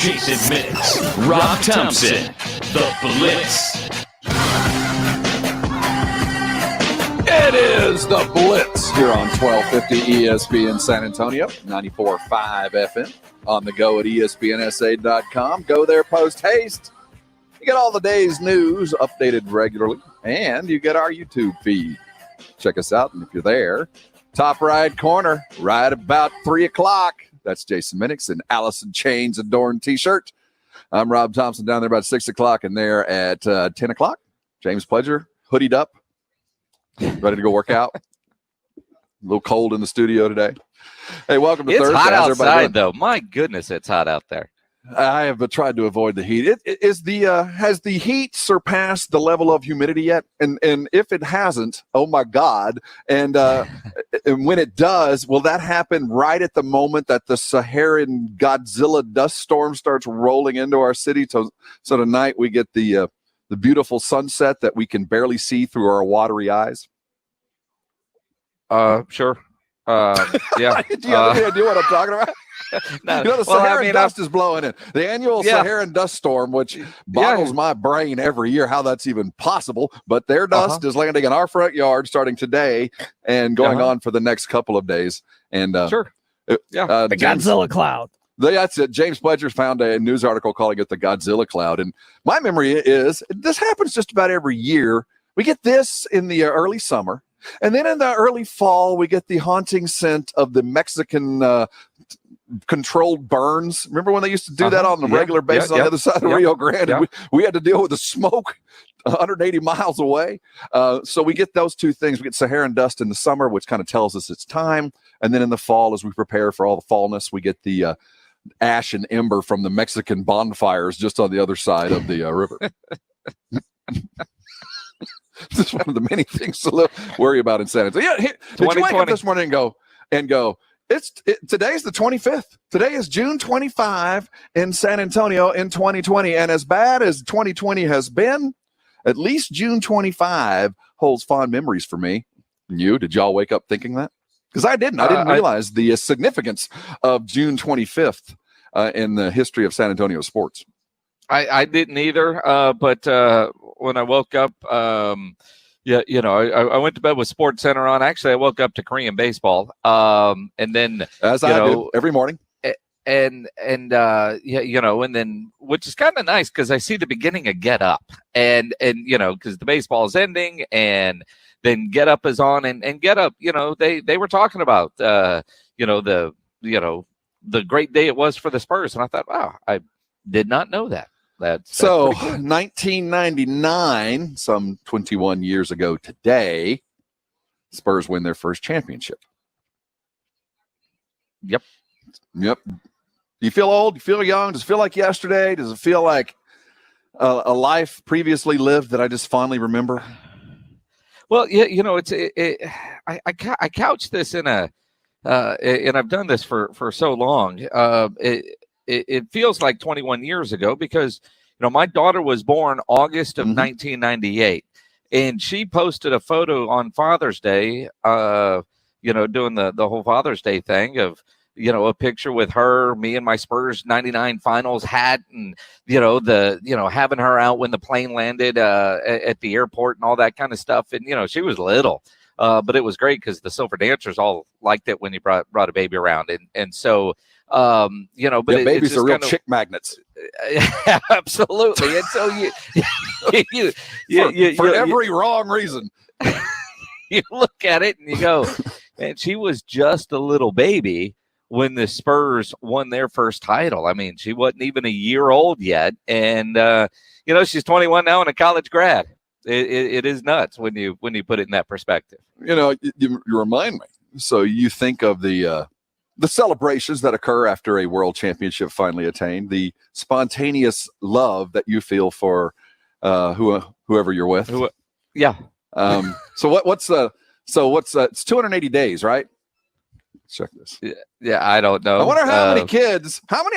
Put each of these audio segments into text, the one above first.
Jason Minix, Rob Thompson, The Blitz. It is The Blitz here on 1250 ESPN San Antonio, 94.5 FM, on the go at ESPNSA.com. Go there post haste. You get all the day's news updated regularly, and you get our YouTube feed. Check us out, and if you're there, top right corner, right about 3 o'clock. That's Jason Minix in Allison Chains Adorned T-shirt. I'm Rob Thompson down there about 6 o'clock, and there at 10 o'clock. James Pledger, hoodied up, ready to go work out. A little cold in the studio today. Hey, welcome to Thursday. It's hot outside, though. My goodness, it's hot out there. I have tried to avoid the heat. Has the heat surpassed the level of humidity yet? And if it hasn't, oh my God! And when it does, will that happen right at the moment that the Saharan Godzilla dust storm starts rolling into our city? So tonight we get the beautiful sunset that we can barely see through our watery eyes. Sure. Yeah. Do you have any idea what I'm talking about? No. You know, the Saharan dust is blowing in. The annual Saharan dust storm, which boggles my brain every year how that's even possible. But their dust is landing in our front yard starting today and going on for the next couple of days. And the Godzilla cloud. That's it. James Pledger found a news article calling it the Godzilla cloud. And my memory is this happens just about every year. We get this in the early summer. And then in the early fall, we get the haunting scent of the Mexican controlled burns. Remember when they used to do that on the regular basis on the other side of Rio Grande? And we had to deal with the smoke 180 miles away. So we get those two things. We get Saharan dust in the summer, which kind of tells us it's time. And then in the fall, as we prepare for all the fallness, we get the ash and ember from the Mexican bonfires just on the other side of the river. This is one of the many things to worry about in San Antonio. Did you wake up this morning and go, today's the 25th. Today is June 25 in San Antonio in 2020. And as bad as 2020 has been, at least June 25 holds fond memories for me. And you, did y'all wake up thinking that? Because I didn't. I didn't realize the significance of June 25th in the history of San Antonio sports. I didn't either. But when I woke up, I went to bed with Sports Center on. Actually, I woke up to Korean baseball. And then as I do every morning. And then which is kind of nice because I see the beginning of Get Up and because the baseball is ending and then Get Up is on and Get Up, they were talking about the great day it was for the Spurs. And I thought, wow, I did not know that. That's 1999, some 21 years ago today, Spurs win their first championship. Yep. Do you feel old? Do you feel young? Does it feel like yesterday? Does it feel like a life previously lived that I just fondly remember? Well, I couch this in and I've done this for so long. It feels like 21 years ago because, my daughter was born August of 1998, and she posted a photo on Father's Day, doing the whole Father's Day thing of, a picture with her, me and my Spurs 99 finals hat and, having her out when the plane landed at the airport and all that kind of stuff. And, she was little, but it was great because the Silver Dancers all liked it when you brought a baby around. And so, but babies are real chick magnets. Absolutely. And so for every wrong reason, you look at it and you go, and she was just a little baby when the Spurs won their first title. I mean, she wasn't even a year old yet. And, she's 21 now and a college grad. It is nuts when you put it in that perspective. You remind me. So you think of the celebrations that occur after a world championship finally attained, the spontaneous love that you feel for whoever you're with. Yeah. So what's it's 280 days, right? Let's check this. Yeah, I don't know. I wonder how many of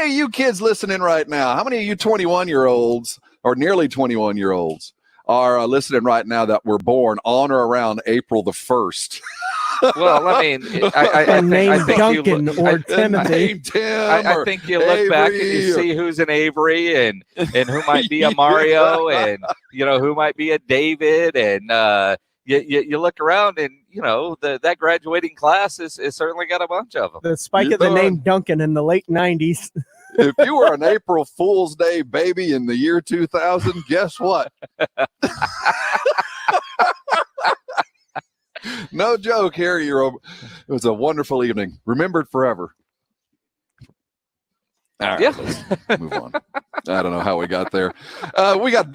you kids listening right now, how many of you 21-year-olds or nearly 21-year-olds are listening right now that were born on or around April the 1st? Well, I mean, I name think Duncan or Timothy. Name Tim I think you look back and you see who's an Avery and who might be a Mario and who might be a David and you look around and that graduating class is certainly got a bunch of them. The spike of the name Duncan in the late 90s. If you were an April Fool's Day baby in the year 2000, guess what? No joke, Harry. It was a wonderful evening. Remembered forever. All right, let's move on. I don't know how we got there.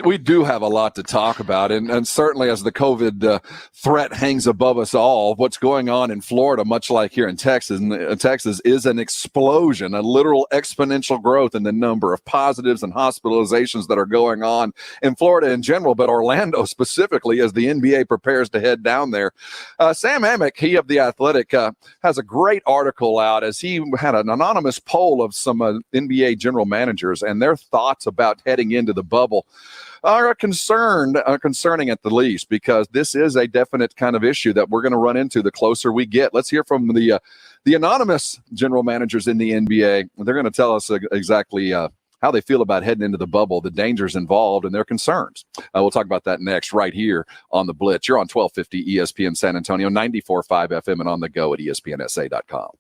We do have a lot to talk about, and certainly as the COVID threat hangs above us all, what's going on in Florida, much like here in Texas, is an explosion, a literal exponential growth in the number of positives and hospitalizations that are going on in Florida in general, but Orlando specifically as the NBA prepares to head down there. Sam Amick, he of The Athletic, has a great article out as he had an anonymous poll of some NBA general managers, and their thoughts about heading into the bubble are concerning at the least, because this is a definite kind of issue that we're going to run into the closer we get. Let's hear from the anonymous general managers in the NBA. They're going to tell us exactly how they feel about heading into the bubble, the dangers involved, and their concerns. We'll talk about that next right here on the Blitz. You're on 1250 ESPN San Antonio, 94.5 FM, and on the go at ESPNSA.com.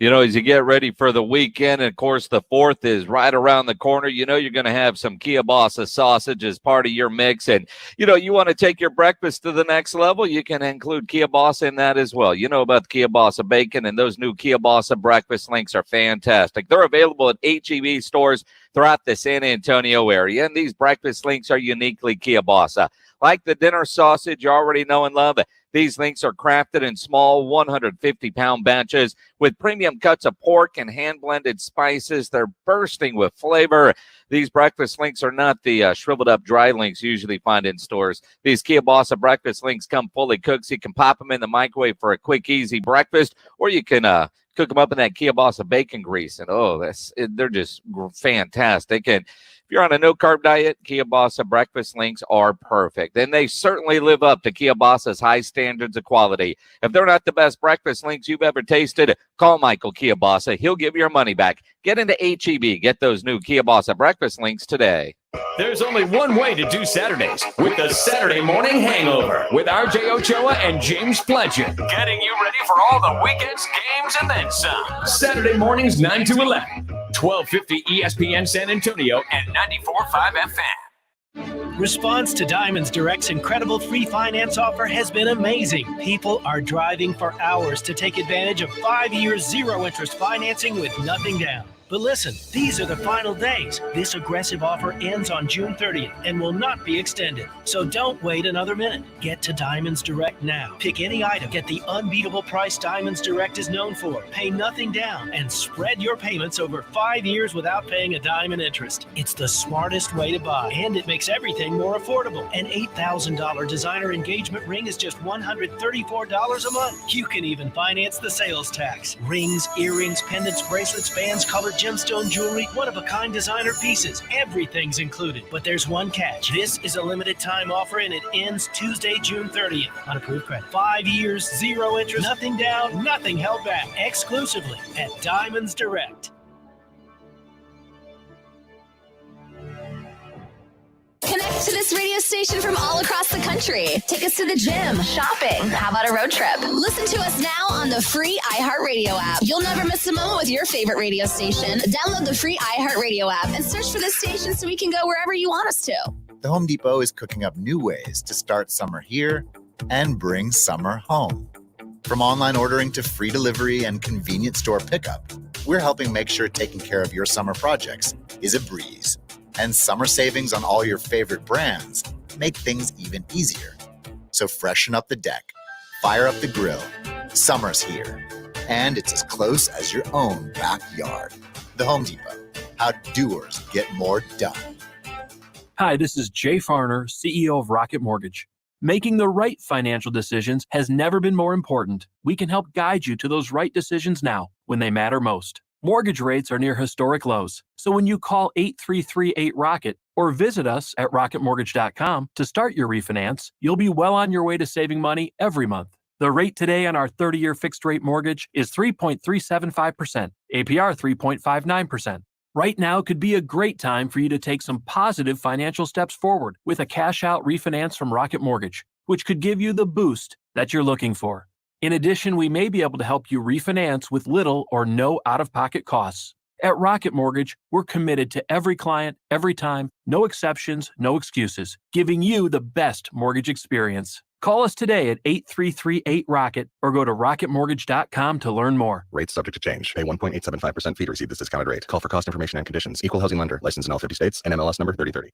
As you get ready for the weekend, and of course the 4th is right around the corner, you're going to have some kielbasa sausage as part of your mix. And, you want to take your breakfast to the next level, you can include kielbasa in that as well. You know about the kielbasa bacon, and those new kielbasa breakfast links are fantastic. They're available at HEB stores throughout the San Antonio area, and these breakfast links are uniquely kielbasa. Like the dinner sausage you already know and love, these links are crafted in small 150-pound batches with premium cuts of pork and hand-blended spices. They're bursting with flavor. These breakfast links are not the shriveled-up dry links you usually find in stores. These kielbasa breakfast links come fully cooked, so you can pop them in the microwave for a quick, easy breakfast, or you can cook them up in that kielbasa bacon grease. And, they're just fantastic. And if you're on a no-carb diet, kielbasa breakfast links are perfect. And they certainly live up to kielbasa's high standards of quality. If they're not the best breakfast links you've ever tasted, call Michael Kielbasa. He'll give you your money back. Get into HEB. Get those new kielbasa breakfast links today. There's only one way to do Saturdays, with the Saturday Morning Hangover with RJ Ochoa and James Pledgen. Getting you ready for all the weekend's games and then some. Saturday mornings 9 to 11, 1250 ESPN San Antonio and 94.5 FM. Response to Diamonds Direct's incredible free finance offer has been amazing. People are driving for hours to take advantage of 5 years zero-interest financing with nothing down. But listen, these are the final days. This aggressive offer ends on June 30th and will not be extended. So don't wait another minute. Get to Diamonds Direct now. Pick any item. Get the unbeatable price Diamonds Direct is known for. Pay nothing down and spread your payments over 5 years without paying a dime in interest. It's the smartest way to buy, and it makes everything more affordable. An $8,000 designer engagement ring is just $134 a month. You can even finance the sales tax. Rings, earrings, pendants, bracelets, bands, colored gemstone jewelry, one-of-a-kind designer pieces. Everything's included. But there's one catch. This is a limited time offer, and it ends Tuesday, June 30th. On approved credit. 5 years, zero interest, nothing down, nothing held back. Exclusively at Diamonds Direct. Connect to this radio station from all across the country. Take us to the gym, shopping. How about a road trip? Listen to us now on the free iHeartRadio app. You'll never miss a moment with your favorite radio station. Download the free iHeartRadio app and search for the station so we can go wherever you want us to. The Home Depot is cooking up new ways to start summer here and bring summer home. From online ordering to free delivery and convenient store pickup, we're helping make sure taking care of your summer projects is a breeze. And summer savings on all your favorite brands make things even easier. So freshen up the deck, fire up the grill. Summer's here, and it's as close as your own backyard. The Home Depot, how doers get more done. Hi, this is Jay Farner, CEO of Rocket Mortgage. Making the right financial decisions has never been more important. We can help guide you to those right decisions now when they matter most. Mortgage rates are near historic lows. So when you call 8338-ROCKET or visit us at rocketmortgage.com to start your refinance, you'll be well on your way to saving money every month. The rate today on our 30-year fixed-rate mortgage is 3.375%, APR 3.59%. Right now could be a great time for you to take some positive financial steps forward with a cash-out refinance from Rocket Mortgage, which could give you the boost that you're looking for. In addition, we may be able to help you refinance with little or no out-of-pocket costs. At Rocket Mortgage, we're committed to every client, every time, no exceptions, no excuses, giving you the best mortgage experience. Call us today at 833-8-ROCKET or go to rocketmortgage.com to learn more. Rates subject to change. Pay 1.875% fee to receive this discounted rate. Call for cost information and conditions. Equal housing lender. Licensed in all 50 states. NMLS number 3030.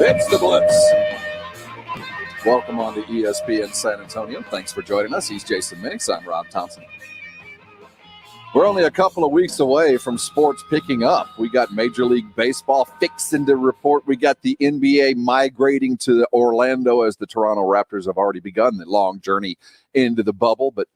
It's the Blitz. Welcome on to ESPN San Antonio. Thanks for joining us. He's Jason Minix. I'm Rob Thompson. We're only a couple of weeks away from sports picking up. We got Major League Baseball fixing to report. We got the NBA migrating to Orlando as the Toronto Raptors have already begun the long journey into the bubble. But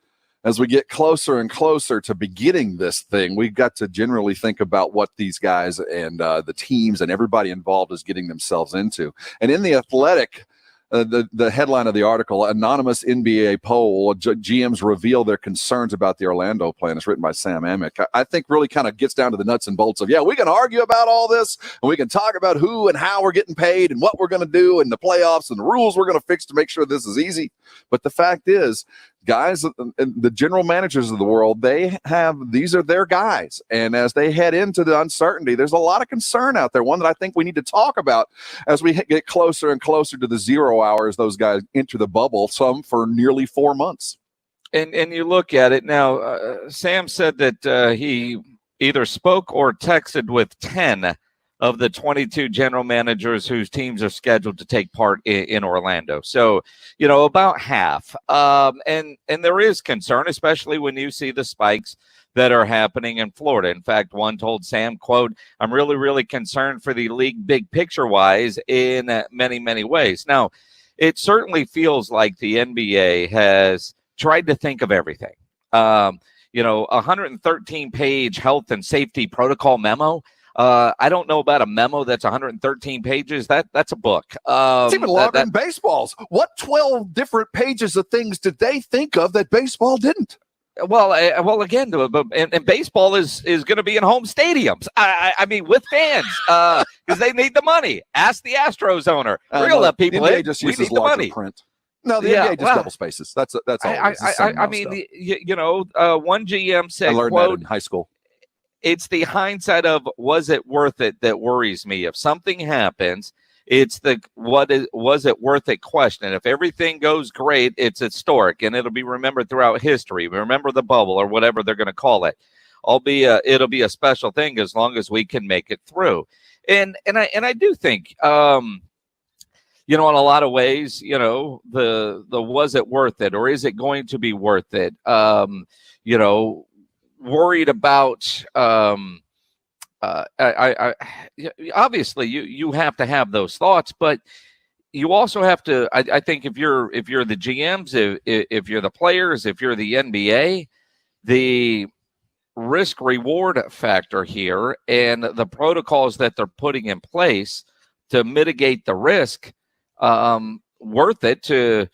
as we get closer and closer to beginning this thing, we've got to generally think about what these guys and the teams and everybody involved is getting themselves into. And in The Athletic, the headline of the article, anonymous NBA poll, GMs reveal their concerns about the Orlando plan. It's written by Sam Amick. I think really kind of gets down to the nuts and bolts of, we can argue about all this, and we can talk about who and how we're getting paid and what we're going to do and the playoffs and the rules we're going to fix to make sure this is easy. But the fact is, guys, the general managers of the world, these are their guys. And as they head into the uncertainty, there's a lot of concern out there, one that I think we need to talk about as we get closer and closer to the 0 hours those guys enter the bubble, some for nearly 4 months. And you look at it now, Sam said that he either spoke or texted with 10 of the 22 general managers whose teams are scheduled to take part in Orlando. So, about half. And there is concern, especially when you see the spikes that are happening in Florida. In fact, one told Sam, quote, "I'm really, really concerned for the league big picture-wise in many, many ways." Now, it certainly feels like the NBA has tried to think of everything. 113-page health and safety protocol memo. I don't know about a memo that's 113 pages. That's a book. It's even longer than baseball's. What 12 different pages of things did they think of that baseball didn't? Well, again, and baseball is going to be in home stadiums. I mean, with fans, because they need the money. Ask the Astros owner. We're gonna let people in. Just we uses need the money. Print. No, the NBA just double spaces. That's all. I mean, one GM said, I learned quote, that in high school. "It's the hindsight of was it worth it that worries me. If something happens, it's the was it worth it question. If everything goes great, it's historic and it'll be remembered throughout history. Remember the bubble or whatever they're going to call it. It'll be a special thing as long as we can make it through." And I do think in a lot of ways, the was it worth it or is it going to be worth it? Worried about obviously you have to have those thoughts, but you also have to, I think if you're the GMs, if you're the players, if you're the NBA, the risk reward factor here and the protocols that they're putting in place to mitigate the risk, worth it to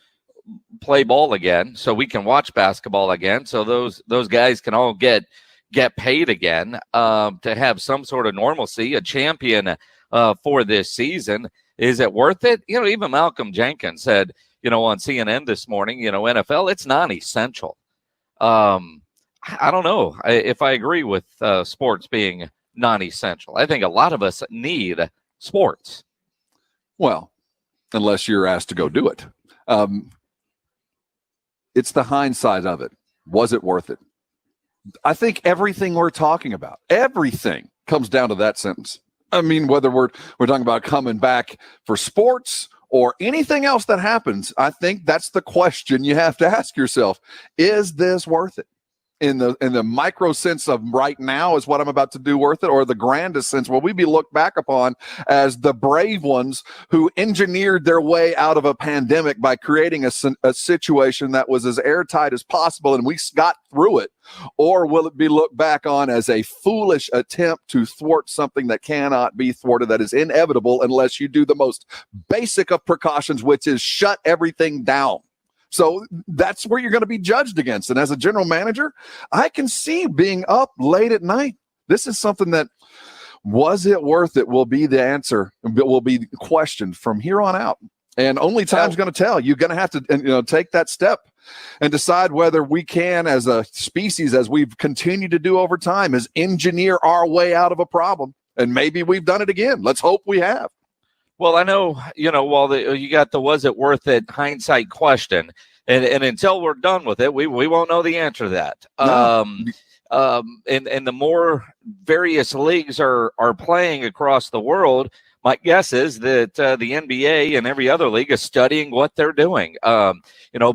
play ball again so we can watch basketball again, so those guys can all get paid again, to have some sort of normalcy, a champion for this season. Is it worth it? Even Malcom Jenkins said, on CNN this morning, NFL, it's non-essential. I don't know if I agree with sports being non-essential. I think a lot of us need sports. Well, unless you're asked to go do it. It's the hindsight of it. Was it worth it? I think everything we're talking about, everything comes down to that sentence. I mean, whether we're talking about coming back for sports or anything else that happens, I think that's the question you have to ask yourself. Is this worth it? in the micro sense of right now is what I'm about to do worth it, or the grandest sense will we be looked back upon as the brave ones who engineered their way out of a pandemic by creating a situation that was as airtight as possible and we got through it? Or will it be looked back on as a foolish attempt to thwart something that cannot be thwarted, that is inevitable unless you do the most basic of precautions, which is shut everything down? So that's where you're going to be judged against. And as a general manager, I can see being up late at night. This is something that, was it worth it, will be the answer, but will be questioned from here on out. And only time's going to tell. You're going to have to take that step and decide whether we can, as a species, as we've continued to do over time, is engineer our way out of a problem. And maybe we've done it again. Let's hope we have. Well, I know, while you got the was it worth it hindsight question, and until we're done with it, we won't know the answer to that. No. And the more various leagues are playing across the world, my guess is that the NBA and every other league is studying what they're doing.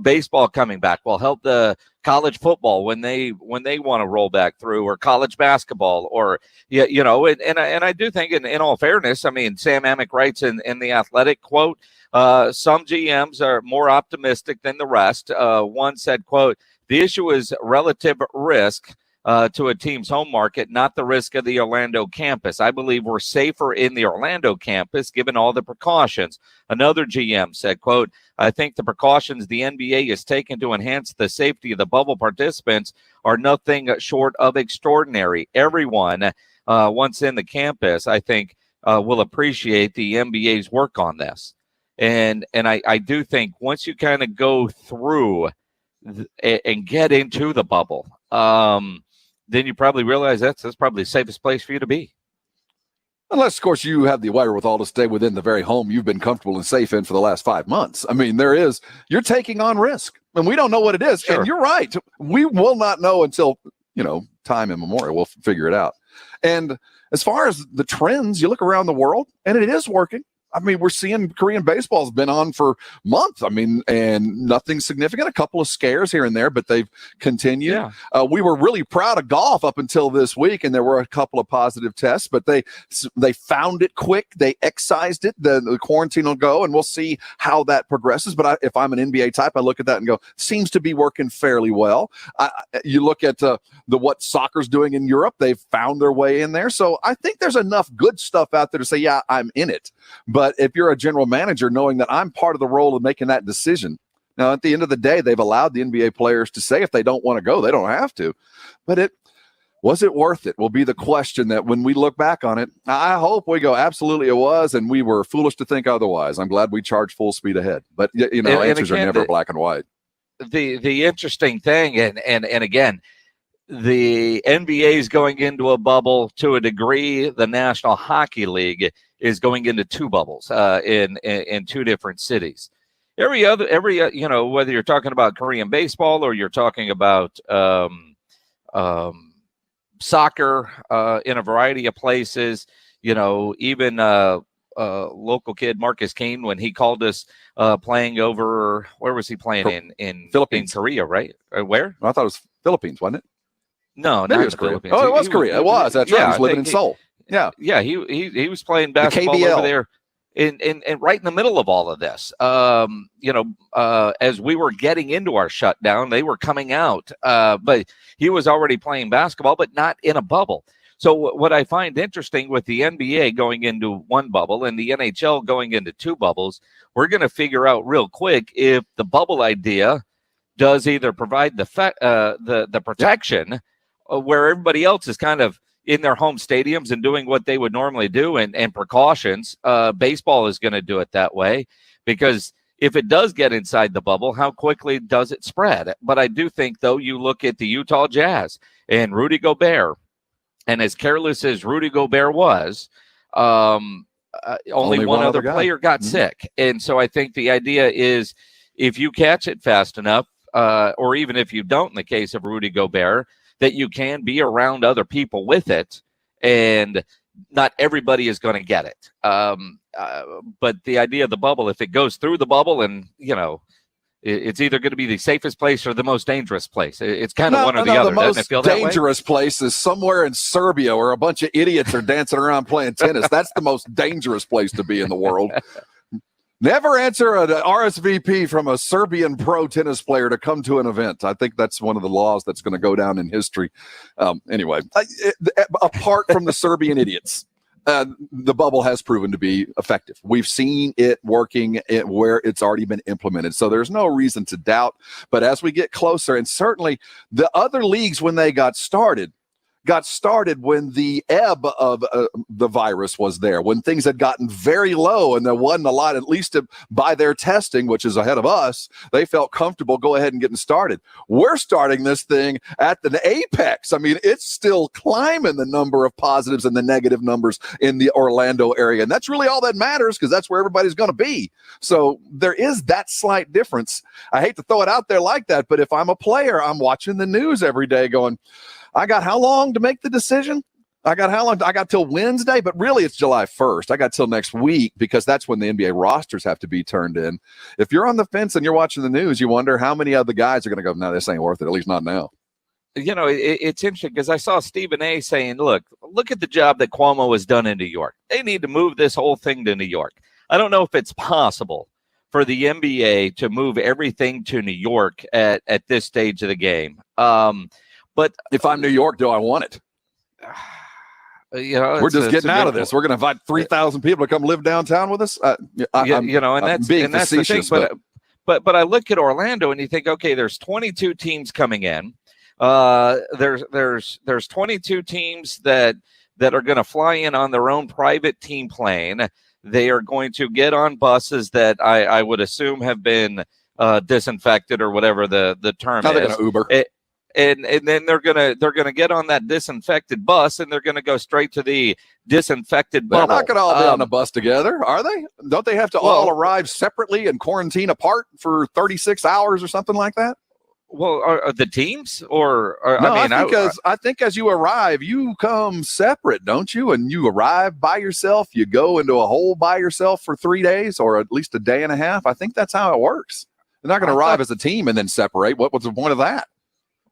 Baseball coming back will help the college football when they want to roll back through, or college basketball, or and I do think in all fairness, I mean, Sam Amick writes in the Athletic, quote, some GMs are more optimistic than the rest. One said, quote, the issue is relative risk to a team's home market, not the risk of the Orlando campus. I believe we're safer in the Orlando campus given all the precautions. Another GM said, quote, I think the precautions the NBA has taken to enhance the safety of the bubble participants are nothing short of extraordinary. Everyone, once in the campus, I think, will appreciate the NBA's work on this. And I do think once you kind of go through and get into the bubble, then you probably realize that's probably the safest place for you to be. Unless, of course, you have the wherewithal to stay within the very home you've been comfortable and safe in for the last 5 months. I mean, you're taking on risk, and we don't know what it is. Sure. And you're right. We will not know until, time immemorial. We'll figure it out. And as far as the trends, you look around the world, and it is working. I mean, we're seeing Korean baseball's been on for months. I mean, and nothing significant, a couple of scares here and there, but they've continued. Yeah. We were really proud of golf up until this week, and there were a couple of positive tests, but they found it quick. They excised it. The quarantine will go, and we'll see how that progresses. But if I'm an NBA type, I look at that and go, seems to be working fairly well. You look at what soccer's doing in Europe. They've found their way in there. So I think there's enough good stuff out there to say, yeah, I'm in it. But if you're a general manager, knowing that I'm part of the role of making that decision, now at the end of the day, they've allowed the NBA players to say if they don't want to go, they don't have to. But was it worth it? Will be the question that when we look back on it, I hope we go, absolutely it was, and we were foolish to think otherwise. I'm glad we charged full speed ahead. But answers are never black and white. The interesting thing, and again, the NBA is going into a bubble to a degree. The National Hockey League is going into 2 bubbles in 2 different cities. Every whether you're talking about Korean baseball or you're talking about soccer in a variety of places, even local kid Marcus Kane, when he called us playing over, where was he playing in Philippines, in Korea, right? Where? I thought it was Philippines, wasn't it? No, maybe not it was the Korea. Philippines. Oh, it was Korea. It was. That's right. He was living in Seoul. Yeah. Yeah, he was playing basketball over there in right in the middle of all of this. As we were getting into our shutdown, they were coming out. But he was already playing basketball, but not in a bubble. So what I find interesting with the NBA going into 1 bubble and the NHL going into 2 bubbles, we're going to figure out real quick if the bubble idea does either provide the protection where everybody else is kind of in their home stadiums and doing what they would normally do and precautions. Baseball is going to do it that way, because if it does get inside the bubble, how quickly does it spread? But I do think, though, you look at the Utah Jazz and Rudy Gobert, and as careless as Rudy Gobert was, only one other player got sick. And so I think the idea is if you catch it fast enough, or even if you don't, in the case of Rudy Gobert, that you can be around other people with it, and not everybody is going to get it. But the idea of the bubble, if it goes through the bubble and, it's either going to be the safest place or the most dangerous place. It's kind of one or the other. The Doesn't it feel that way? most dangerous place is somewhere in Serbia where a bunch of idiots are dancing around playing tennis. That's the most dangerous place to be in the world. Never answer an RSVP from a Serbian pro tennis player to come to an event. I think that's one of the laws that's going to go down in history. Anyway, apart from the Serbian idiots, the bubble has proven to be effective. We've seen it working where it's already been implemented. So there's no reason to doubt. But as we get closer, and certainly the other leagues, when they got started when the ebb of the virus was there, when things had gotten very low and there wasn't a lot, at least by their testing, which is ahead of us, they felt comfortable go ahead and getting started. We're starting this thing at the apex. I mean, it's still climbing the number of positives and the negative numbers in the Orlando area. And that's really all that matters because that's where everybody's going to be. So there is that slight difference. I hate to throw it out there like that, but if I'm a player, I'm watching the news every day going, I got how long to make the decision? I got till Wednesday, but really it's July 1st. I got till next week because that's when the NBA rosters have to be turned in. If you're on the fence and you're watching the news, you wonder how many other guys are going to go, no, this ain't worth it, at least not now. You know, it's interesting because I saw Stephen A. saying, look at the job that Cuomo has done in New York. They need to move this whole thing to New York. I don't know if it's possible for the NBA to move everything to New York at this stage of the game. But if I'm New York, do I want it? You know, we're just getting out of this. We're going to invite 3,000 people to come live downtown with us. And that's the thing. But I look at Orlando and you think, okay, there's 22 teams coming in. There's 22 teams that are going to fly in on their own private team plane. They are going to get on buses that I would assume have been disinfected or whatever the term is. They're going to Uber. And then they're gonna get on that disinfected bus and they're gonna go straight to the disinfected bubble. They're not gonna all be on the bus together, are they? Don't they have to all arrive separately and quarantine apart for 36 hours or something like that? Well, are the teams or no, I think as you arrive, you come separate, don't you? And you arrive by yourself. You go into a hole by yourself for 3 days or at least a day and a half. I think that's how it works. They're not going to arrive as a team and then separate. What was the point of that?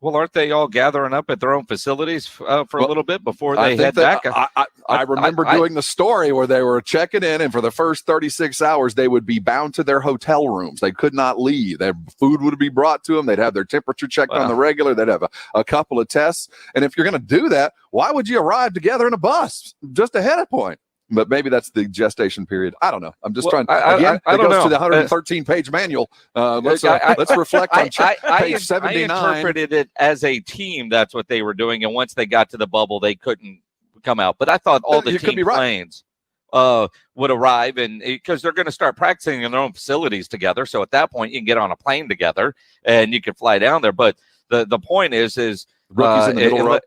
Well, aren't they all gathering up at their own facilities for a little bit before they head back? I remember doing the story where they were checking in, and for the first 36 hours, they would be bound to their hotel rooms. They could not leave. Their food would be brought to them. They'd have their temperature checked on the regular. They'd have a couple of tests. And if you're going to do that, why would you arrive together in a bus just ahead of point? But maybe that's the gestation period. I don't know. I'm just trying. Again, it goes to the 113-page manual. Let's reflect on page 79. I interpreted it as a team. That's what they were doing. And once they got to the bubble, they couldn't come out. But I thought all the team planes would arrive, and because they're going to start practicing in their own facilities together. So at that point, you can get on a plane together and you can fly down there. But the point is rookies in the middle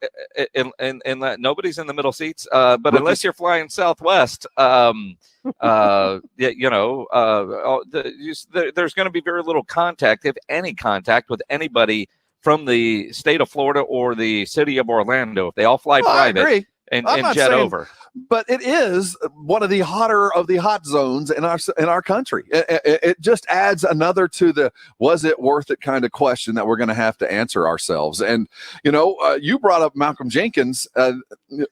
and nobody's in the middle seats. But rookies. Unless you're flying Southwest, there's going to be very little contact, if any contact, with anybody from the state of Florida or the city of Orlando. If they all fly private and jet over. But it is one of the hotter of the hot zones in our country. It just adds another to the was it worth it kind of question that we're going to have to answer ourselves. And, you brought up Malcom Jenkins.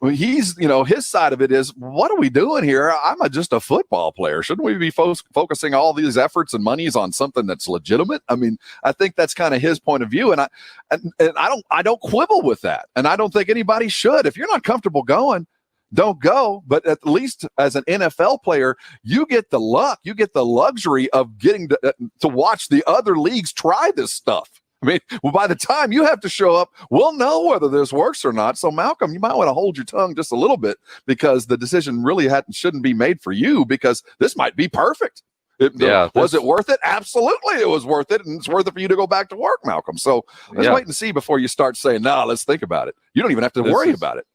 He's, his side of it is, what are we doing here? I'm just a football player. Shouldn't we be focusing all these efforts and monies on something that's legitimate? I mean, I think that's kind of his point of view. And I don't quibble with that. And I don't think anybody should. If you're not comfortable going, don't go. But at least as an NFL player, you get the luxury of getting to watch the other leagues try this stuff. I mean, by the time you have to show up, we'll know whether this works or not. So, Malcom, you might want to hold your tongue just a little bit because the decision really shouldn't be made for you because this might be perfect. Was it worth it? Absolutely, it was worth it, and it's worth it for you to go back to work, Malcom. So let's wait and see before you start saying, "No, let's think about it." You don't even have to worry about it.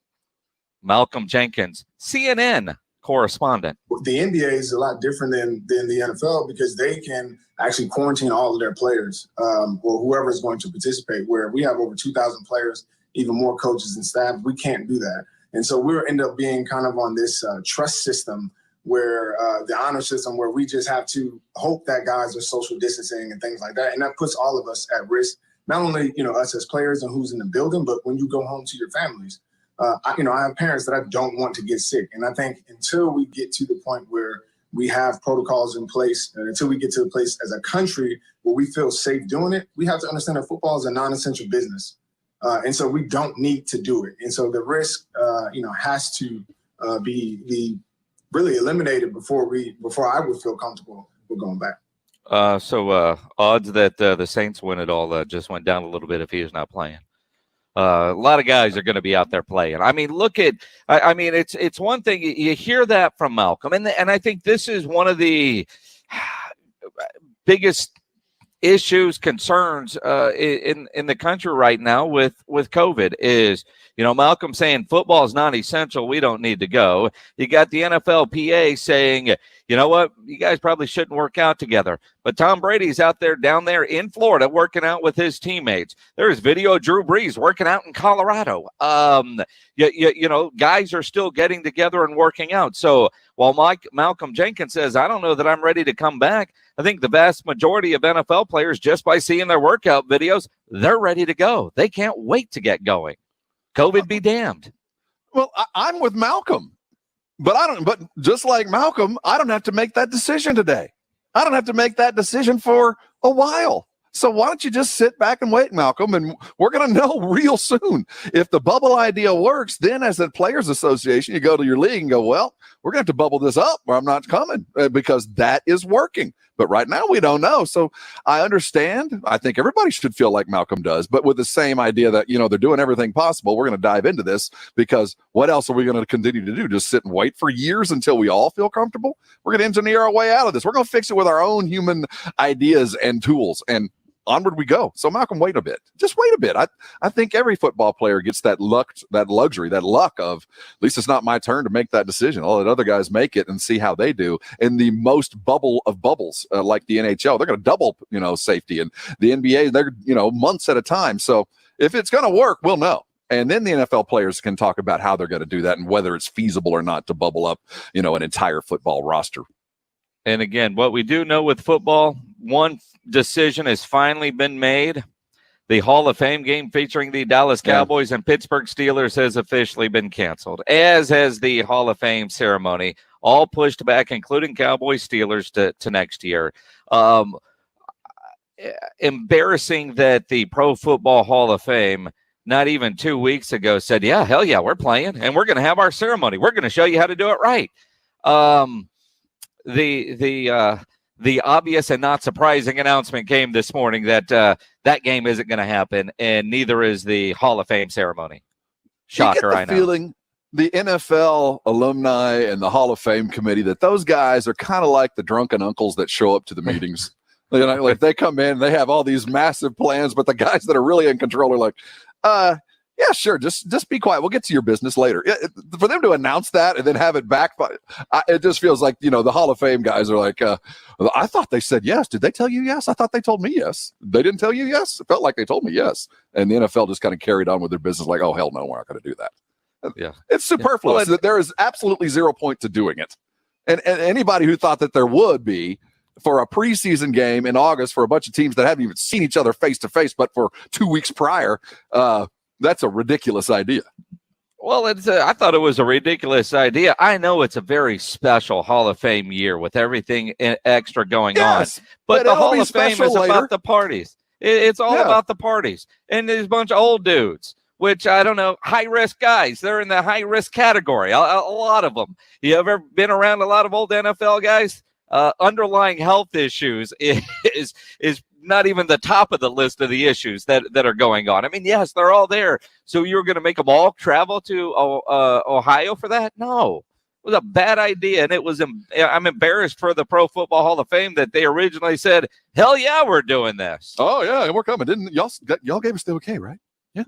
Malcom Jenkins, CNN correspondent. The NBA is a lot different than the NFL because they can actually quarantine all of their players or whoever is going to participate, where we have over 2,000 players, even more coaches and staff. We can't do that. And so we'll end up being kind of on this trust system where the honor system, where we just have to hope that guys are social distancing and things like that. And that puts all of us at risk, not only, us as players and who's in the building, but when you go home to your families. I have parents that I don't want to get sick. And I think until we get to the point where we have protocols in place, and until we get to a place as a country where we feel safe doing it, we have to understand that football is a non-essential business. And so we don't need to do it. And so the risk, has to be really eliminated before I would feel comfortable with going back. So odds that the Saints win it all just went down a little bit if he is not playing. A lot of guys are going to be out there playing. I mean, it's one thing you hear that from Malcom, and I think this is one of the biggest issues, concerns in the country right now with COVID is, Malcom saying football is non-essential. We don't need to go. You got the NFLPA saying, you know what, you guys probably shouldn't work out together. But Tom Brady's out there down there in Florida working out with his teammates. There's video of Drew Brees working out in Colorado. Guys are still getting together and working out. So while Malcom Jenkins says, I don't know that I'm ready to come back, I think the vast majority of NFL players, just by seeing their workout videos, they're ready to go. They can't wait to get going. COVID be damned. Well, I'm with Malcom, but just like Malcom, I don't have to make that decision today. I don't have to make that decision for a while. So why don't you just sit back and wait, Malcom, and we're going to know real soon. If the bubble idea works, then as a players association, you go to your league and go, well, we're going to have to bubble this up or I'm not coming because that is working. But right now we don't know. So I understand. I think everybody should feel like Malcom does, but with the same idea that, they're doing everything possible. We're going to dive into this because what else are we going to continue to do? Just sit and wait for years until we all feel comfortable? We're going to engineer our way out of this. We're going to fix it with our own human ideas and tools, and onward we go. So Malcom, wait a bit. Just wait a bit. I think every football player gets that luxury, that luck of, at least it's not my turn to make that decision. I'll let other guys make it and see how they do. In the most bubble of bubbles, like the NHL, they're going to double, safety. And the NBA, they're, months at a time. So if it's going to work, we'll know. And then the NFL players can talk about how they're going to do that and whether it's feasible or not to bubble up, an entire football roster. And again, what we do know with football, one decision has finally been made. The Hall of Fame game featuring the Dallas Cowboys and Pittsburgh Steelers has officially been canceled, as has the Hall of Fame ceremony, all pushed back, including Cowboys Steelers to next year. Embarrassing that the Pro Football Hall of Fame, not even 2 weeks ago, said, yeah, hell yeah, we're playing, and we're going to have our ceremony. We're going to show you how to do it right. The obvious and not surprising announcement came this morning that that game isn't going to happen, and neither is the Hall of Fame ceremony. Shocker, I know. Feeling the NFL alumni and the Hall of Fame committee that those guys are kind of like the drunken uncles that show up to the meetings. Like they come in, they have all these massive plans, but the guys that are really in control are like, yeah, sure. Just be quiet. We'll get to your business later. For them to announce that and then have it back, it just feels like, the Hall of Fame guys are like, I thought they said yes. Did they tell you yes? I thought they told me yes. They didn't tell you yes? It felt like they told me yes. And the NFL just kind of carried on with their business like, oh, hell no, we're not going to do that. Yeah, it's superfluous. Yeah. There is absolutely 0 point to doing it. And anybody who thought that there would be for a preseason game in August for a bunch of teams that haven't even seen each other face to face, but for 2 weeks prior, that's a ridiculous idea. Well, I thought it was a ridiculous idea. I know it's a very special Hall of Fame year with everything extra going on. But the Hall of Fame is about the parties. It's all about the parties. And there's a bunch of old dudes, which I don't know, high-risk guys. They're in the high-risk category, a lot of them. You ever been around a lot of old NFL guys? Underlying health issues is not even the top of the list of the issues that are going on. I mean, yes, they're all there. So you're going to make them all travel to Ohio for that? No. It was a bad idea, and I'm embarrassed for the Pro Football Hall of Fame that they originally said, hell yeah, we're doing this. Oh, yeah, we're coming. Didn't y'all gave us the okay, right? Yeah,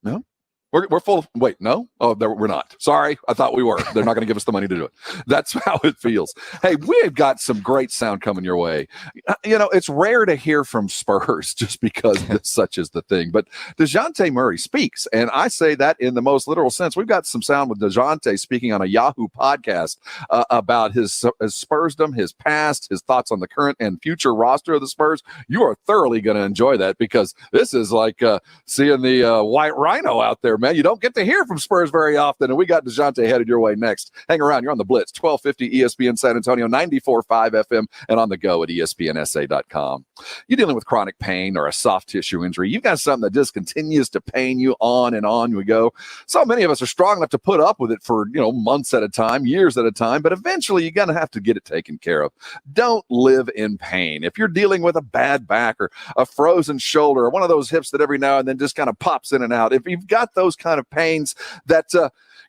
no. We're full. Wait, no? Oh, we're not. Sorry. I thought we were. They're not going to give us the money to do it. That's how it feels. Hey, we've got some great sound coming your way. It's rare to hear from Spurs just because such is the thing. But DeJounte Murray speaks, and I say that in the most literal sense. We've got some sound with DeJounte speaking on a Yahoo podcast about his Spursdom, his past, his thoughts on the current and future roster of the Spurs. You are thoroughly going to enjoy that because this is like seeing the white rhino out there, man. You don't get to hear from Spurs very often, and we got DeJounte headed your way next. Hang around. You're on the Blitz, 1250 ESPN San Antonio, 94.5 FM, and on the go at ESPNSA.com. You're dealing with chronic pain or a soft tissue injury. You've got something that just continues to pain you on and on we go. So many of us are strong enough to put up with it for, months at a time, years at a time, but eventually you're going to have to get it taken care of. Don't live in pain. If you're dealing with a bad back or a frozen shoulder or one of those hips that every now and then just kind of pops in and out, if you've got those kind of pains that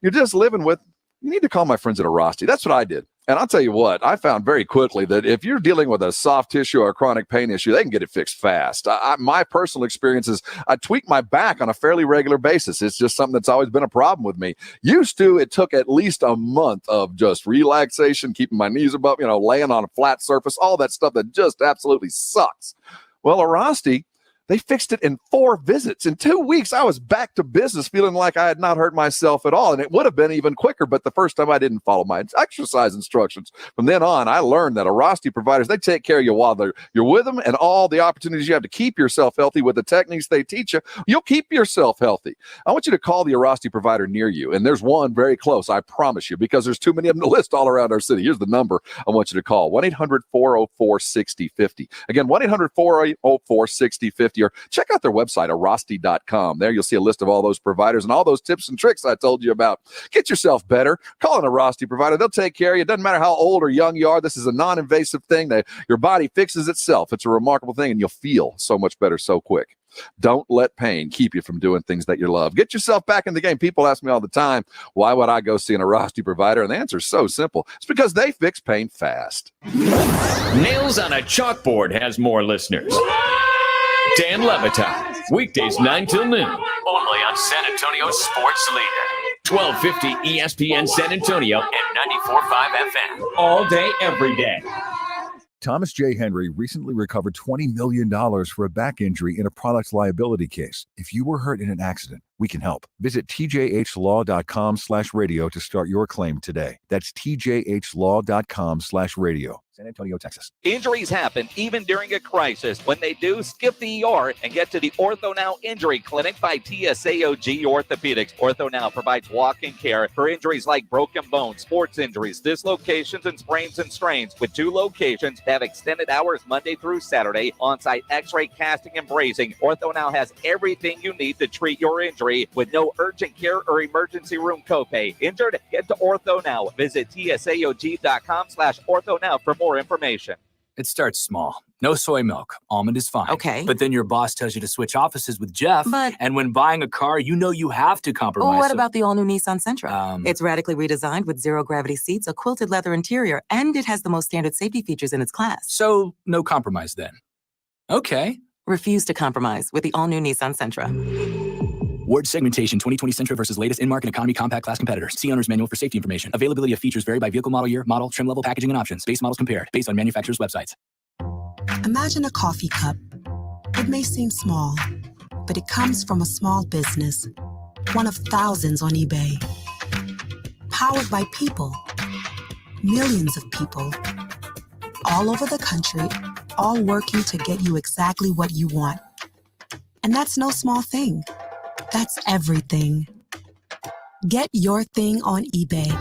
you're just living with, you need to call my friends at Arasti. That's what I did. And I'll tell you what, I found very quickly that if you're dealing with a soft tissue or a chronic pain issue, they can get it fixed fast. My personal experience is I tweak my back on a fairly regular basis. It's just something that's always been a problem with me. Used to, it took at least a month of just relaxation, keeping my knees above, laying on a flat surface, all that stuff that just absolutely sucks. Well, Arasti, they fixed it in 4 visits. In 2 weeks, I was back to business feeling like I had not hurt myself at all. And it would have been even quicker, but the first time I didn't follow my exercise instructions. From then on, I learned that Arasti providers, they take care of you while you're with them, and all the opportunities you have to keep yourself healthy with the techniques they teach you, you'll keep yourself healthy. I want you to call the Arasti provider near you, and there's one very close, I promise you, because there's too many of them to list all around our city. Here's the number I want you to call, 1-800-404-6050. Again, 1-800-404-6050, or check out their website, arasti.com. There you'll see a list of all those providers and all those tips and tricks I told you about. Get yourself better. Call an Arasti provider. They'll take care of you. It doesn't matter how old or young you are. This is a non-invasive thing. Your body fixes itself. It's a remarkable thing, and you'll feel so much better so quick. Don't let pain keep you from doing things that you love. Get yourself back in the game. People ask me all the time, why would I go see an Arasti provider? And the answer is so simple. It's because they fix pain fast. Nails on a Chalkboard has more listeners. Dan Levitine, weekdays 9 till noon, only on San Antonio Sports Leader. 1250 ESPN San Antonio and 94.5 FM. All day, every day. Thomas J. Henry recently recovered $20 million for a back injury in a product liability case. If you were hurt in an accident, we can help. Visit tjhlaw.com/radio to start your claim today. That's tjhlaw.com/radio. San Antonio, Texas. Injuries happen even during a crisis. When they do, skip the ER and get to the Ortho Now Injury Clinic by TSAOG Orthopedics. Ortho Now provides walk-in care for injuries like broken bones, sports injuries, dislocations, and sprains and strains. With 2 locations that have extended hours Monday through Saturday, on-site x-ray, casting, and bracing. Ortho Now has everything you need to treat your injury with no urgent care or emergency room copay. Injured? Get to Ortho Now. Visit TSAOG.com/Ortho Now for more information. It starts small. No soy milk. Almond is fine. Okay. But then your boss tells you to switch offices with Jeff. And when buying a car, you know you have to compromise. What about the all-new Nissan Sentra? It's radically redesigned with zero-gravity seats, a quilted leather interior, and it has the most standard safety features in its class. So, no compromise then. Okay. Refuse to compromise with the all-new Nissan Sentra. Ward segmentation 2020 Sentra versus latest in-market economy compact class competitors. See owner's manual for safety information. Availability of features vary by vehicle model year, model, trim level, packaging, and options. Base models compared based on manufacturer's websites. Imagine a coffee cup. It may seem small, but it comes from a small business, one of thousands on eBay. Powered by people, millions of people, all over the country, all working to get you exactly what you want. And that's no small thing. That's everything. Get your thing on eBay.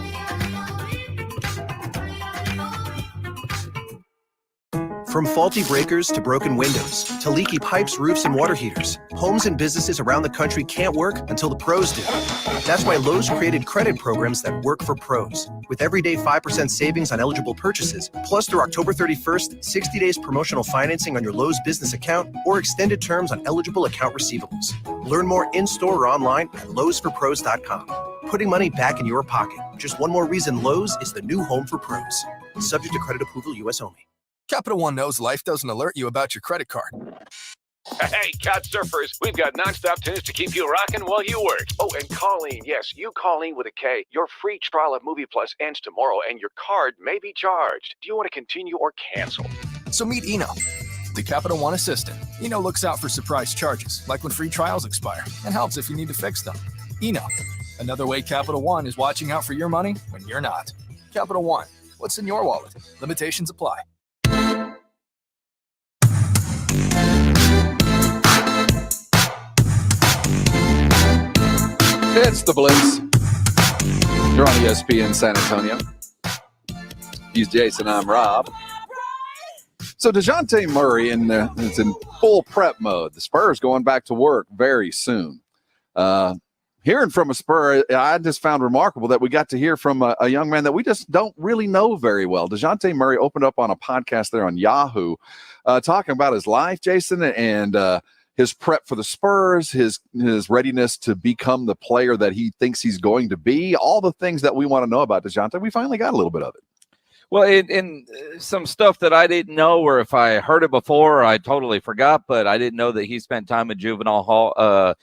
From faulty breakers to broken windows to leaky pipes, roofs, and water heaters, homes and businesses around the country can't work until the pros do. That's why Lowe's created credit programs that work for pros. With everyday 5% savings on eligible purchases, plus through October 31st, 60 days promotional financing on your Lowe's business account or extended terms on eligible account receivables. Learn more in-store or online at lowesforpros.com. Putting money back in your pocket. Just one more reason Lowe's is the new home for pros. Subject to credit approval, U.S. only. Capital One knows life doesn't alert you about your credit card. Hey, couch surfers, we've got nonstop tunes to keep you rocking while you work. Oh, and Colleen, yes, you Colleen with a K. Your free trial of Movie Plus ends tomorrow, and your card may be charged. Do you want to continue or cancel? So meet Eno, the Capital One assistant. Eno looks out for surprise charges, like when free trials expire, and helps if you need to fix them. Eno, another way Capital One is watching out for your money when you're not. Capital One, what's in your wallet? Limitations apply. It's the Blitz. You're on ESPN San Antonio. He's Jason. I'm Rob. So DeJounte Murray is in full prep mode. The Spurs going back to work very soon. Hearing from a Spur, I just found remarkable that we got to hear from a young man that we just don't really know very well. DeJounte Murray opened up on a podcast there on Yahoo, talking about his life, Jason, and his prep for the Spurs, his readiness to become the player that he thinks he's going to be, all the things that we want to know about DeJounte. We finally got a little bit of it. Well, in some stuff that I didn't know, or if I heard it before, I totally forgot, but I didn't know that he spent time in juvenile hall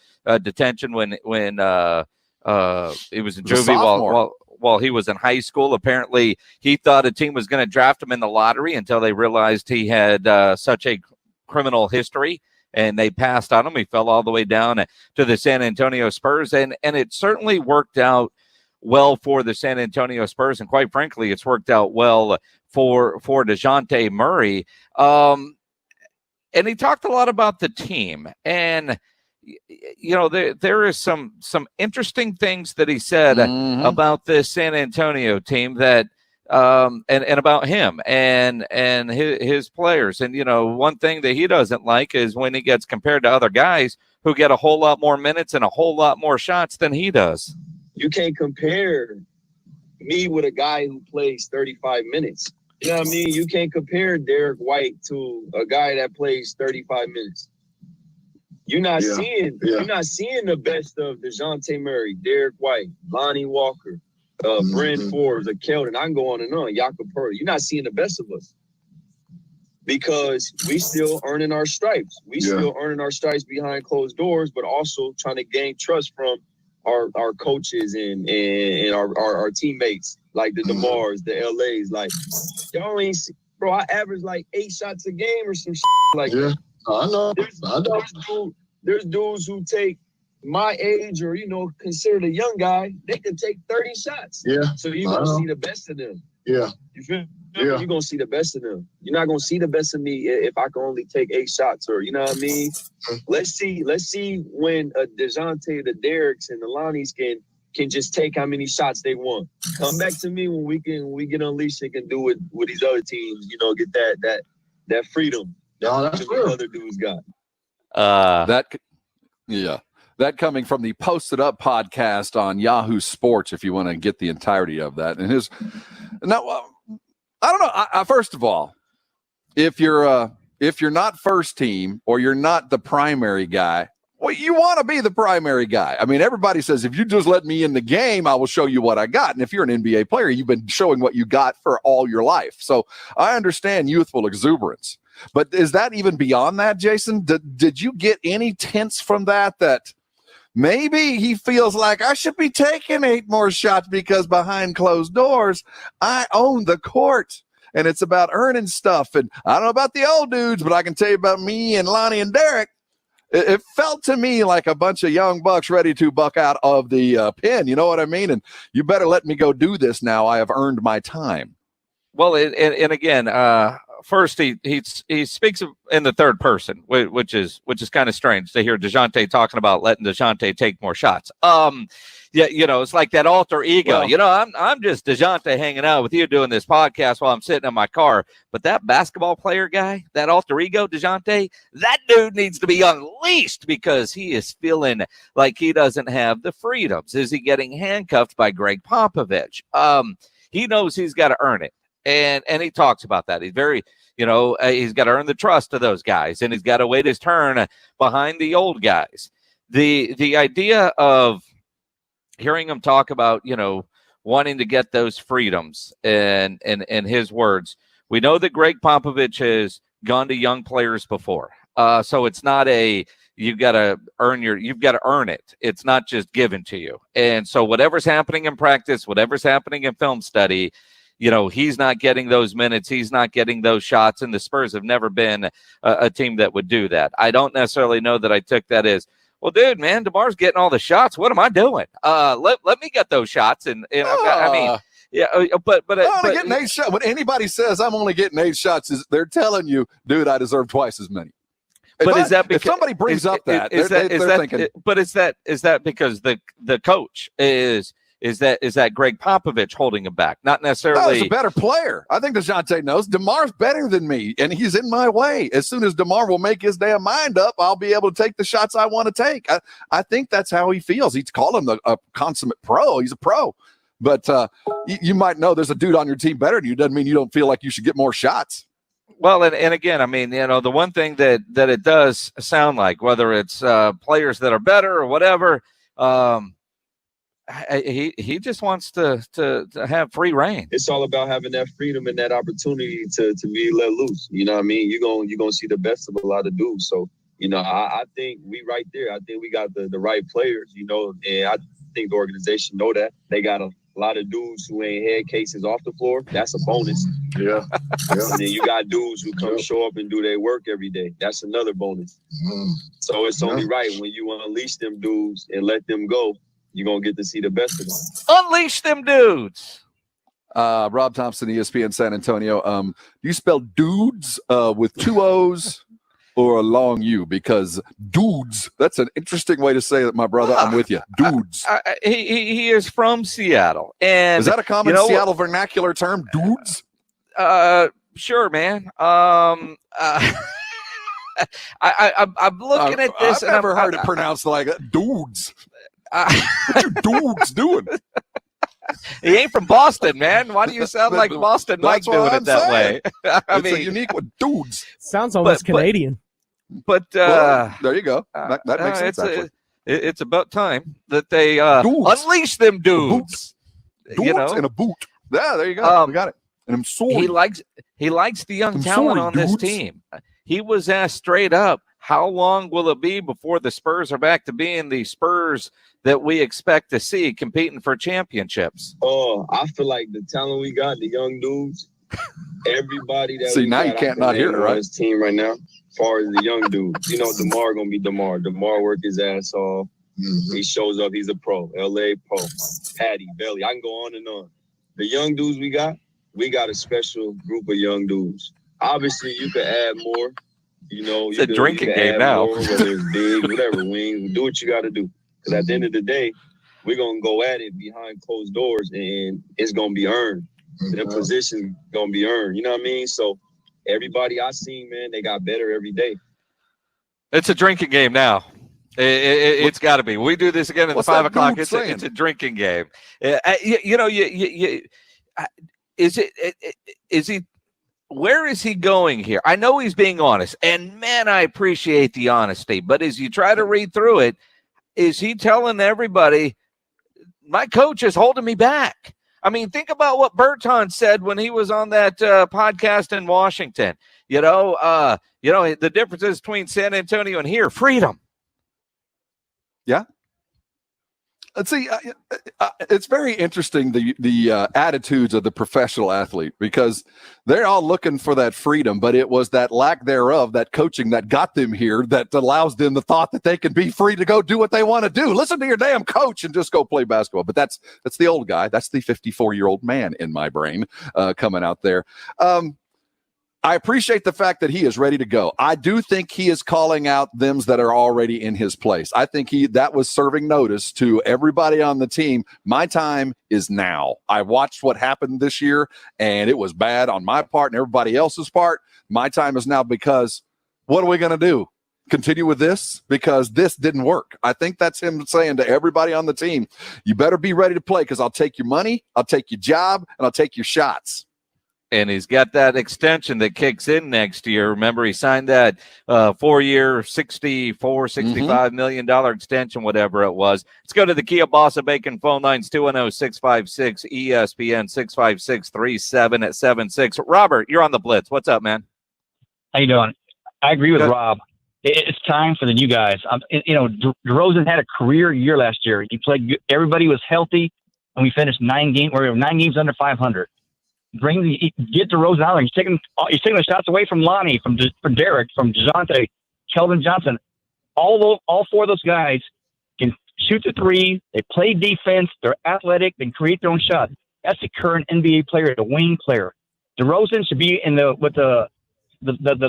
detention when he was in juvie while he was in high school. Apparently, he thought a team was going to draft him in the lottery until they realized he had such a criminal history. And they passed on him. He fell all the way down to the San Antonio Spurs. And it certainly worked out well for the San Antonio Spurs. And quite frankly, it's worked out well for DeJounte Murray. And he talked a lot about the team. And, you know, there is some interesting things that he said about this San Antonio team that, and about him and his players. And, you know, one thing that he doesn't like is when he gets compared to other guys who get a whole lot more minutes and a whole lot more shots than he does. You can't compare me with a guy who plays 35 minutes. You know what I mean? You can't compare Derek White to a guy that plays 35 minutes. You're not seeing the best of DeJounte Murray, Derek White, Lonnie Walker, Brent Forbes, Keldon. I can go on and on. Jakob Poeltl. You're not seeing the best of us because we still earning our stripes. We still earning our stripes behind closed doors, but also trying to gain trust from our coaches and our teammates, like the DeMars, the LAs. Like, y'all ain't, bro, I average like 8 shots a game or some shit like that. I know. There's dudes who take my age or, you know, considered a young guy, they can take 30 shots. Yeah. So you're going to see the best of them. Yeah. You feel me? You're going to see the best of them. You're not going to see the best of me if I can only take 8 shots or, you know what I mean? Let's see when DeJounte, the Derricks, and the Lonnies can just take how many shots they want. Come back to me when we get unleashed and can do it with these other teams, you know, get that freedom that other dudes got. That coming from the Posted Up podcast on Yahoo Sports, if you want to get the entirety of that. And I don't know. First of all, if you're not first team or you're not the primary guy, well, you want to be the primary guy. I mean, everybody says, if you just let me in the game, I will show you what I got. And if you're an NBA player, you've been showing what you got for all your life. So I understand youthful exuberance. But is that even beyond that, Jason? Did you get any tints from that maybe he feels like I should be taking 8 more shots because behind closed doors, I own the court and it's about earning stuff. And I don't know about the old dudes, but I can tell you about me and Lonnie and Derek. It felt to me like a bunch of young bucks ready to buck out of the pen. You know what I mean? And you better let me go do this now. I have earned my time. Well, and again, first he speaks in the third person, which is kind of strange to hear DeJounte talking about letting DeJounte take more shots. Yeah, you know, it's like that alter ego. Well, you know, I'm just DeJounte hanging out with you doing this podcast while I'm sitting in my car. But that basketball player guy, that alter ego DeJounte, that dude needs to be unleashed because he is feeling like he doesn't have the freedoms. Is he getting handcuffed by Greg Popovich? He knows he's got to earn it. And he talks about that. He's very, you know, he's got to earn the trust of those guys, and he's got to wait his turn behind the old guys. The idea of hearing him talk about, you know, wanting to get those freedoms and his words, we know that Greg Popovich has gone to young players before. So it's not you've got to earn it. It's not just given to you. And so whatever's happening in practice, whatever's happening in film study, he's not getting those minutes. He's not getting those shots. And the Spurs have never been a team that would do that. I don't necessarily know that I took that as, well, dude, man, DeMar's getting all the shots. What am I doing? Let me get those shots. And I mean, yeah, but getting 8 shots. When anybody says I'm only getting 8 shots, they're telling you, dude, I deserve twice as many. If somebody brings up that, they're thinking. But is that because the coach is that Greg Popovich holding him back? Not necessarily. No, he's a better player. I think DeJounte knows DeMar's better than me, and he's in my way. As soon as DeMar will make his damn mind up, I'll be able to take the shots I want to take. I think that's how he feels. He's called him a consummate pro. He's a pro. But you might know there's a dude on your team better than you. Doesn't mean you don't feel like you should get more shots. Well, and again, I mean, the one thing that it does sound like, whether it's players that are better or whatever, he just wants to have free reign. It's all about having that freedom and that opportunity to be let loose. You know what I mean? You're gonna see the best of a lot of dudes. So, I think we right there. I think we got the right players, and I think the organization know that. They got a lot of dudes who ain't had cases off the floor. That's a bonus. Yeah. And then you got dudes who come show up and do their work every day. That's another bonus. So it's only right when you unleash them dudes and let them go, you're going to get to see the best of them. Unleash them dudes. Rob Thompson, ESPN San Antonio. Do you spell dudes with 2 O's or a long U? Because dudes, that's an interesting way to say it, my brother. I'm with you. Dudes. He is from Seattle. And is that a common Seattle vernacular term, dudes? Sure, man. I'm looking at this. I've never heard it pronounced like that. Dudes. What you dudes doing? He ain't from Boston, man. Why do you sound like Boston Mike doing it that way? I mean, unique with dudes. Sounds almost Canadian. But there you go. That makes sense. It's about time that they unleash them dudes. Dudes in a boot. Yeah, there you go. We got it. And I'm sorry. He likes the young talent on this team. He was asked straight up, how long will it be before the Spurs are back to being the Spurs that we expect to see competing for championships? Oh, I feel like the talent we got, the young dudes, everybody that see, now you can't not hear it, right? On this team right now, as far as the young dudes, DeMar gonna be DeMar. DeMar work his ass off. He shows up. He's a pro. LA pro. Patty, Belly. I can go on and on. The young dudes we got a special group of young dudes. Obviously, you could add more. It's a drinking game now. More, whether it's big, whatever, wings. Do what you got to do. Because at the end of the day, we're going to go at it behind closed doors, and it's going to be earned. The position's going to be earned. You know what I mean? So everybody I seen, man, they got better every day. It's a drinking game now. It's got to be. We do this again at 5 o'clock. It's a drinking game. Is he? Where is he going here? I know he's being honest, and man, I appreciate the honesty. But as you try to read through it, is he telling everybody, my coach is holding me back? I mean, think about what Berton said when he was on that podcast in Washington. The differences between San Antonio and here, freedom. Yeah. Let's see. It's very interesting, the attitudes of the professional athlete, because they're all looking for that freedom, but it was that lack thereof, that coaching that got them here, that allows them the thought that they can be free to go do what they want to do. Listen to your damn coach and just go play basketball. But that's the old guy. That's the 54-year-old man in my brain coming out there. I appreciate the fact that he is ready to go. I do think he is calling out them that are already in his place. I think that was serving notice to everybody on the team. My time is now. I watched what happened this year, and it was bad on my part and everybody else's part. My time is now, because what are we going to do? Continue with this? Because this didn't work. I think that's him saying to everybody on the team, you better be ready to play, because I'll take your money, I'll take your job, and I'll take your shots. And he's got that extension that kicks in next year. Remember, he signed that 4-year, $65 million extension, whatever it was. Let's go to the Kia Bossa Bacon phone lines, 210-656-ESPN, 656-3776. Robert, you're on the Blitz. What's up, man? How you doing? I agree with Rob. It's time for the new guys. DeRozan had a career year last year. He played good. Everybody was healthy, and we finished 9 games. We were 9 games under 500. Get DeRozan out there. He's taking the shots away from Lonnie, from Derek, from DeJounte, Keldon Johnson. All 4 of those guys can shoot the three. They play defense. They're athletic. They create their own shot. That's the current NBA player, the wing player. DeRozan should be with the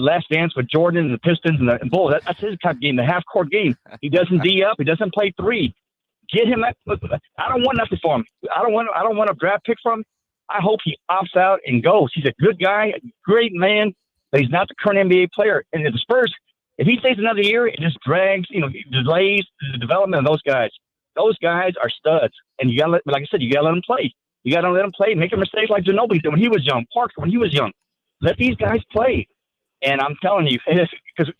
last dance with Jordan and the Pistons and the Bulls. That's his type of game, the half-court game. He doesn't D up. He doesn't play three. Get him. I don't want nothing for him. I don't want a draft pick from him. I hope he opts out and goes. He's a good guy, a great man, but he's not the current NBA player. And the Spurs, if he stays another year, it just drags, delays the development of those guys. Those guys are studs, and you gotta like I said, you gotta let them play. You gotta let them play. Make a mistake like Ginobili did when he was young. Parker when he was young. Let these guys play. And I'm telling you, because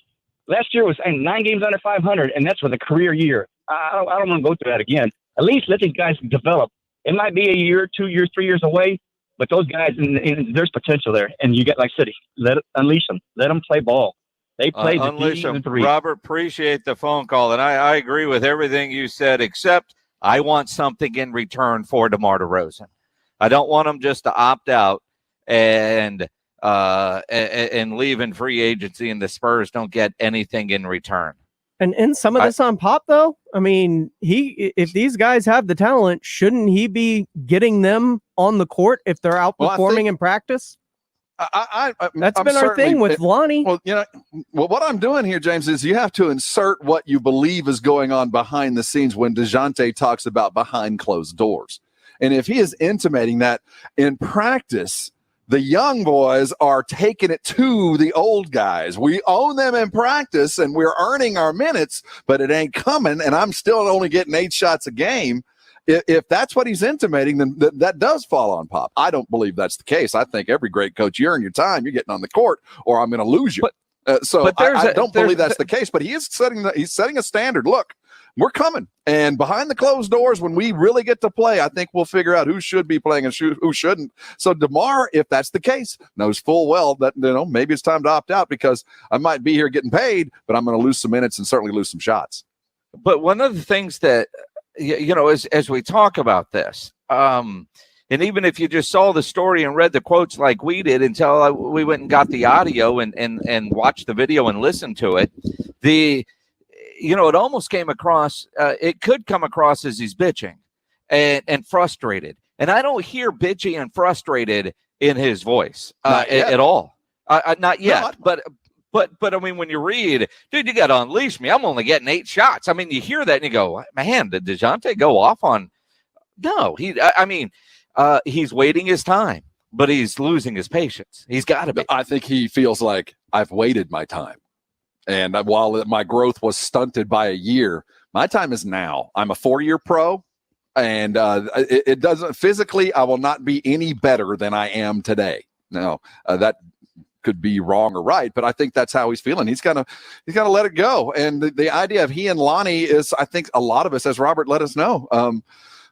last year was 9 games under 500, and that's for the career year. I don't want to go through that again. At least let these guys develop. It might be a year, 2 years, 3 years away, but those guys, there's potential there. And you get, like I said, unleash them. Let them play ball. They play the unleash them. and three. Robert, appreciate the phone call, and I agree with everything you said, except I want something in return for DeMar DeRozan. I don't want him just to opt out and leave in free agency, and the Spurs don't get anything in return. And some of this on Pop, though, I mean, if these guys have the talent, shouldn't he be getting them on the court if they're outperforming in practice? That's been our thing with Lonnie. Well, what I'm doing here, James, is you have to insert what you believe is going on behind the scenes when DeJounte talks about behind closed doors. And if he is intimating that in practice, the young boys are taking it to the old guys. We own them in practice, and we're earning our minutes, but it ain't coming, and I'm still only getting 8 shots a game. If that's what he's intimating, then that does fall on Pop. I don't believe that's the case. I think every great coach, you earn your time, you're getting on the court, or I'm going to lose you. I don't believe that's the case, but he is setting a standard. Look, we're coming. And behind the closed doors, when we really get to play, I think we'll figure out who should be playing and who shouldn't. So DeMar, if that's the case, knows full well that maybe it's time to opt out because I might be here getting paid, but I'm going to lose some minutes and certainly lose some shots. But one of the things that, as we talk about this, and even if you just saw the story and read the quotes like we did until we went and got the audio and watched the video and listened to it, it almost came across, it could come across as he's bitching and frustrated. And I don't hear bitchy and frustrated in his voice at all. Not yet. No, but I mean, when you read, dude, you got to unleash me. I'm only getting 8 shots. I mean, you hear that and you go, man, did DeJounte go off on? No, he's waiting his time, but he's losing his patience. He's got to be. I think he feels like I've waited my time. And while my growth was stunted by a year, my time is now. I'm a 4-year pro, and it doesn't physically. I will not be any better than I am today. Now that could be wrong or right, but I think that's how he's feeling. He's gonna let it go. And the idea of he and Lonnie is, I think, a lot of us, as Robert let us know. I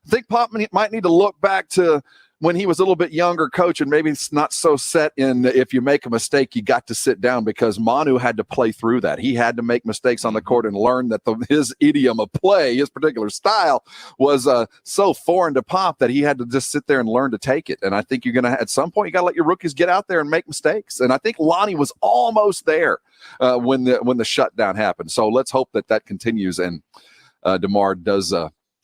think Pop might need to look back to when he was a little bit younger coach, and maybe it's not so set in if you make a mistake, you got to sit down, because Manu had to play through that. He had to make mistakes on the court and learn that his idiom of play, his particular style, was so foreign to Pop that he had to just sit there and learn to take it. And I think you're going to, at some point, you got to let your rookies get out there and make mistakes. And I think Lonnie was almost there when the shutdown happened. So let's hope that continues, and DeMar does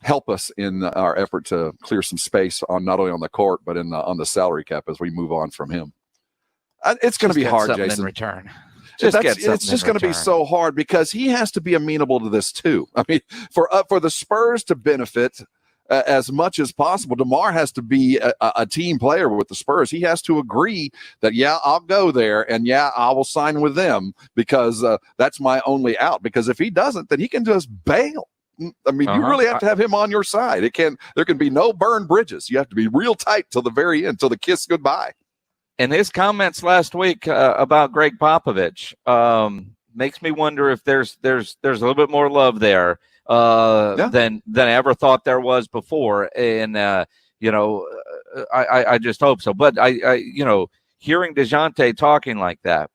help us in our effort to clear some space on not only on the court but on the salary cap as we move on from him. It's going to be hard, Jason. In return, it's just going to be so hard because he has to be amenable to this too. I mean, for the Spurs to benefit as much as possible, DeMar has to be a team player with the Spurs. He has to agree that, yeah, I'll go there, and yeah, I will sign with them because that's my only out. Because if he doesn't, then he can just bail. I mean, you really have to have him on your side. There can be no burned bridges. You have to be real tight till the very end, till the kiss goodbye. And his comments last week about Greg Popovich makes me wonder if there's a little bit more love there than I ever thought there was before. And I just hope so. But I hearing DeJounte talking like that,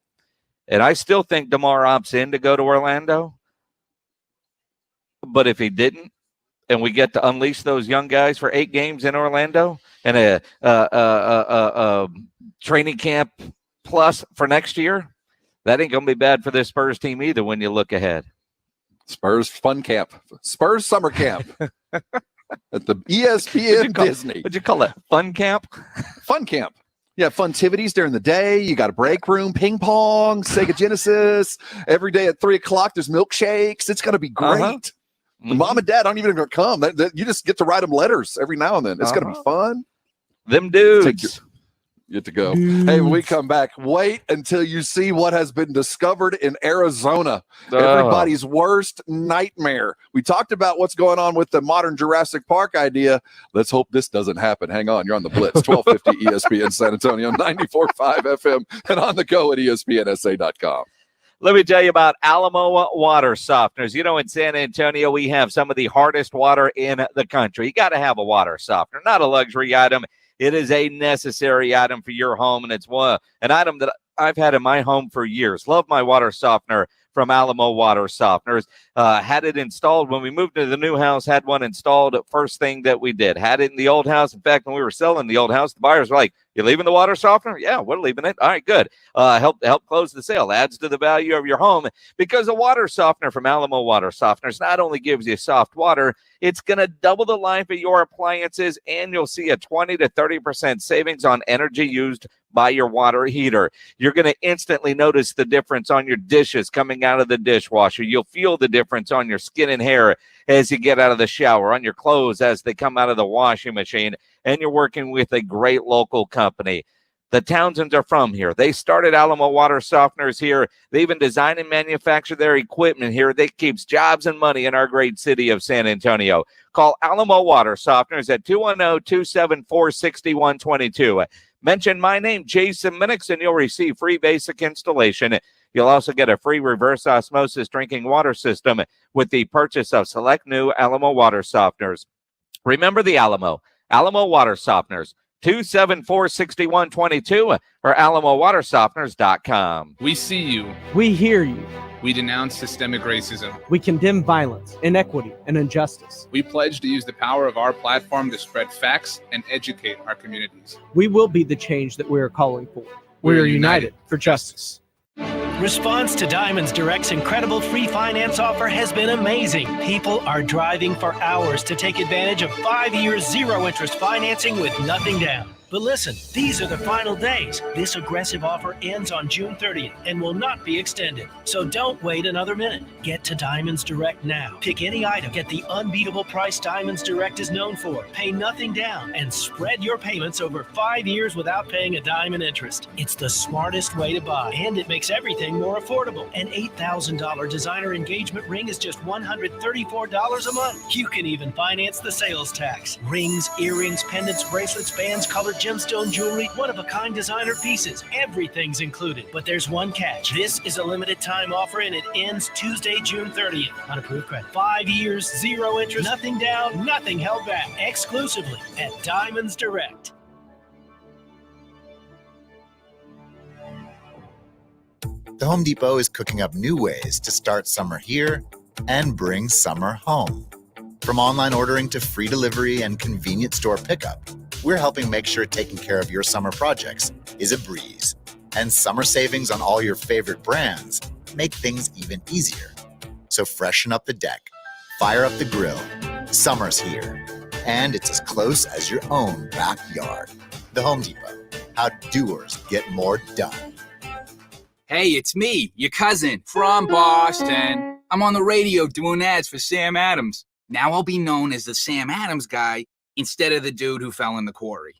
And I still think DeMar opts in to go to Orlando. But if he didn't, and we get to unleash those young guys for 8 games in Orlando and a training camp plus for next year, that ain't going to be bad for this Spurs team either when you look ahead. Spurs fun camp. Spurs summer camp. At the ESPN Disney. What'd you call it? Fun camp? Fun camp. Yeah, funtivities during the day. You got a break room, ping pong, Sega Genesis. Every day at 3 o'clock, there's milkshakes. It's going to be great. Mm-hmm. Mom and dad aren't even going to come. You just get to write them letters every now and then. It's going to be fun. Them dudes. Get to go. Hey, when we come back, wait until you see what has been discovered in Arizona. Everybody's worst nightmare. We talked about what's going on with the modern Jurassic Park idea. Let's hope this doesn't happen. Hang on. You're on the Blitz, 1250 ESPN San Antonio, 94.5 FM, and on the go at ESPNSA.com. Let me tell you about Alamo water softeners. You know, in San Antonio, we have some of the hardest water in the country. You got to have a water softener, not a luxury item. It is a necessary item for your home, and it's an item that I've had in my home for years. Love my water softener from Alamo Water Softeners. Had it installed when we moved to the new house, had one installed first thing that we did. Had it in the old house. In fact, when we were selling the old house, the buyers were like, "You leaving the water softener?" "Yeah, we're leaving it." "All right, good." Help close the sale. Adds to the value of your home because a water softener from Alamo Water Softeners not only gives you soft water, it's going to double the life of your appliances, and you'll see a 20 to 30% savings on energy used by your water heater. You're going to instantly notice the difference on your dishes coming out of the dishwasher. You'll feel the difference on your skin and hair as you get out of the shower, on your clothes as they come out of the washing machine, and you're working with a great local company. The Townsends are from here. They started Alamo Water Softeners here. They even design and manufacture their equipment here. That keeps jobs and money in our great city of San Antonio. Call Alamo Water Softeners at 210-274-6122. Mention my name, Jason Minix, and you'll receive free basic installation. You'll also get a free reverse osmosis drinking water system with the purchase of select new Alamo Water Softeners. Remember the Alamo Water Softeners, 274-6122 or alamowatersofteners.com. We see you. We hear you. We denounce systemic racism. We condemn violence, inequity, and injustice. We pledge to use the power of our platform to spread facts and educate our communities. We will be the change that we are calling for. We are united for justice. Response to Diamonds Direct's incredible free finance offer has been amazing. People are driving for hours to take advantage of 5 years zero-interest financing with nothing down. But listen, these are the final days. This aggressive offer ends on June 30th and will not be extended. So don't wait another minute. Get to Diamonds Direct now. Pick any item. Get the unbeatable price Diamonds Direct is known for. Pay nothing down and spread your payments over 5 years without paying a dime in interest. It's the smartest way to buy, and it makes everything more affordable. An $8,000 designer engagement ring is just $134 a month. You can even finance the sales tax. Rings, earrings, pendants, bracelets, bands, colored gemstone jewelry, one-of-a-kind designer pieces. Everything's included. But there's one catch. This is a limited time offer, and it ends Tuesday, June 30th. On approved credit. 5 years, zero interest, nothing down, nothing held back. Exclusively at Diamonds Direct. The Home Depot is cooking up new ways to start summer here and bring summer home. From online ordering to free delivery and convenient store pickup, we're helping make sure taking care of your summer projects is a breeze. And summer savings on all your favorite brands make things even easier. So freshen up the deck, fire up the grill. Summer's here, and it's as close as your own backyard. The Home Depot, how doers get more done. Hey, it's me, your cousin, from Boston. I'm on the radio doing ads for Sam Adams. Now I'll be known as the Sam Adams guy instead of the dude who fell in the quarry.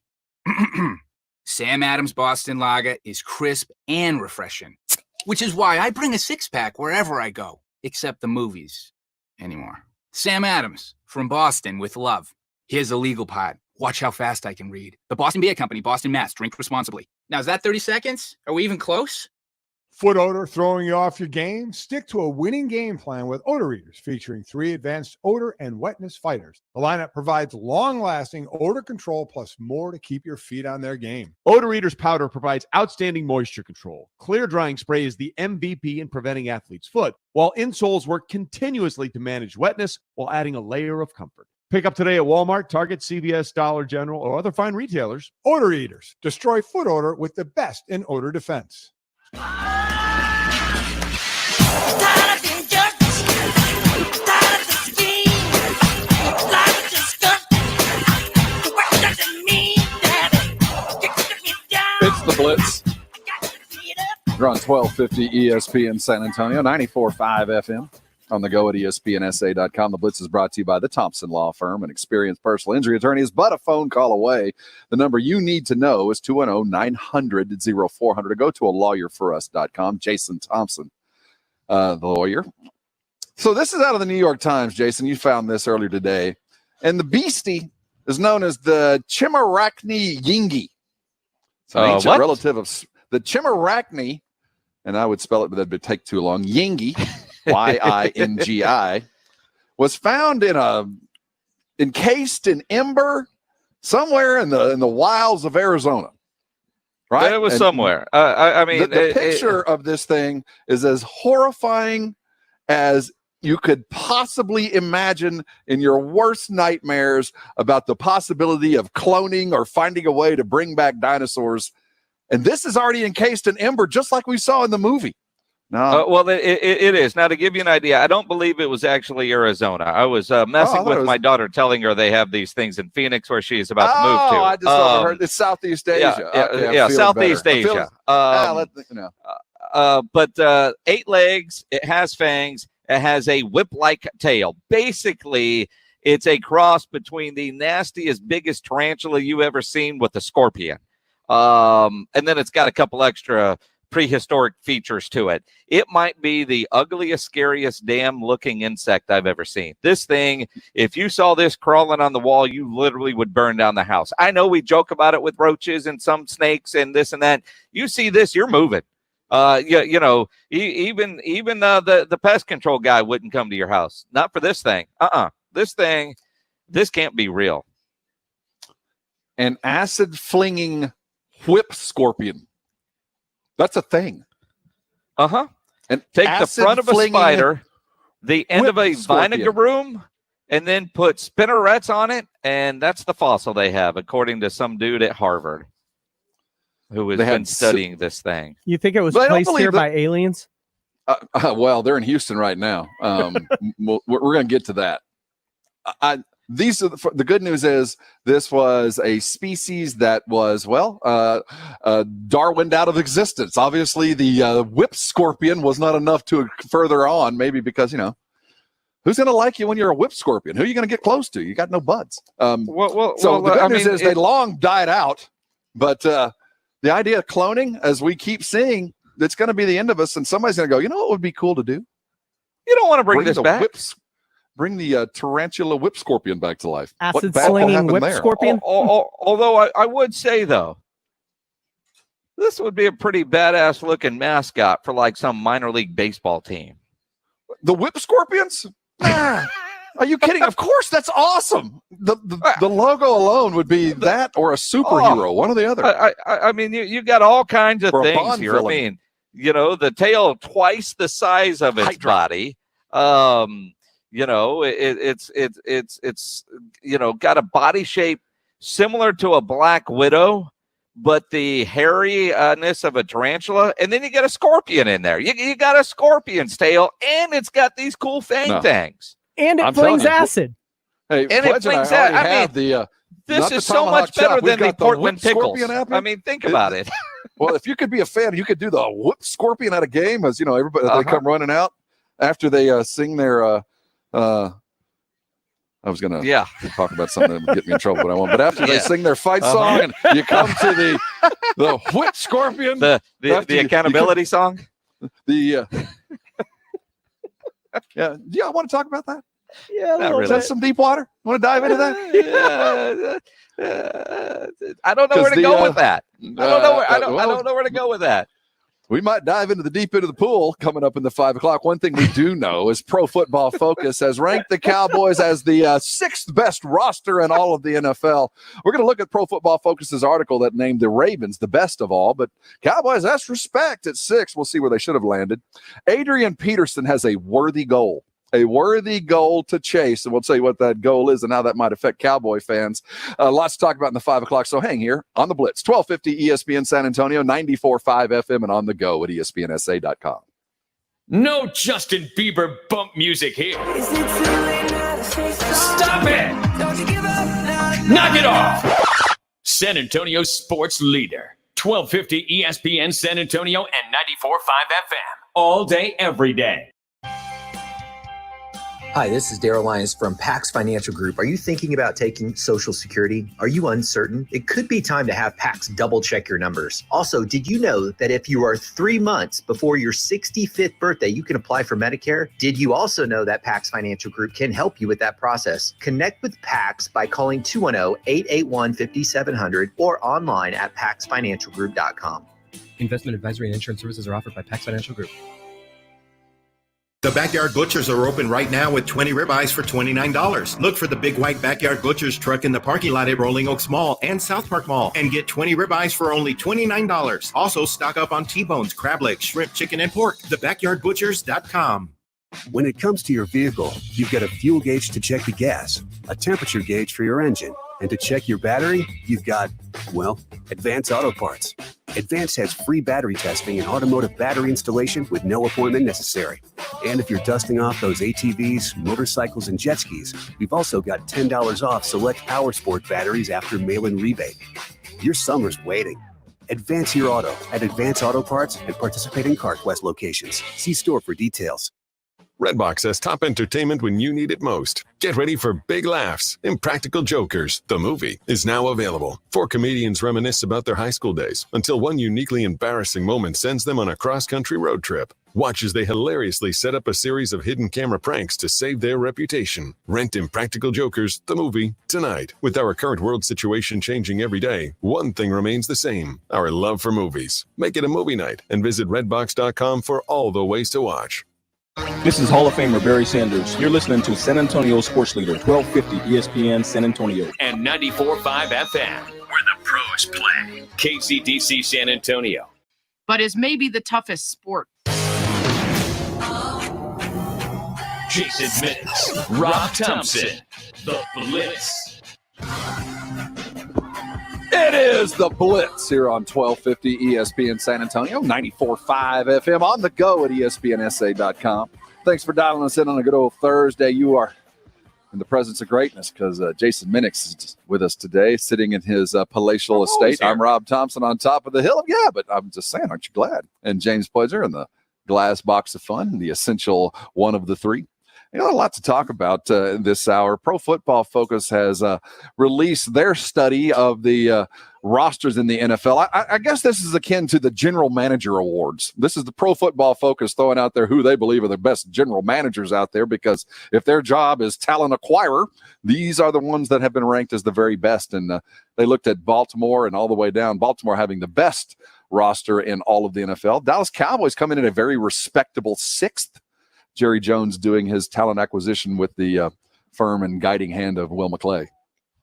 Sam Adams Boston Lager is crisp and refreshing, which is why I bring a six-pack wherever I go, except the movies anymore. Sam Adams, from Boston with love. Here's the legal part. Watch how fast I can read. The Boston Beer Company, Boston, Mass. Drink responsibly. Now, is that 30 seconds? Are we even close? Foot odor throwing you off your game? Stick to a winning game plan with odor eaters featuring 3 advanced odor and wetness fighters. The lineup provides long-lasting odor control plus more to keep your feet on their game. Odor Eaters powder provides outstanding moisture control. Clear drying spray is the MVP in preventing athlete's foot, while insoles work continuously to manage wetness while adding a layer of comfort. Pick up today at Walmart, Target, CVS, Dollar General, or other fine retailers. Odor eaters. Destroy foot odor with the best in odor defense. It's the Blitz. You're on 1250 ESPN San Antonio, 94.5 FM. On the go at ESPNSA.com. The Blitz is brought to you by the Thompson Law Firm, an experienced personal injury attorney is but a phone call away. The number you need to know is 210-900-0400. Go to alawyer4us.com. Jason Thompson, the lawyer. So this is out of the New York Times, Jason. You found this earlier today. And the beastie is known as the Chimarachne Yingi. It's an ancient relative of the Chimarachne, and I would spell it, but that would take too long. Yingi. Yingi was found encased in ember somewhere in the wilds of Arizona. Right? It was somewhere. I mean, the picture of this thing is as horrifying as you could possibly imagine in your worst nightmares about the possibility of cloning or finding a way to bring back dinosaurs. And this is already encased in ember, just like we saw in the movie. No. Well, it is. Now, to give you an idea, I don't believe it was actually Arizona. I was messing with my daughter, telling her they have these things in Phoenix where she's about to move to. I just overheard it's Southeast Asia. Yeah, Southeast Asia. But 8 legs, it has fangs, it has a whip-like tail. Basically, it's a cross between the nastiest, biggest tarantula you ever seen with a scorpion. And then it's got a couple extra prehistoric features to it. It might be the ugliest, scariest damn looking insect I've ever seen. This thing, if you saw this crawling on the wall, you literally would burn down the house. I know we joke about it with roaches and some snakes and this and that. You see this, you're moving. Even the pest control guy wouldn't come to your house. Not for this thing. This can't be real. An acid flinging whip scorpion. That's a thing. Uh-huh. And take the front of a spider, the end of a vinegar room, and then put spinnerets on it, and that's the fossil they have, according to some dude at Harvard who has been studying this thing. You think it was placed here by aliens? Well, they're in Houston right now. We're going to get to that. The good news is this was a species that was, Darwined out of existence. Obviously, the whip scorpion was not enough to further on, maybe because, who's going to like you when you're a whip scorpion? Who are you going to get close to? You got no buds. The good news is they long died out, but the idea of cloning, as we keep seeing, it's going to be the end of us, and somebody's going to go, you know what would be cool to do? You don't want to bring this back. Bring the tarantula whip scorpion back to life. Acid slinging whip scorpion. Although I would say, though, this would be a pretty badass looking mascot for like some minor league baseball team. The whip scorpions? Are you kidding? Of course, that's awesome. The logo alone would be that or a superhero, one or the other. I mean, you got all kinds of things here. I mean, the tail twice the size of its body. It's got a body shape similar to a black widow, but the hairiness of a tarantula, and then you get a scorpion in there. You got a scorpion's tail, and it's got these cool fang fangs, and it flings acid. Hey, and it flings acid. This is so much better than the Portland pickles. I mean, think about it. Well, if you could be a fan, you could do the whip scorpion at a game, as everybody they come running out after they sing their. I was going to talk about something that would get me in trouble, but I won't. But after they sing their fight song, and you come to the whip scorpion, the accountability song. Yeah, I want to talk about that. Yeah, is that some deep water? Want to dive into that? I don't know where to go with that. I don't know where to go with that. We might dive into the deep end of the pool coming up in the 5 o'clock. One thing we do know is Pro Football Focus has ranked the Cowboys as the sixth best roster in all of the NFL. We're going to look at Pro Football Focus's article that named the Ravens the best of all, but Cowboys, that's respect at 6. We'll see where they should have landed. Adrian Peterson has a worthy goal to chase, and we'll tell you what that goal is and how that might affect Cowboy fans. Lots to talk about in the 5 o'clock, so hang here on the Blitz. 1250 ESPN San Antonio, 94.5 FM, and on the go at ESPNSA.com. No Justin Bieber bump music here. Stop it! Knock it off! San Antonio sports leader. 1250 ESPN San Antonio and 94.5 FM. All day, every day. Hi, this is Daryl Lyons from Pax Financial Group. Are you thinking about taking Social Security? Are you uncertain? It could be time to have Pax double check your numbers. Also, did you know that if you are 3 months before your 65th birthday, you can apply for Medicare? Did you also know that Pax Financial Group can help you with that process? Connect with Pax by calling 210-881-5700 or online at paxfinancialgroup.com. Investment advisory and insurance services are offered by Pax Financial Group. The Backyard Butchers are open right now with 20 ribeyes for $29. Look for the big white Backyard Butchers truck in the parking lot at Rolling Oaks Mall and South Park Mall and get 20 ribeyes for only $29. Also, stock up on T-bones, crab legs, shrimp, chicken, and pork. TheBackyardButchers.com. When it comes to your vehicle, you've got a fuel gauge to check the gas, a temperature gauge for your engine, and to check your battery, you've got, well, Advance Auto Parts. Advance has free battery testing and automotive battery installation with no appointment necessary. And if you're dusting off those ATVs, motorcycles, and jet skis, we've also got $10 off select power sport batteries after mail-in rebate. Your summer's waiting. Advance your auto at Advance Auto Parts and participating CarQuest locations. See store for details. Redbox has top entertainment when you need it most. Get ready for big laughs. Impractical Jokers, the movie, is now available. 4 comedians reminisce about their high school days until one uniquely embarrassing moment sends them on a cross-country road trip. Watch as they hilariously set up a series of hidden camera pranks to save their reputation. Rent Impractical Jokers, the movie, tonight. With our current world situation changing every day, one thing remains the same: our love for movies. Make it a movie night and visit redbox.com for all the ways to watch. This is Hall of Famer Barry Sanders. You're listening to San Antonio Sports Leader, 1250 ESPN San Antonio. And 94.5 FM, where the pros play. KCDC San Antonio. But is maybe the toughest sport. Jason Minix, Rob Thompson, the Blitz. It is the Blitz here on 1250 ESPN San Antonio, 94.5 FM, on the go at ESPNSA.com. Thanks for dialing us in on a good old Thursday. You are in the presence of greatness because Jason Minix is with us today, sitting in his palatial estate. I'm Rob Thompson on top of the hill. Yeah, but I'm just saying, aren't you glad? And James Pledger in the glass box of fun, the essential one of the three. You know, a lot to talk about this hour. Pro Football Focus has released their study of the rosters in the NFL. I guess this is akin to the General Manager Awards. This is the Pro Football Focus throwing out there who they believe are the best general managers out there, because if their job is talent acquirer, these are the ones that have been ranked as the very best. And they looked at Baltimore and all the way down. Baltimore having the best roster in all of the NFL. Dallas Cowboys come in at a very respectable 6th. Jerry Jones doing his talent acquisition with the firm and guiding hand of Will McClay.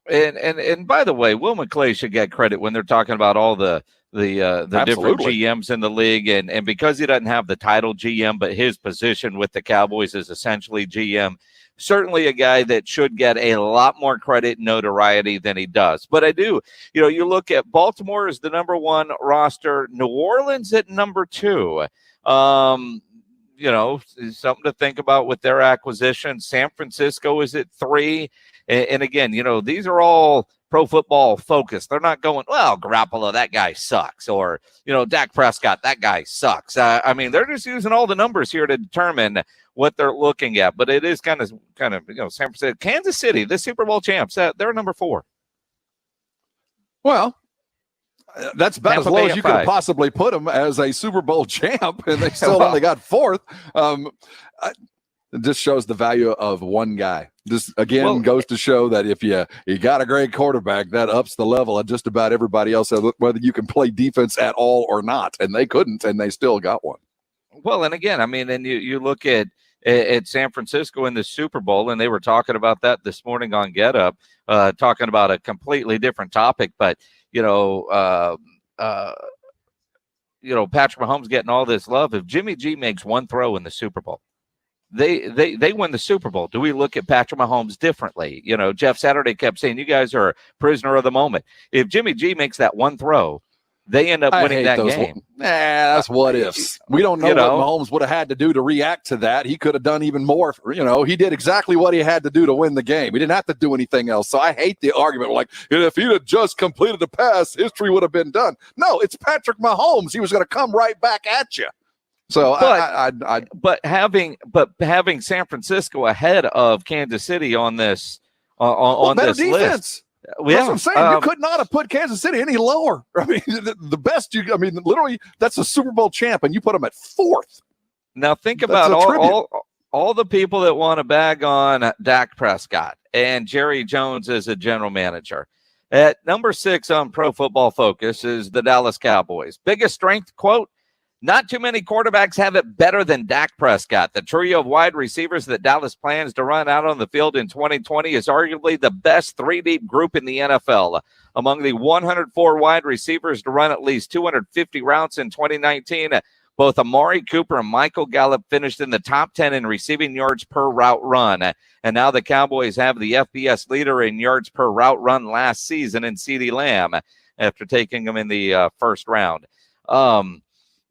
And by the way, Will McClay should get credit when they're talking about all the different GMs in the league, and because he doesn't have the title GM, but his position with the Cowboys is essentially GM. Certainly a guy that should get a lot more credit and notoriety than he does. But I do, you look at Baltimore as the number 1 roster, New Orleans at number 2. Something to think about with their acquisition. San Francisco is at 3. And again, these are all Pro Football Focus. They're not going, well, Garoppolo, that guy sucks. Or, Dak Prescott, that guy sucks. They're just using all the numbers here to determine what they're looking at. But it is kind of, San Francisco, Kansas City, the Super Bowl champs, they're number 4. Well, that's about as low as you could have possibly put them as a Super Bowl champ, and they still only got 4th. It just shows the value of one guy. This again goes to show that if you got a great quarterback, that ups the level of just about everybody else, whether you can play defense at all or not. And they couldn't, and they still got one. Well, and again, I mean, and you look at San Francisco in the Super Bowl, and they were talking about that this morning on Get Up, talking about a completely different topic. But Patrick Mahomes getting all this love. If Jimmy G makes one throw in the Super Bowl, they win the Super Bowl. Do we look at Patrick Mahomes differently? Jeff Saturday kept saying, you guys are a prisoner of the moment. If Jimmy G makes that one throw, they end up winning that game. That's what ifs. We don't know what Mahomes would have had to do to react to that. He could have done even more. He did exactly what he had to do to win the game. He didn't have to do anything else. So I hate the argument like, if he'd have just completed the pass, history would have been done. No, it's Patrick Mahomes. He was going to come right back at you. So, but having San Francisco ahead of Kansas City on this on this defense. list, That's what I'm saying. You could not have put Kansas City any lower. I mean, the best literally, that's a Super Bowl champ, and you put them at 4th. Now think about all the people that want to bag on Dak Prescott and Jerry Jones as a general manager. At number 6 on Pro Football Focus is the Dallas Cowboys. Biggest strength, quote, not too many quarterbacks have it better than Dak Prescott. The trio of wide receivers that Dallas plans to run out on the field in 2020 is arguably the best 3-deep group in the NFL. Among the 104 wide receivers to run at least 250 routes in 2019, both Amari Cooper and Michael Gallup finished in the top 10 in receiving yards per route run. And now the Cowboys have the FBS leader in yards per route run last season in CeeDee Lamb after taking him in the first round.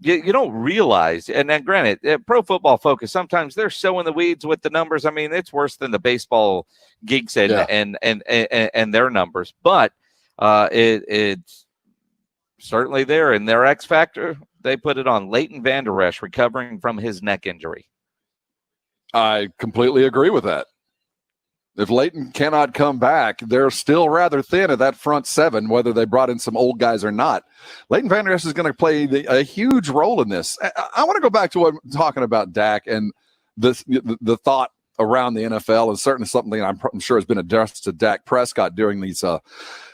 You don't realize, and then granted, Pro Football Focus, sometimes they're so in the weeds with the numbers. I mean, it's worse than the baseball geeks and their numbers, but it's certainly there. And their X factor, they put it on Leighton Vander Esch recovering from his neck injury. I completely agree with that. If Leighton cannot come back, they're still rather thin at that front 7, whether they brought in some old guys or not. Leighton Vander Esch is going to play a huge role in this. I want to go back to what I'm talking about Dak and the thought around the NFL, and certainly something I'm sure has been addressed to Dak Prescott during these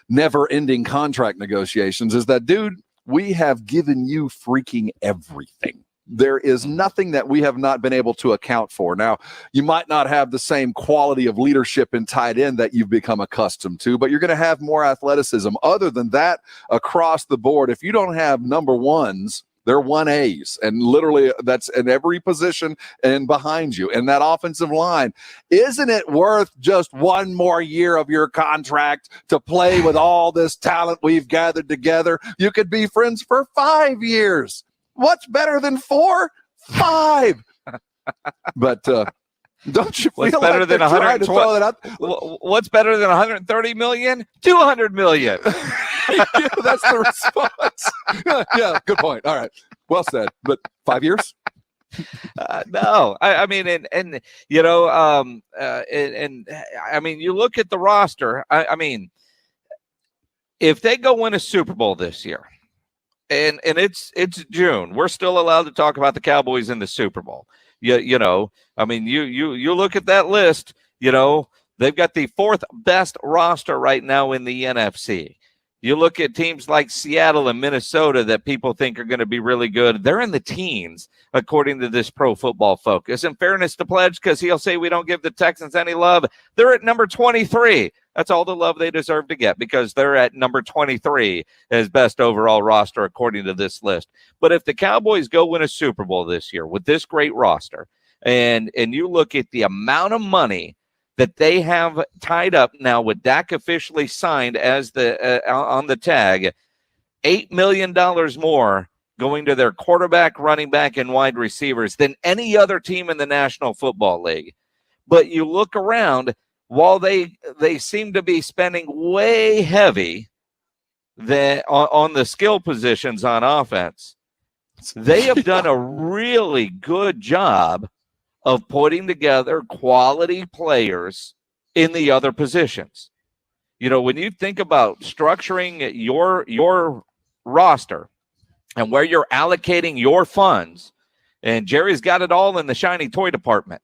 never-ending contract negotiations, is that, dude, we have given you freaking everything. There is nothing that we have not been able to account for. Now, you might not have the same quality of leadership in tight end that you've become accustomed to, but you're going to have more athleticism. Other than that, across the board, if you don't have number ones, they're 1As, and literally that's in every position and behind you. And that offensive line, isn't it worth just one more year of your contract to play with all this talent we've gathered together? You could be friends for 5 years. What's better than 4? 5. But don't you feel what's better like than 120? What's better than 130 million? 200 million. Yeah, that's the response. Yeah, good point. All right, well said. But 5 years? No, I mean, and you know, and I mean, you look at the roster. I mean, if they go win a Super Bowl this year. And it's June. We're still allowed to talk about the Cowboys in the Super Bowl. You know, I mean, you look at that list, you know, they've got the 4th best roster right now in the NFC. You look at teams like Seattle and Minnesota that people think are going to be really good. They're in the teens, according to this Pro Football Focus. In fairness to Pledge, because he'll say we don't give the Texans any love, they're at number 23. That's all the love they deserve to get because they're at number 23 as best overall roster, according to this list. But if the Cowboys go win a Super Bowl this year with this great roster, and you look at the amount of money that they have tied up now with Dak officially signed as the on the tag, $8 million more going to their quarterback, running back, and wide receivers than any other team in the National Football League. But you look around, while they seem to be spending way heavy on the skill positions on offense, they have done a really good job of putting together quality players in the other positions. You know, when you think about structuring your roster and where you're allocating your funds, and Jerry's got it all in the shiny toy department,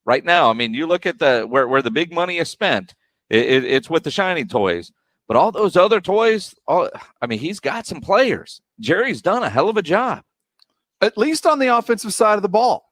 right now. I mean, you look at where the big money is spent, it's with the shiny toys. But all those other toys, he's got some players. Jerry's done a hell of a job. At least on the offensive side of the ball.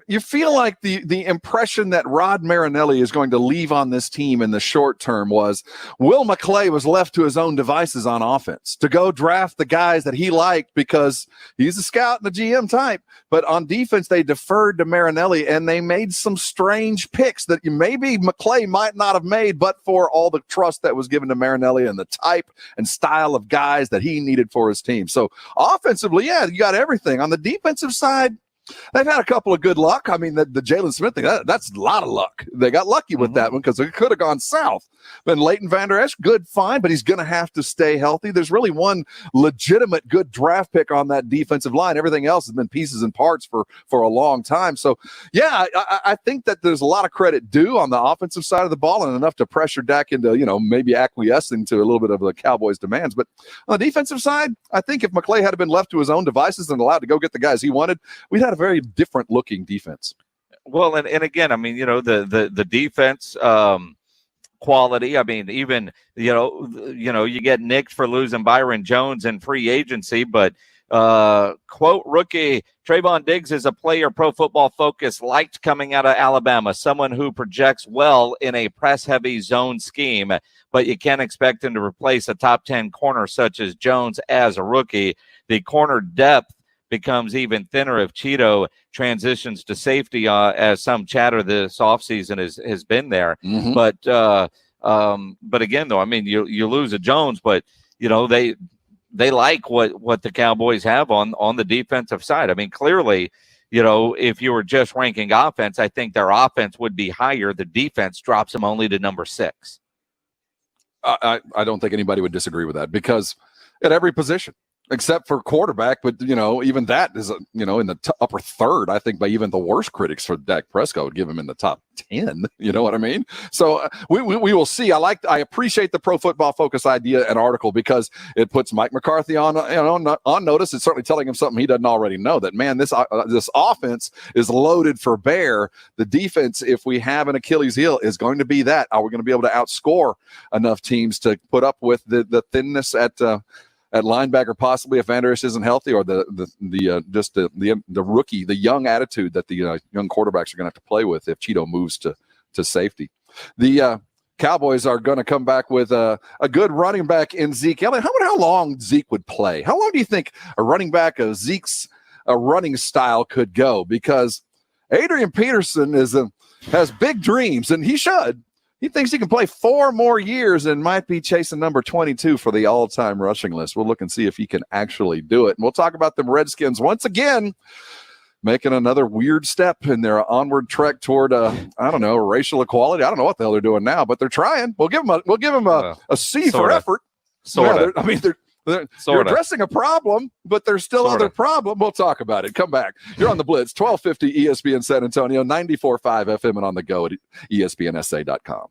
You feel like the impression that Rod Marinelli is going to leave on this team in the short term was Will McClay was left to his own devices on offense to go draft the guys that he liked because he's a scout and a GM type. But on defense, they deferred to Marinelli, and they made some strange picks that maybe McClay might not have made, but for all the trust that was given to Marinelli and the type and style of guys that he needed for his team. So offensively, yeah, you got everything. On the defensive side, they've had a couple of good luck. I mean, the Jalen Smith thing, that's a lot of luck. They got lucky with that one because it could have gone south. But Leighton Vander Esch, good, fine, but he's going to have to stay healthy. There's really one legitimate good draft pick on that defensive line. Everything else has been pieces and parts for a long time. So, yeah, I think that there's a lot of credit due on the offensive side of the ball and enough to pressure Dak into, maybe acquiescing to a little bit of the Cowboys' demands. But on the defensive side, I think if McClay had been left to his own devices and allowed to go get the guys he wanted, we'd had a very different looking defense. Well, and again, I mean, the defense quality. I mean, even you get nicked for losing Byron Jones in free agency, but quote rookie Trayvon Diggs is a player Pro Football Focus liked coming out of Alabama, someone who projects well in a press heavy zone scheme, but you can't expect him to replace a top 10 corner such as Jones as a rookie. The corner depth becomes even thinner if Cheeto transitions to safety, as some chatter this offseason has been there. Mm-hmm. But again, though, I mean, you lose a Jones, but they like what the Cowboys have on the defensive side. I mean, clearly, if you were just ranking offense, I think their offense would be higher. The defense drops them only to number 6. I don't think anybody would disagree with that because at every position, except for quarterback, but even that is in the upper third. I think by even the worst critics for Dak Prescott would give him in the top 10. You know what I mean? So we will see. I appreciate the Pro Football Focus idea and article because it puts Mike McCarthy on notice. It's certainly telling him something he doesn't already know. That man, this offense is loaded for bear. The defense, if we have an Achilles heel, is going to be that. Are we going to be able to outscore enough teams to put up with the thinness at linebacker, possibly if Vander Esch isn't healthy, or the rookie, the young attitude that the young quarterbacks are going to have to play with if Cheeto moves to safety. The Cowboys are going to come back with a good running back in Zeke Elliott. How long Zeke would play? How long do you think a running back of Zeke's running style could go? Because Adrian Peterson has big dreams, and he should. He thinks he can play 4 more years and might be chasing number 22 for the all-time rushing list. We'll look and see if he can actually do it. And we'll talk about them Redskins once again, making another weird step in their onward trek toward, racial equality. I don't know what the hell they're doing now, but they're trying. We'll give them a C for effort. They're addressing a problem, but there's still other problem. We'll talk about it. Come back. You're on the Blitz, 1250 ESPN San Antonio, 94.5 FM, and on the go at ESPNSA.com.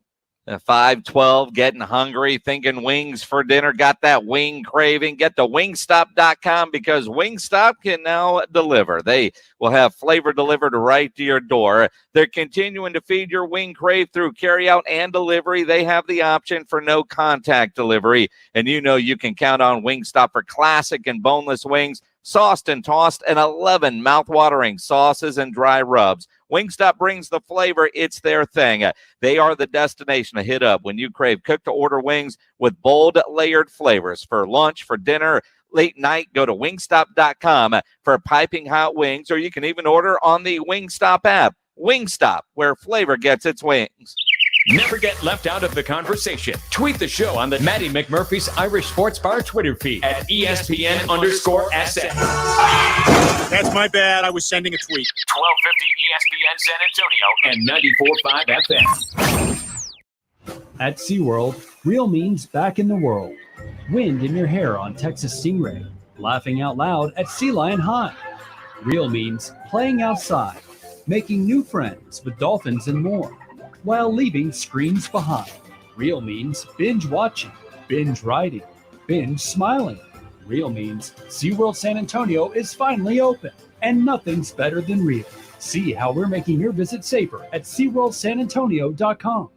5:12, getting hungry, thinking wings for dinner, got that wing craving. Get to wingstop.com because Wingstop can now deliver. They will have flavor delivered right to your door. They're continuing to feed your wing crave through carryout and delivery. They have the option for no contact delivery, and you can count on Wingstop for classic and boneless wings, sauced and tossed, and 11 mouth-watering sauces and dry rubs. Wingstop brings the flavor. It's their thing. They are the destination to hit up when you crave cook-to-order wings with bold, layered flavors. For lunch, for dinner, late night, go to wingstop.com for piping hot wings, or you can even order on the Wingstop app. Wingstop, where flavor gets its wings. Never get left out of the conversation. Tweet the show on the Maddie McMurphy's Irish Sports Bar Twitter feed at ESPN_SN. That's my bad. I was sending a tweet. 1250 ESPN San Antonio and 94.5 FM. At SeaWorld, real means back in the world. Wind in your hair on Texas Stingray. Laughing out loud at Sea Lion High. Real means playing outside, making new friends with dolphins and more, while leaving screens behind. Real means binge watching, binge riding, binge smiling. Real means SeaWorld San Antonio is finally open, and nothing's better than real. See how we're making your visit safer at SeaWorldSanAntonio.com.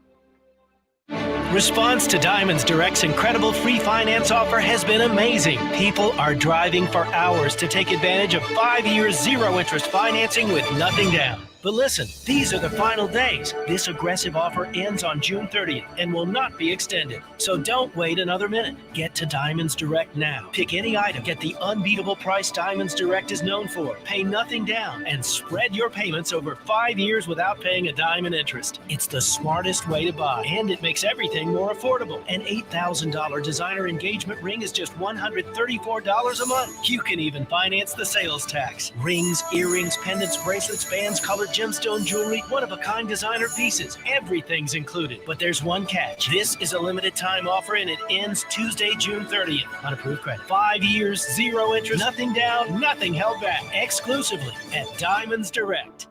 Response to Diamonds Direct's incredible free finance offer has been amazing. People are driving for hours to take advantage of 5 years zero-interest financing with nothing down. But listen, these are the final days. This aggressive offer ends on June 30th and will not be extended. So don't wait another minute. Get to Diamonds Direct now. Pick any item. Get the unbeatable price Diamonds Direct is known for. Pay nothing down and spread your payments over 5 years without paying a dime in interest. It's the smartest way to buy, and it makes everything more affordable. An $8,000 designer engagement ring is just $134 a month. You can even finance the sales tax. Rings, earrings, pendants, bracelets, bands, colored gemstone jewelry, one-of-a-kind designer pieces. Everything's included. But there's one catch. This is a limited time offer, and it ends Tuesday, June 30th. On approved credit. 5 years, zero interest, nothing down, nothing held back. Exclusively at Diamonds Direct.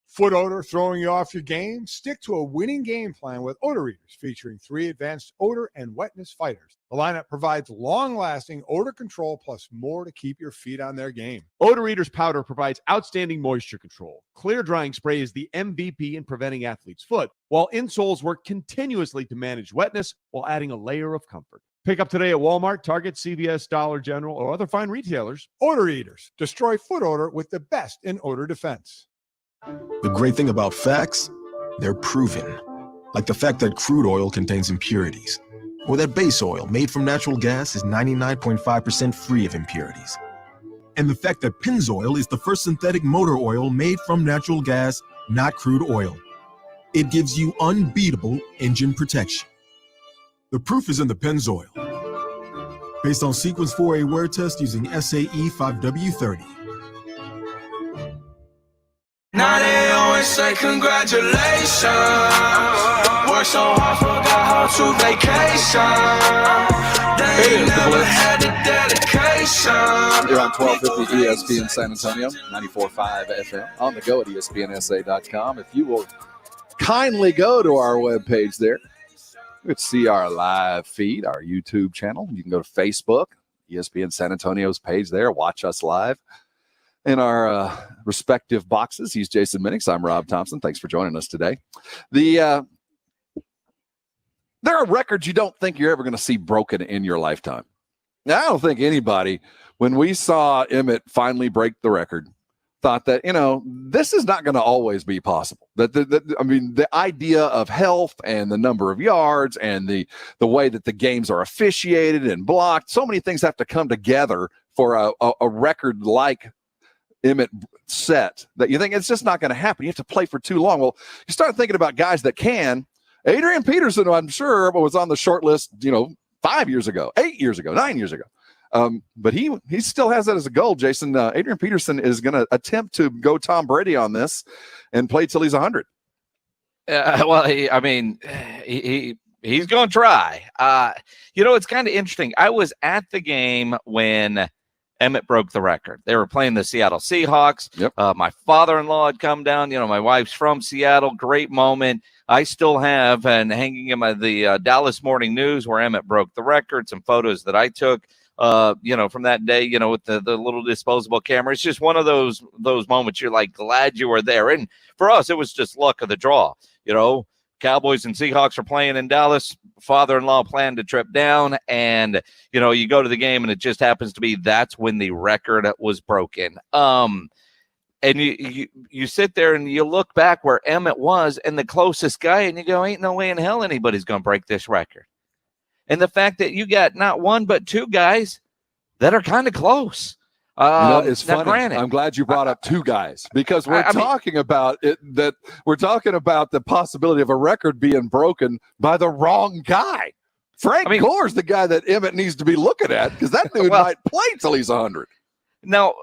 Foot odor throwing you off your game? Stick to a winning game plan with odor readers featuring 3 advanced odor and wetness fighters. The lineup provides long-lasting odor control plus more to keep your feet on their game. Odor Eaters Powder provides outstanding moisture control. Clear drying spray is the MVP in preventing athlete's foot, while insoles work continuously to manage wetness while adding a layer of comfort. Pick up today at Walmart, Target, CVS, Dollar General, or other fine retailers. Odor Eaters. Destroy foot odor with the best in odor defense. The great thing about facts, they're proven. Like the fact that crude oil contains impurities, or that base oil made from natural gas is 99.5% free of impurities. And the fact that Pennzoil is the first synthetic motor oil made from natural gas, not crude oil. It gives you unbeatable engine protection. The proof is in the Pennzoil. Based on Sequence 4A wear test using SAE 5W30. Now they always say congratulations. Work so hard, forgot how to vacation. They ain't never had the dedication. You're on 1250 ESPN San Antonio, 94.5 FM, on the go at ESPNSA.com. If you will kindly go to our webpage there, you can see our live feed, our YouTube channel. You can go to Facebook, ESPN San Antonio's page there, watch us live. In our respective boxes, he's Jason Minix. I'm Rob Thompson. Thanks for joining us today. There are records you don't think you're ever going to see broken in your lifetime. Now, I don't think anybody, when we saw Emmett finally break the record, thought that, this is not going to always be possible. The idea of health and the number of yards and the way that the games are officiated and blocked, so many things have to come together for a record like Emmett set that you think it's just not going to happen. You have to play for too long. Well, you start thinking about guys that can. Adrian Peterson, I'm sure, was on the short list, 5 years ago, 8 years ago, 9 years ago. But he still has that as a goal, Jason. Adrian Peterson is going to attempt to go Tom Brady on this and play till he's 100. He's going to try. It's kind of interesting. I was at the game when Emmett broke the record. They were playing the Seattle Seahawks. Yep. My father-in-law had come down. My wife's from Seattle. Great moment. I still have, and hanging in the Dallas Morning News where Emmett broke the record, some photos that I took, from that day, with the little disposable camera. It's just one of those moments you're like glad you were there. And for us, it was just luck of the draw. Cowboys and Seahawks are playing in Dallas. Father-in-law planned a trip down, and you go to the game, and it just happens to be that's when the record was broken. And you sit there and you look back where Emmett was and the closest guy, and you go, ain't no way in hell anybody's going to break this record. And the fact that you got not one but two guys that are kind of close. It's funny. Granted, I'm glad you brought up two guys because we're talking about it. That we're talking about the possibility of a record being broken by the wrong guy. Frank Gore's the guy that Emmett needs to be looking at because that dude might play till he's 100. Now,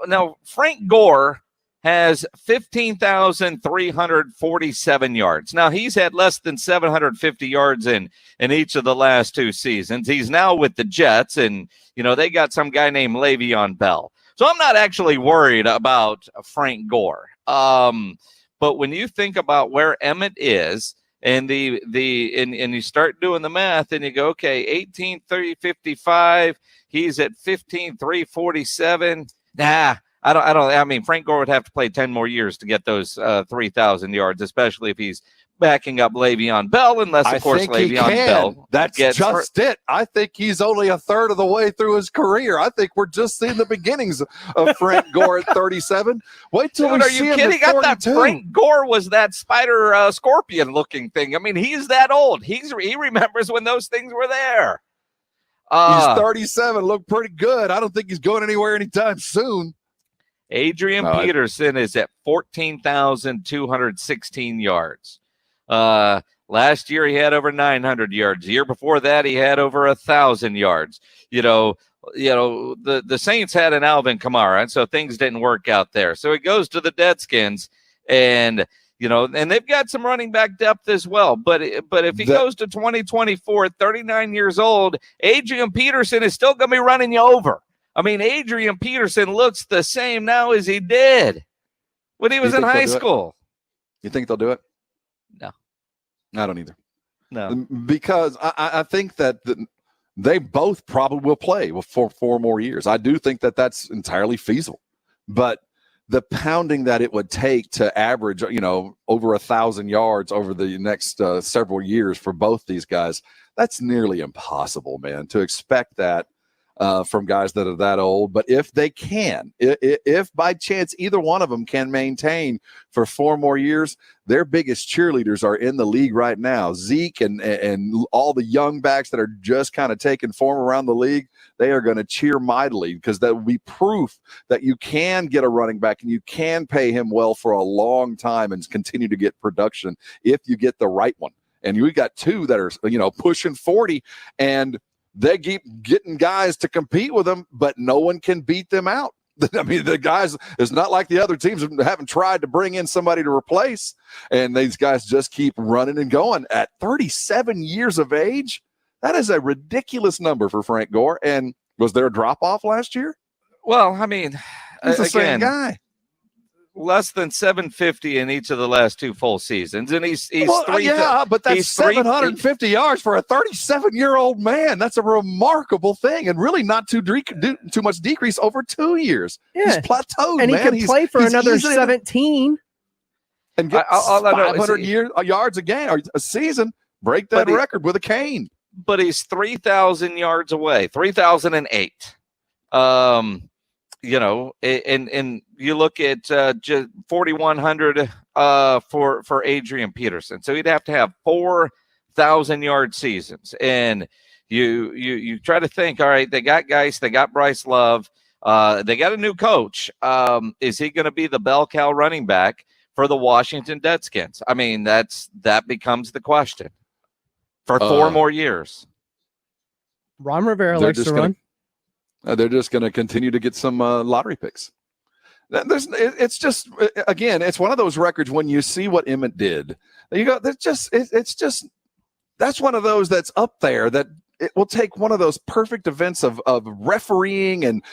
Frank Gore has 15,347 yards. Now, he's had less than 750 yards in each of the last two seasons. He's now with the Jets, and they got some guy named Le'Veon Bell. So I'm not actually worried about Frank Gore. But when you think about where Emmett is And and you start doing the math and you go, okay, 18, 30, 55. He's at 15, 347. I mean, Frank Gore would have to play 10 more years to get those 3,000 yards, especially if he's backing up Le'Veon Bell, unless, of course, Le'Veon Bell. That's just it. I think he's only a third of the way through his career. I think we're just seeing the beginnings of Frank Gore at 37. Wait till we see him at 42. I thought Frank Gore was that spider scorpion looking thing. I mean, he's that old. He remembers when those things were there. He's 37, looked pretty good. I don't think he's going anywhere anytime soon. Adrian Peterson is at 14,216 yards. Last year he had over 900 yards. The year before that he had over 1,000 yards. The Saints had an Alvin Kamara, and so things didn't work out there. So he goes to the Deadskins, and they've got some running back depth as well. But if he goes to 2024 at 39 years old, Adrian Peterson is still going to be running you over. I mean, Adrian Peterson looks the same now as he did when he was in high school. You think they'll do it? No. I don't either. No. Because I think that they both probably will play for 4 more years. I do think that that's entirely feasible. But the pounding that it would take to average, over 1,000 yards over the next several years for both these guys, that's nearly impossible, man, to expect that from guys that are that old. But if they can, if by chance either one of them can maintain for 4 more years, their biggest cheerleaders are in the league right now. Zeke and all the young backs that are just kind of taking form around the league, they are going to cheer mightily, because that will be proof that you can get a running back and you can pay him well for a long time and continue to get production if you get the right one. And we got 2 that are, pushing 40, and they keep getting guys to compete with them, but no one can beat them out. I mean, the guys, it's not like the other teams haven't tried to bring in somebody to replace, and these guys just keep running and going. At 37 years of age, that is a ridiculous number for Frank Gore. And was there a drop-off last year? Well, I mean, he's the same guy. Less than 750 in each of the last 2 full seasons, and he's but that's 750 yards for a 37-year-old man. That's a remarkable thing, and really not too much decrease over 2 years. Yeah. He's plateaued, and man. He can play for another 17 and get 500 yards a game or a season. Break that record with a cane. But he's 3,000 yards away, 3,008. And you look at just 4,100 for Adrian Peterson. So he'd have to have 4,000-yard seasons. And you try to think, all right, they got Geis, they got Bryce Love, they got a new coach. Is he going to be the bell cow running back for the Washington Redskins? I mean, that becomes the question for 4 more years. Ron Rivera likes to run. They're just going to continue to get some lottery picks. It's just, again, it's one of those records when you see what Emmett did. You go, that's one of those that's up there that it will take one of those perfect events of refereeing and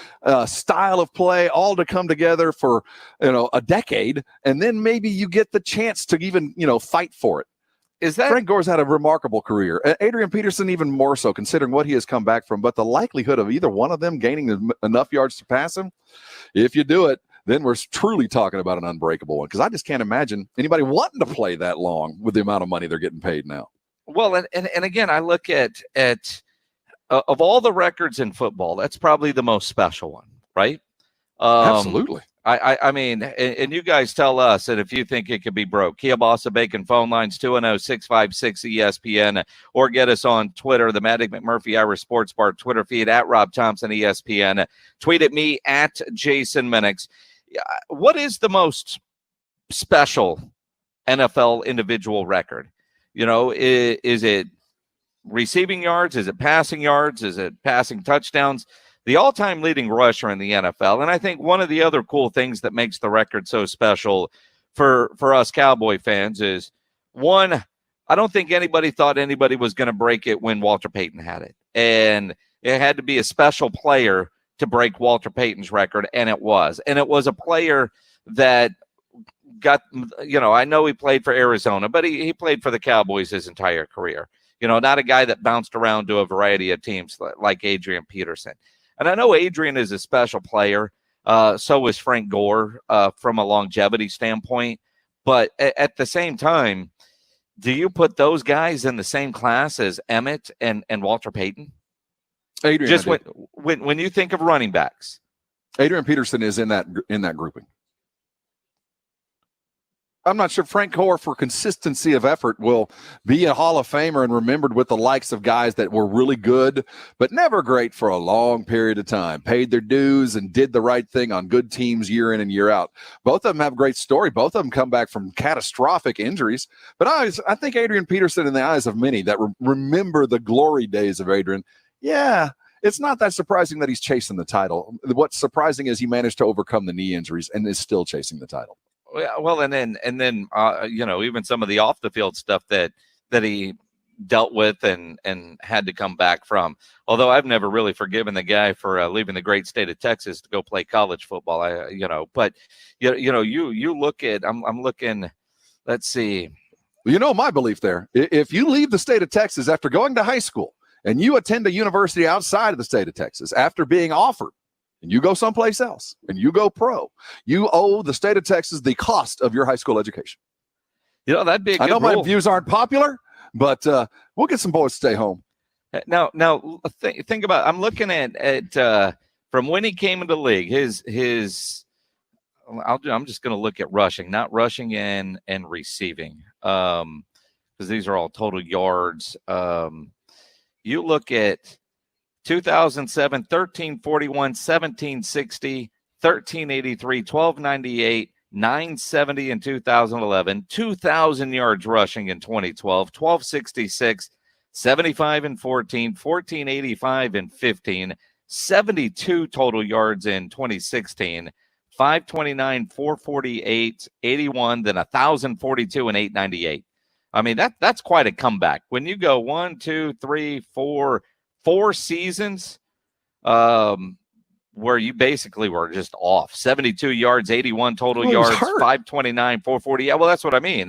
style of play all to come together for, a decade. And then maybe you get the chance to even, fight for it. Frank Gore's had a remarkable career. Adrian Peterson even more so, considering what he has come back from. But the likelihood of either one of them gaining enough yards to pass him, if you do it, then we're truly talking about an unbreakable one. Because I just can't imagine anybody wanting to play that long with the amount of money they're getting paid now. Well, and again, I look at of all the records in football, that's probably the most special one, right? Absolutely. I mean, and you guys tell us, and if you think it could be broke, Kielbasa Bacon phone lines 210-656-ESPN, or get us on Twitter, the Maddie McMurphy Irish Sports Bar Twitter feed at Rob Thompson ESPN. Tweet at me at Jason Minix. What is the most special NFL individual record? Is it receiving yards? Is it passing yards? Is it passing touchdowns? The all-time leading rusher in the NFL. And I think one of the other cool things that makes the record so special for us Cowboy fans is, one, I don't think anybody thought anybody was going to break it when Walter Payton had it. And it had to be a special player to break Walter Payton's record, and it was. And it was a player that got, I know he played for Arizona, but he played for the Cowboys his entire career. Not a guy that bounced around to a variety of teams like Adrian Peterson. And I know Adrian is a special player. So is Frank Gore from a longevity standpoint. But at the same time, do you put those guys in the same class as Emmett and Walter Payton? Adrian, just when you think of running backs, Adrian Peterson is in that grouping. I'm not sure Frank Gore, for consistency of effort, will be a Hall of Famer and remembered with the likes of guys that were really good, but never great for a long period of time, paid their dues and did the right thing on good teams year in and year out. Both of them have a great story. Both of them come back from catastrophic injuries. But I think Adrian Peterson, in the eyes of many that remember the glory days of Adrian, it's not that surprising that he's chasing the title. What's surprising is he managed to overcome the knee injuries and is still chasing the title. Well, and then even some of the off the field stuff that he dealt with and had to come back from. Although I've never really forgiven the guy for leaving the great state of Texas to go play college football. But you look at I'm looking. Let's see. My belief there. If you leave the state of Texas after going to high school and you attend a university outside of the state of Texas after being offered, and you go someplace else, and you go pro, you owe the state of Texas the cost of your high school education. That'd be a good I know rule. my views aren't popular, but we'll get some boys to stay home. Now, think about. I'm looking at from when he came into the league. I'm just going to look at rushing, not rushing and receiving, because these are all total yards. You look at 2007, 1341, 1760, 1383, 1298, 970 in 2011, 2,000 yards rushing in 2012, 1266, 75 and 14, 1485 and 15, 72 total yards in 2016, 529, 448, 81, then 1,042 and 898. I mean, that's quite a comeback. When you go 1, 2, 3, 4 seasons where you basically were just off. 72 yards, 81 total yards, 529, 440. Yeah, well, that's what I mean.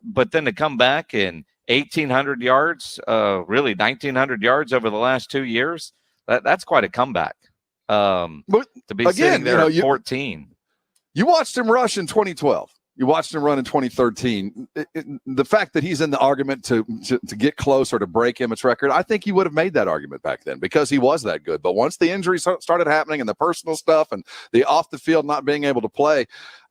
But then to come back in 1,800 yards, really 1,900 yards over the last 2 years, that's quite a comeback. To be sitting there at 14. You watched him rush in 2012. You watched him run in 2013. The fact that he's in the argument to get close or to break Emmett's record, I think he would have made that argument back then because he was that good. But once the injuries started happening and the personal stuff and the off the field not being able to play,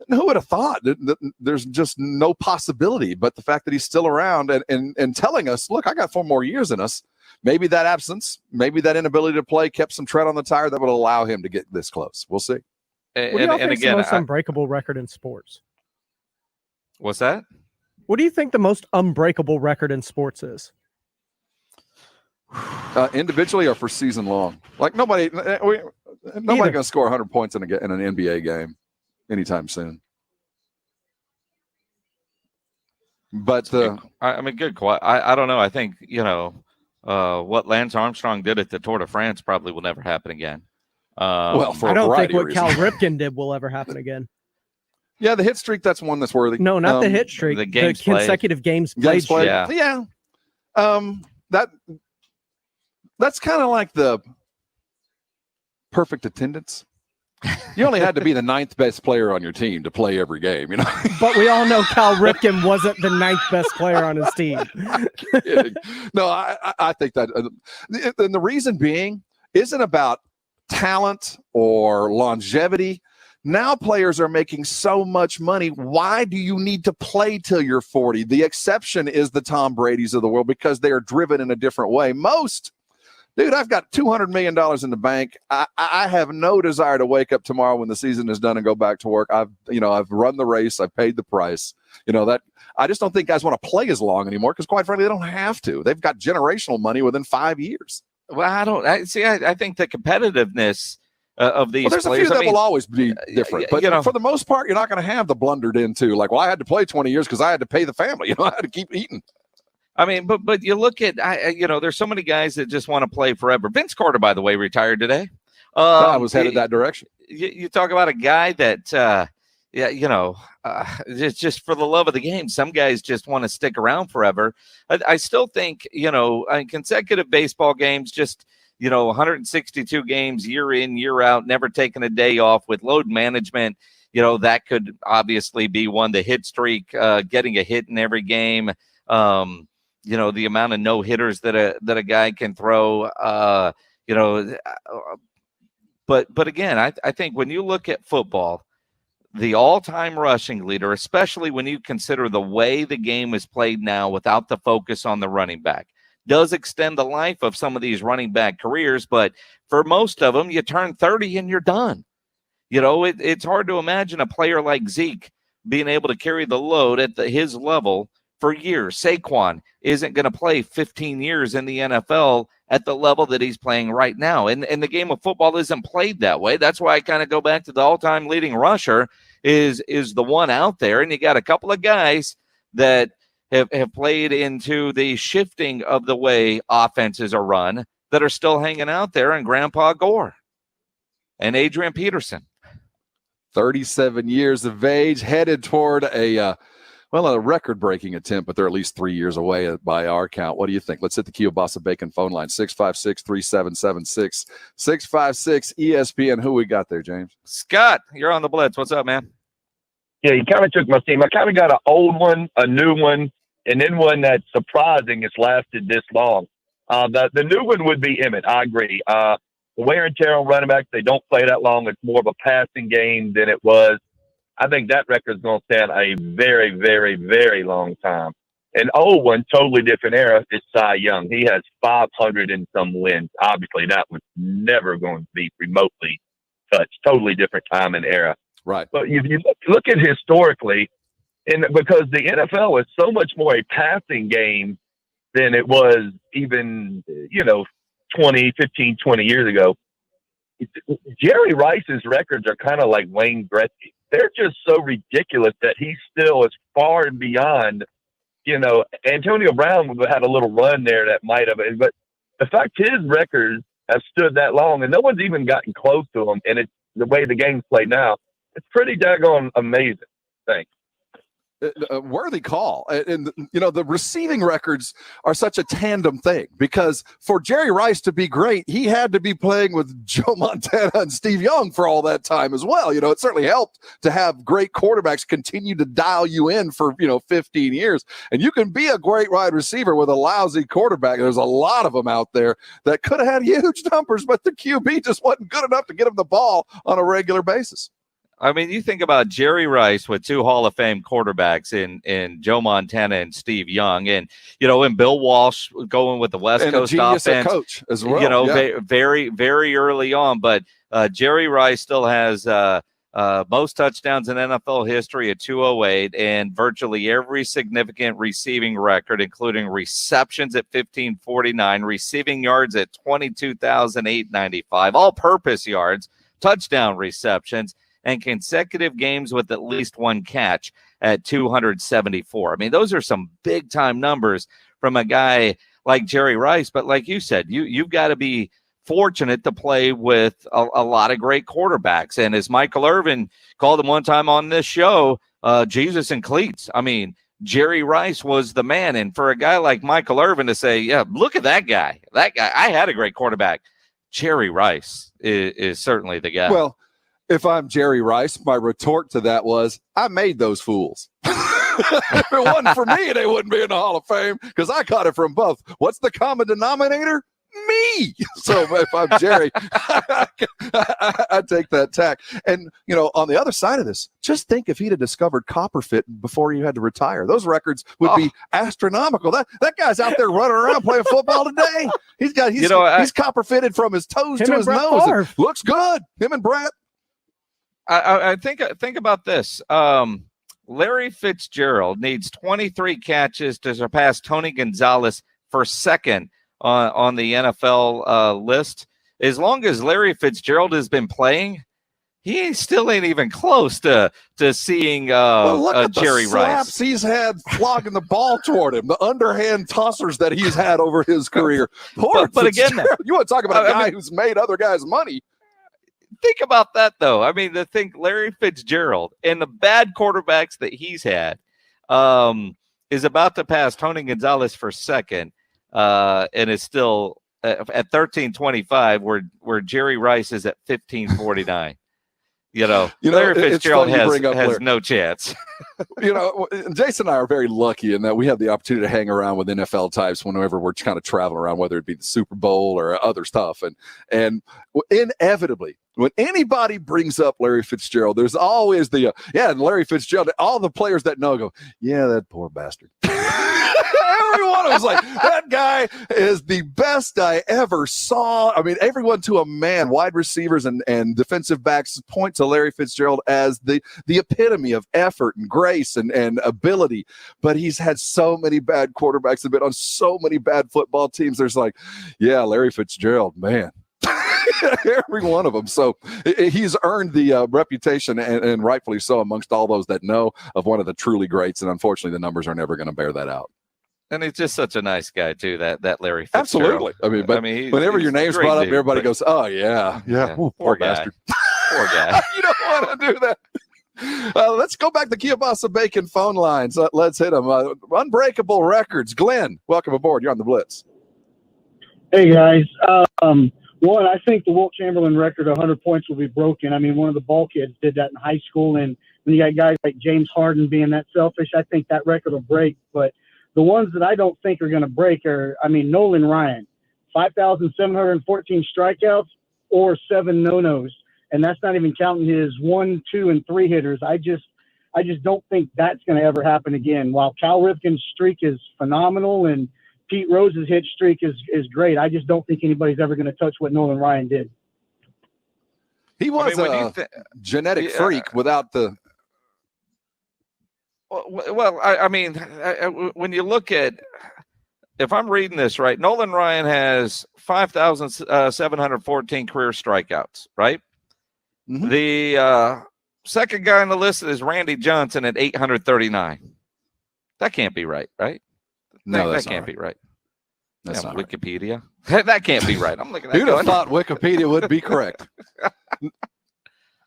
who would have thought that there's just no possibility? But the fact that he's still around and telling us, look, I got 4 more years in us. Maybe that absence, maybe that inability to play kept some tread on the tire that would allow him to get this close. We'll see. What do you think is the most unbreakable record in sports? What's that? What do you think the most unbreakable record in sports is? Individually or for season long? Like nobody going to score 100 points in an NBA game anytime soon. But good I don't know. I think what Lance Armstrong did at the Tour de France probably will never happen again. I don't think what Cal Ripken did will ever happen again. Yeah, the hit streak, that's one that's worthy. No, not the hit streak. The consecutive games played. Yeah. That's kind of like the perfect attendance. You only had to be the 9th best player on your team to play every game, But we all know Cal Ripken wasn't the 9th best player on his team. No, I think that, and the reason being isn't about talent or longevity. Now players are making so much money. Why do you need to play till you're 40? The exception is the Tom Brady's of the world because they are driven in a different way. Dude, I've got $200 million in the bank. I have no desire to wake up tomorrow when the season is done and go back to work. I've run the race. I've paid the price. I just don't think guys want to play as long anymore because, quite frankly, they don't have to. They've got generational money within 5 years. Well, I think the competitiveness of these there's players. A few that will always be different, but for the most part, you're not going to have the blundered into like, well, I had to play 20 years because I had to pay the family. I had to keep eating. I mean, but you look at, there's so many guys that just want to play forever. Vince Carter, by the way, retired today. I was headed that direction. You talk about a guy that, yeah, just for the love of the game, some guys just want to stick around forever. I still think, consecutive baseball games, just, 162 games year in, year out, never taking a day off with load management. That could obviously be one. The hit streak, getting a hit in every game. The amount of no hitters that a guy can throw. But again, I think when you look at football, the all-time rushing leader, especially when you consider the way the game is played now without the focus on the running back, does extend the life of some of these running back careers. But for most of them, you turn 30 and you're done. It's hard to imagine a player like Zeke being able to carry the load at his level for years. Saquon isn't going to play 15 years in the NFL at the level that he's playing right now. And the game of football isn't played that way. That's why I kind of go back to the all-time leading rusher is the one out there. And you got a couple of guys that have played into the shifting of the way offenses are run that are still hanging out there, and Grandpa Gore and Adrian Peterson. 37 years of age, headed toward a record-breaking attempt, but they're at least 3 years away by our count. What do you think? Let's hit the Kielbasa Bacon phone line, 656-3776, 656-ESPN. Who we got there, James? Scott, you're on the Blitz. What's up, man? Yeah, you kind of took my team. I kind of got an old one, a new one, and then one that's surprising it's lasted this long. The new one would be Emmett. I agree. The wear and tear on running backs, they don't play that long. It's more of a passing game than it was. I think that record's going to stand a very, very, very long time. An old one, totally different era, is Cy Young. He has 500 and some wins. Obviously, that was never going to be remotely touched. Totally different time and era. Right. But if you look at historically, and because the NFL is so much more a passing game than it was even, 20 years ago, Jerry Rice's records are kind of like Wayne Gretzky. They're just so ridiculous that he still is far and beyond, Antonio Brown had a little run there that might have, but the fact his records have stood that long and no one's even gotten close to him. And it's the way the game's played now. It's pretty daggone amazing. Thanks. A worthy call. And the receiving records are such a tandem thing, because for Jerry Rice to be great, he had to be playing with Joe Montana and Steve Young for all that time as well. It certainly helped to have great quarterbacks continue to dial you in for 15 years. And you can be a great wide receiver with a lousy quarterback. There's a lot of them out there that could have had huge numbers, but the QB just wasn't good enough to get him the ball on a regular basis. I mean, you think about Jerry Rice with two Hall of Fame quarterbacks in Joe Montana and Steve Young, and and Bill Walsh going with the West and Coast a genius offense, coach as well. Very, very early on. But Jerry Rice still has most touchdowns in NFL history at 208, and virtually every significant receiving record, including receptions at 1,549, receiving yards at 22,895, all-purpose yards, touchdown receptions, and consecutive games with at least one catch at 274. I mean, those are some big-time numbers from a guy like Jerry Rice. But like you said, you've got to be fortunate to play with a lot of great quarterbacks. And as Michael Irvin called him one time on this show, Jesus and cleats. I mean, Jerry Rice was the man. And for a guy like Michael Irvin to say, yeah, look at that guy, I had a great quarterback. Jerry Rice is certainly the guy. Well, if I'm Jerry Rice, my retort to that was, I made those fools. If it wasn't for me, they wouldn't be in the Hall of Fame, because I caught it from both. What's the common denominator? Me. So if I'm Jerry, I take that tack. And, on the other side of this, just think if he'd have discovered copperfit before he had to retire. Those records would be astronomical. That guy's out there running around playing football today. He's copperfitted from his toes to his nose. Looks good. Him and Brett. I think about this. Larry Fitzgerald needs 23 catches to surpass Tony Gonzalez for second on the NFL list. As long as Larry Fitzgerald has been playing, he still ain't even close to seeing look at Jerry the Rice. slaps he's had flogging the ball toward him, the underhand tossers that he's had over his career. But again, you want to talk about a guy who's made other guys money. think about that, though. I mean, to think Larry Fitzgerald and the bad quarterbacks that he's had is about to pass Tony Gonzalez for second, and is still at 1325, where Jerry Rice is at 1549. Larry Fitzgerald has no chance. Jason and I are very lucky in that we have the opportunity to hang around with NFL types whenever we're kind of traveling around, whether it be the Super Bowl or other stuff. And inevitably, when anybody brings up Larry Fitzgerald, there's always and Larry Fitzgerald, all the players that know go, yeah, that poor bastard. Everyone was like, that guy is the best I ever saw. I mean, everyone to a man, wide receivers and defensive backs point to Larry Fitzgerald as the epitome of effort and grace and ability. But he's had so many bad quarterbacks and been on so many bad football teams. There's like, yeah, Larry Fitzgerald, man. Every one of them. So he's earned the reputation, and rightfully so, amongst all those that know of one of the truly greats. And unfortunately, the numbers are never going to bear that out. And he's just such a nice guy, too, that Larry Fitzgerald. Absolutely. I mean, whenever your name's brought up, everybody goes, oh, yeah. Ooh, poor bastard. Poor guy. You don't want to do that. Let's go back to Kielbasa Bacon phone lines. Let's hit them. Unbreakable Records. Glenn, welcome aboard. You're on the Blitz. Hey, guys. One, I think the Wilt Chamberlain record, 100 points, will be broken. I mean, one of the ball kids did that in high school, and when you got guys like James Harden being that selfish, I think that record will break. But the ones that I don't think are going to break are, Nolan Ryan, 5,714 strikeouts or 7 no-nos. And that's not even counting his 1, 2, and 3 hitters. I just don't think that's going to ever happen again. While Cal Ripken's streak is phenomenal and Pete Rose's hit streak is great, I just don't think anybody's ever going to touch what Nolan Ryan did. He was a genetic freak without the... Well, when you look at, if I'm reading this right, Nolan Ryan has 5,714 career strikeouts, right? Mm-hmm. The second guy on the list is Randy Johnson at 839. That can't be right, right? No, that can't be right. That's not Wikipedia. Right. That can't be right. I'm looking at Who'd have thought Wikipedia would be correct?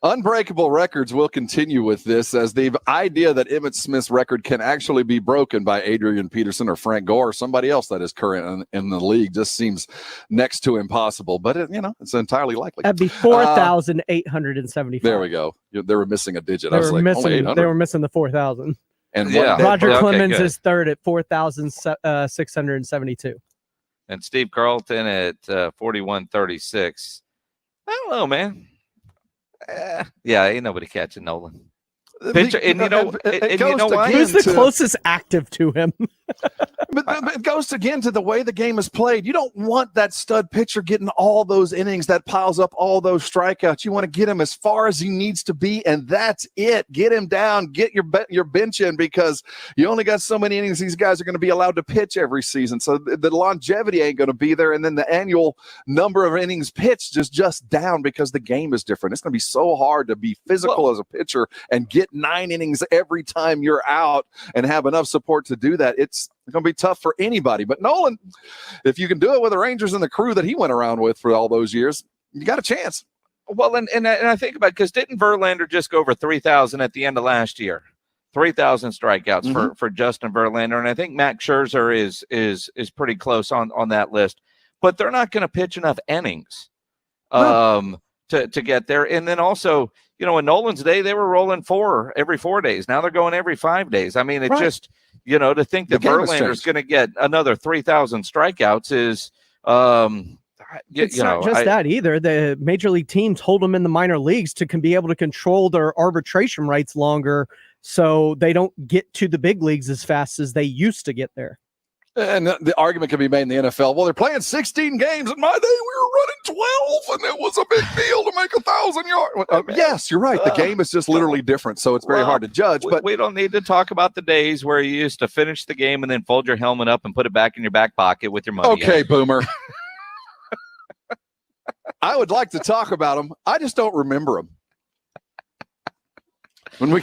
Unbreakable Records will continue with this, as the idea that Emmitt Smith's record can actually be broken by Adrian Peterson or Frank Gore or somebody else that is current in the league just seems next to impossible. But it's entirely likely. That'd be 4,875. There we go. They were missing a digit. They were missing the 4,000. And Roger Clemens is third at 4,672. And Steve Carlton at 4,136. I don't know, man. Ain't nobody catching Nolan. Pitcher, and you know why? Who's the closest active to him? But it goes again to the way the game is played. You don't want that stud pitcher getting all those innings that piles up all those strikeouts. You want to get him as far as he needs to be, and that's it. Get him down. Get your bench in, because you only got so many innings these guys are going to be allowed to pitch every season. So the longevity ain't going to be there, and then the annual number of innings pitched is just down because the game is different. It's going to be so hard to be physical as a pitcher and get 9 innings every time you're out and have enough support to do that. It's going to be tough for anybody. But Nolan, if you can do it with the Rangers and the crew that he went around with for all those years, you got a chance. Well, and I think about it, because didn't Verlander just go over 3,000 at the end of last year? 3,000 strikeouts for Justin Verlander, and I think Max Scherzer is pretty close on that list. But they're not going to pitch enough innings to get there. And then also, in Nolan's day, they were rolling every 4 days. Now they're going every 5 days. I mean, it's just, to think that Verlander's going to get another 3,000 strikeouts is, it's not just that either. The major league teams hold them in the minor leagues to be able to control their arbitration rights longer, so they don't get to the big leagues as fast as they used to get there. And the argument can be made in the NFL. Well, they're playing 16 games. In my day, we were running 12, and it was a big deal to make 1,000 yards. Yes, you're right. The game is just literally different, so it's very hard to judge. But we don't need to talk about the days where you used to finish the game and then fold your helmet up and put it back in your back pocket with your money. Okay, Boomer. I would like to talk about them. I just don't remember them. When we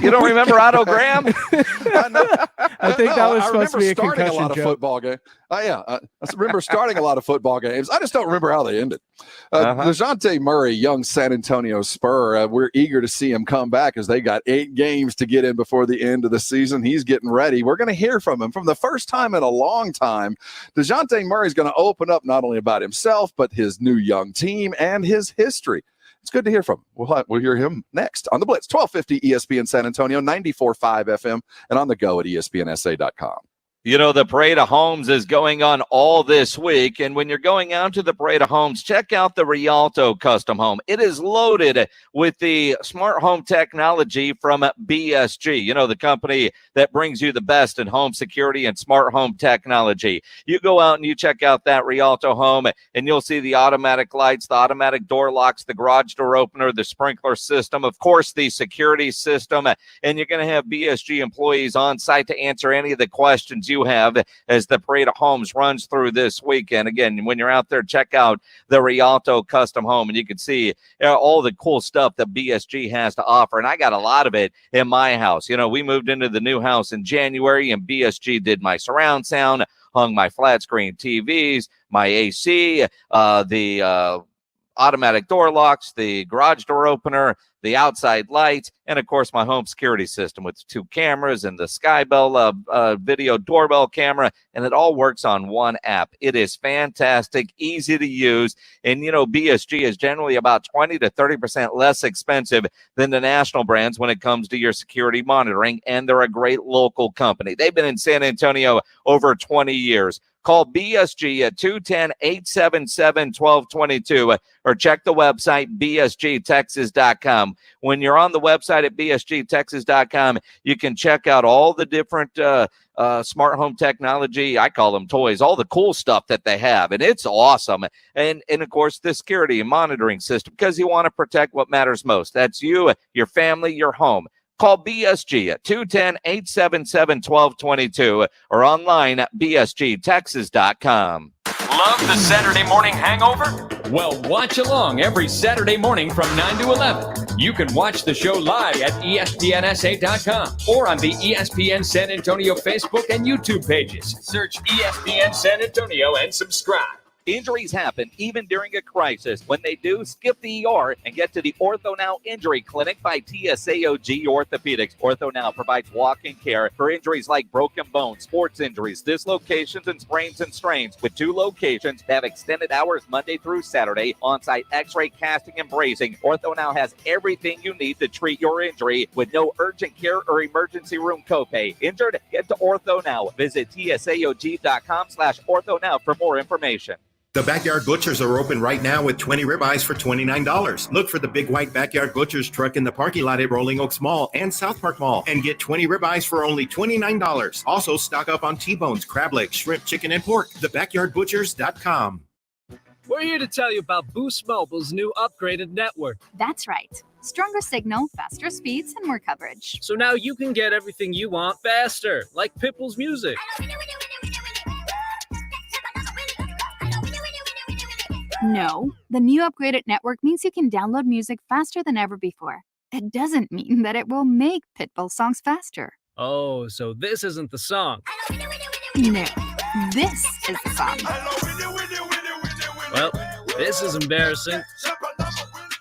You don't remember Otto Graham? I think that was supposed to be a concussion lot of joke. football game. I remember starting a lot of football games. I just don't remember how they ended. DeJounte Murray, young San Antonio Spur, we're eager to see him come back as they got 8 games to get in before the end of the season. He's getting ready. We're going to hear from him from the first time in a long time. DeJounte Murray is going to open up not only about himself, but his new young team and his history. It's good to hear from him. We'll hear him next on the Blitz, 1250 ESPN San Antonio, 94.5 FM, and on the go at ESPNSA.com. You know, the Parade of Homes is going on all this week. And when you're going out to the Parade of Homes, check out the Rialto Custom Home. It is loaded with the smart home technology from BSG, you know, the company that brings you the best in home security and smart home technology. You go out and you check out that Rialto home, and you'll see the automatic lights, the automatic door locks, the garage door opener, the sprinkler system, of course, the security system. And you're going to have BSG employees on site to answer any of the questions you have as the Parade of Homes runs through this weekend. Again, when you're out there, check out the Rialto Custom Home, and you can see all the cool stuff that BSG has to offer. And I got a lot of it in my house. You know, we moved into the new house in January, and BSG did my surround sound, hung my flat screen TVs, my AC, the automatic door locks, the garage door opener, the outside lights, and of course my home security system with 2 cameras and the Skybell video doorbell camera, and it all works on one app. It is fantastic, easy to use, and you know BSG is generally about 20 to 30% less expensive than the national brands when it comes to your security monitoring, and they're a great local company. They've been in San Antonio over 20 years. Call BSG at 210-877-1222 or check the website bsgtexas.com. When you're on the website at bsgtexas.com, you can check out all the different smart home technology. I call them toys, all the cool stuff that they have, and it's awesome. And of course, the security and monitoring system, because you want to protect what matters most. That's you, your family, your home. Call BSG at 210-877-1222 or online at bsgtexas.com. Love the Saturday morning hangover? Well, watch along every Saturday morning from 9 to 11. You can watch the show live at ESPNSA.com or on the ESPN San Antonio Facebook and YouTube pages. Search ESPN San Antonio and subscribe. Injuries happen even during a crisis. When they do, skip the ER and get to the Ortho Now Injury Clinic by TSAOG Orthopedics. Ortho Now provides walk-in care for injuries like broken bones, sports injuries, dislocations, and sprains and strains. With 2 locations, they have extended hours Monday through Saturday, on-site x-ray, casting, and bracing. Ortho Now has everything you need to treat your injury with no urgent care or emergency room copay. Injured? Get to Ortho Now. Visit TSAOG.com/Ortho Now for more information. The Backyard Butchers are open right now with 20 ribeyes for $29. Look for the Big White Backyard Butchers truck in the parking lot at Rolling Oaks Mall and South Park Mall and get 20 ribeyes for only $29. Also, stock up on T-bones, crab legs, shrimp, chicken, and pork. TheBackyardButchers.com. We're here to tell you about Boost Mobile's new upgraded network. That's right. Stronger signal, faster speeds, and more coverage. So now you can get everything you want faster, like Pitbull's music. No, the new upgraded network means you can download music faster than ever before. It doesn't mean that it will make Pitbull songs faster. Oh, so this isn't the song. No, this is the song. Well, this is embarrassing.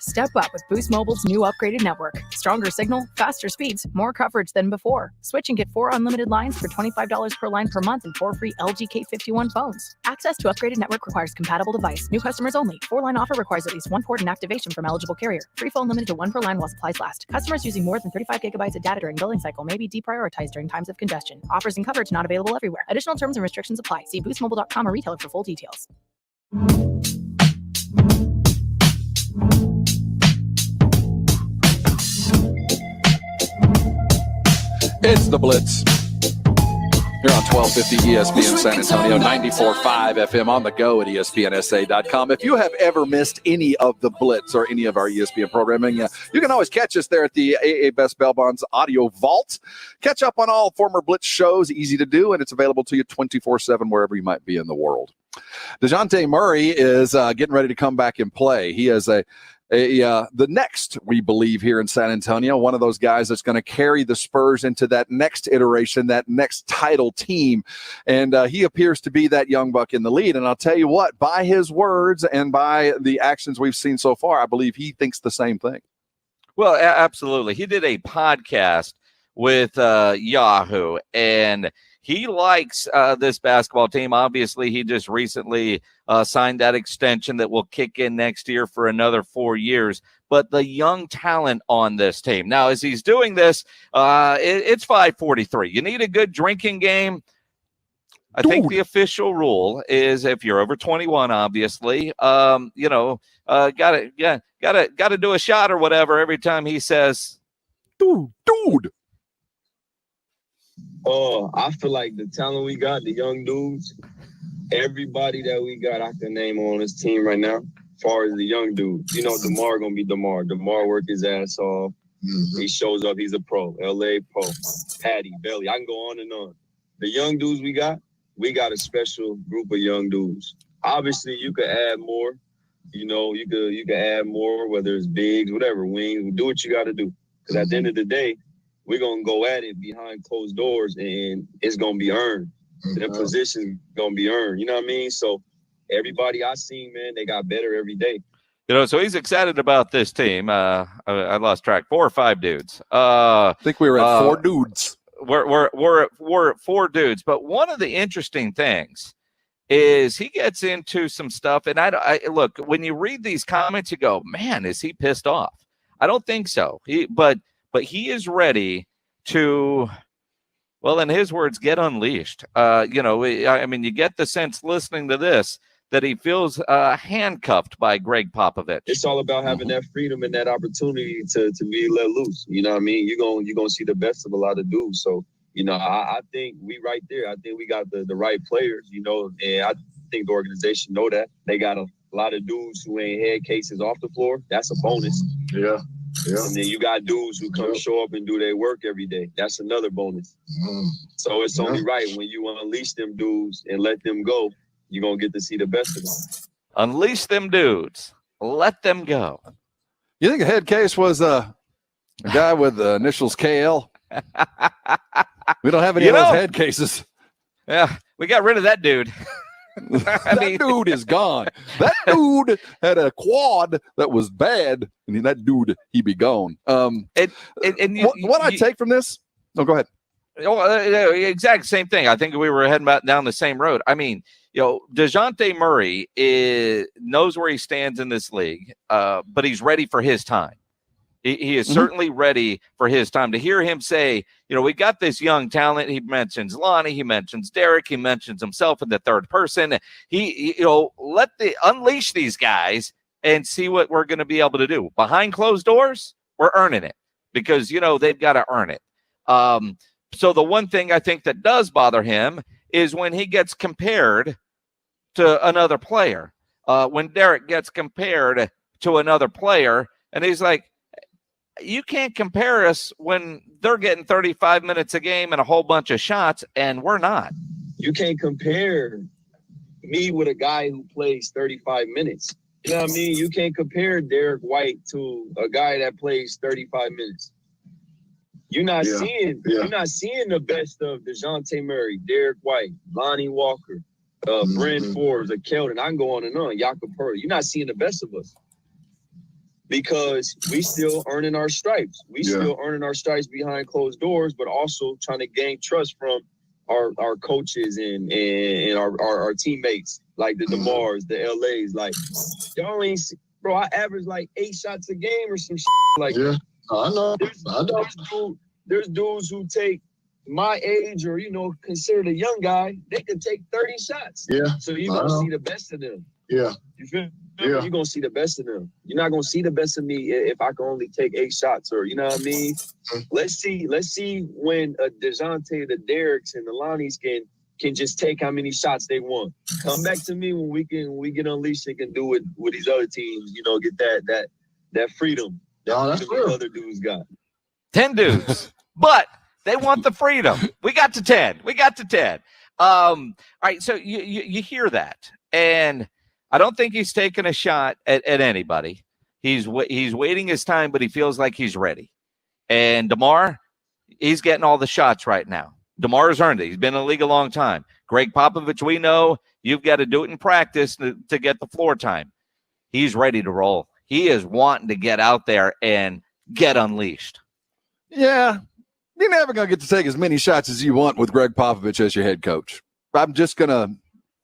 Step up with Boost Mobile's new upgraded network. Stronger signal, faster speeds, more coverage than before. Switch and get 4 unlimited lines for $25 per line per month and 4 free LG K51 phones. Access to upgraded network requires compatible device. New customers only. 4-line offer requires at least 1 port and activation from eligible carrier. Free phone limited to 1 per line while supplies last. Customers using more than 35 gigabytes of data during billing cycle may be deprioritized during times of congestion. Offers and coverage not available everywhere. Additional terms and restrictions apply. See boostmobile.com or retailer for full details. It's the Blitz. Here on 1250 ESPN San Antonio, 94.5 FM on the go at ESPNSA.com. If you have ever missed any of the Blitz or any of our ESPN programming, you can always catch us there at the AA Best Bail Bonds Audio Vault. Catch up on all former Blitz shows, easy to do, and it's available to you 24/7 wherever you might be in the world. DeJounte Murray is getting ready to come back and play. He is the next, we believe, here in San Antonio, one of those guys that's going to carry the Spurs into that next iteration, that next title team. And he appears to be that young buck in the lead. And I'll tell you what, by his words and by the actions we've seen so far, I believe he thinks the same thing. Well, absolutely. He did a podcast with Yahoo, and he likes this basketball team. Obviously, he just recently signed that extension that will kick in next year for another 4 years. But the young talent on this team. Now, as he's doing this, it's 5:43. You need a good drinking game. I think the official rule is if you're over 21, obviously, gotta do a shot or whatever every time he says, dude. Oh, I feel like the talent we got, the young dudes, everybody that we got, I can name on this team right now. As far as the young dudes, DeMar gonna be DeMar. DeMar work his ass off. He shows up. He's a pro. LA pro. Patty, Belly. I can go on and on. The young dudes we got a special group of young dudes. Obviously, you could add more. You could add more, whether it's bigs, whatever, wings. Do what you got to do. Because at the end of the day, we're going to go at it behind closed doors, and it's going to be earned. The position's going to be earned. You know what I mean? So everybody I seen, man, they got better every day. So he's excited about this team. I lost track. 4 or 5 dudes. I think we were at 4 dudes. We're at 4 dudes. But one of the interesting things is he gets into some stuff. And I look, when you read these comments, you go, man, is he pissed off? I don't think so. But he is ready to, well, in his words, get unleashed. I mean, you get the sense listening to this that he feels handcuffed by Greg Popovich. It's all about having that freedom and that opportunity to be let loose. You know what I mean? You're gonna see the best of a lot of dudes. So, I think we right there. I think we got the right players, and I think the organization know that. They got a lot of dudes who ain't had cases off the floor. That's a bonus. Yeah. And then you got dudes who come show up and do their work every day. That's another bonus. So it's only right when you unleash them dudes and let them go, you're going to get to see the best of them. Unleash them dudes. Let them go. You think a head case was a guy with the initials KL? We don't have any of those head cases. Yeah, we got rid of that dude. That dude is gone. That dude had a quad that was bad, and that dude, he be gone. What I take from this? No, go ahead. Exact same thing. I think we were heading down the same road. I mean, DeJounte Murray knows where he stands in this league, but he's ready for his time. He is certainly ready for his time. To hear him say, we got this young talent. He mentions Lonnie. He mentions Derek. He mentions himself in the third person. Unleash these guys and see what we're going to be able to do. Behind closed doors, we're earning it because, they've got to earn it. So the one thing I think that does bother him is when he gets compared to another player. When Derek gets compared to another player, and he's like, you can't compare us when they're getting 35 minutes a game and a whole bunch of shots, and we're not. You can't compare me with a guy who plays 35 minutes. You know what I mean? You can't compare Derek White to a guy that plays 35 minutes. You're not seeing the best of DeJounte Murray, Derek White, Lonnie Walker, Bryn Forbes, Keldon. I can go on and on. Jakob Poeltl. You're not seeing the best of us. Because we still earning our stripes. We still earning our stripes behind closed doors, but also trying to gain trust from our coaches and our teammates, like the DeMars, the LAs. Like, y'all ain't, bro, I average like 8 shots a game or some shit. Like, I know. There's dudes who take my age or, considered a young guy, they can take 30 shots. Yeah. So you're going to see the best of them. Yeah. You feel me? You're going to see the best of them. You're not going to see the best of me if I can only take 8 shots or, you know what I mean? Let's see when DeJounte, the Derricks, and the Lonnies can just take how many shots they want. Come back to me when we get unleashed and can do it with these other teams, get that freedom that real. Other dudes got. 10 dudes. But they want the freedom. We got to 10. All right, so you hear that. And I don't think he's taking a shot at anybody. He's waiting his time, but he feels like he's ready. And DeMar, he's getting all the shots right now. DeMar's earned it. He's been in the league a long time. Greg Popovich, we know you've got to do it in practice to get the floor time. He's ready to roll. He is wanting to get out there and get unleashed. Yeah, you're never going to get to take as many shots as you want with Greg Popovich as your head coach. I'm just going to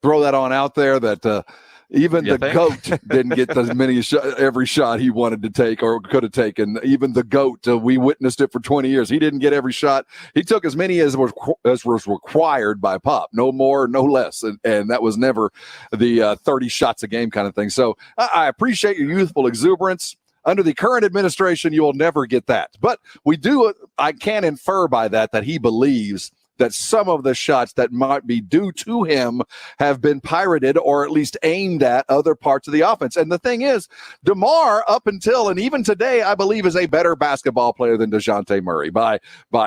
throw that on out there that even the GOAT didn't get as many every shot he wanted to take or could have taken. Even the GOAT, we witnessed it for 20 years. He didn't get every shot. He took as many as was required by Pop. No more, no less. And that was never the 30 shots a game kind of thing. So I appreciate your youthful exuberance. Under the current administration, you will never get that. But I can infer by that he believes that some of the shots that might be due to him have been pirated or at least aimed at other parts of the offense. And the thing is, DeMar, up until and even today, I believe is a better basketball player than DeJounte Murray by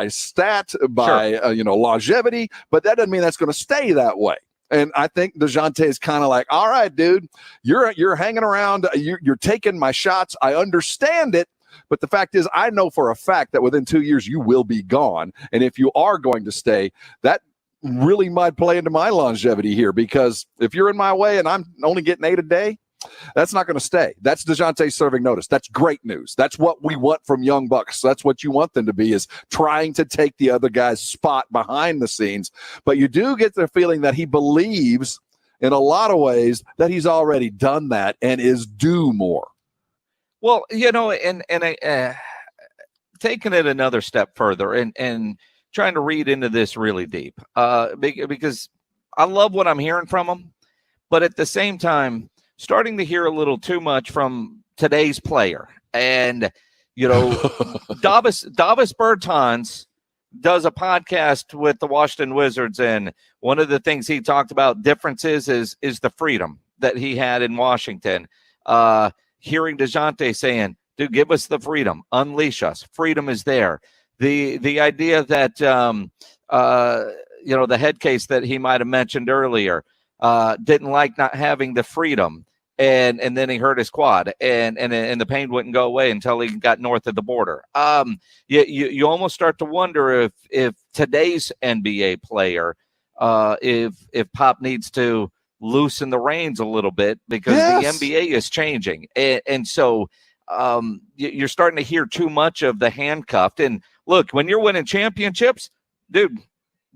stat, by longevity, but that doesn't mean that's going to stay that way. And I think DeJounte is kind of like, all right, dude, you're hanging around, you're taking my shots. I understand it. But the fact is, I know for a fact that within 2 years, you will be gone. And if you are going to stay, that really might play into my longevity here, because if you're in my way and I'm only getting 8 a day, that's not going to stay. That's DeJounte serving notice. That's great news. That's what we want from young bucks. That's what you want them to be, is trying to take the other guy's spot behind the scenes. But you do get the feeling that he believes in a lot of ways that he's already done that and is due more. Well, and taking it another step further and trying to read into this really deep, because I love what I'm hearing from him, but at the same time, starting to hear a little too much from today's player. And, Davis Bertans does a podcast with the Washington Wizards, and one of the things he talked about differences is the freedom that he had in Washington. Hearing DeJounte saying, dude, give us the freedom, unleash us. Freedom is there. The idea that, the head case that he might have mentioned earlier, didn't like not having the freedom. And then he hurt his quad and the pain wouldn't go away until he got north of the border. You almost start to wonder if today's NBA player, if Pop needs to loosen the reins a little bit, because the NBA is changing. And so you're starting to hear too much of the handcuffed. And look, when you're winning championships, dude,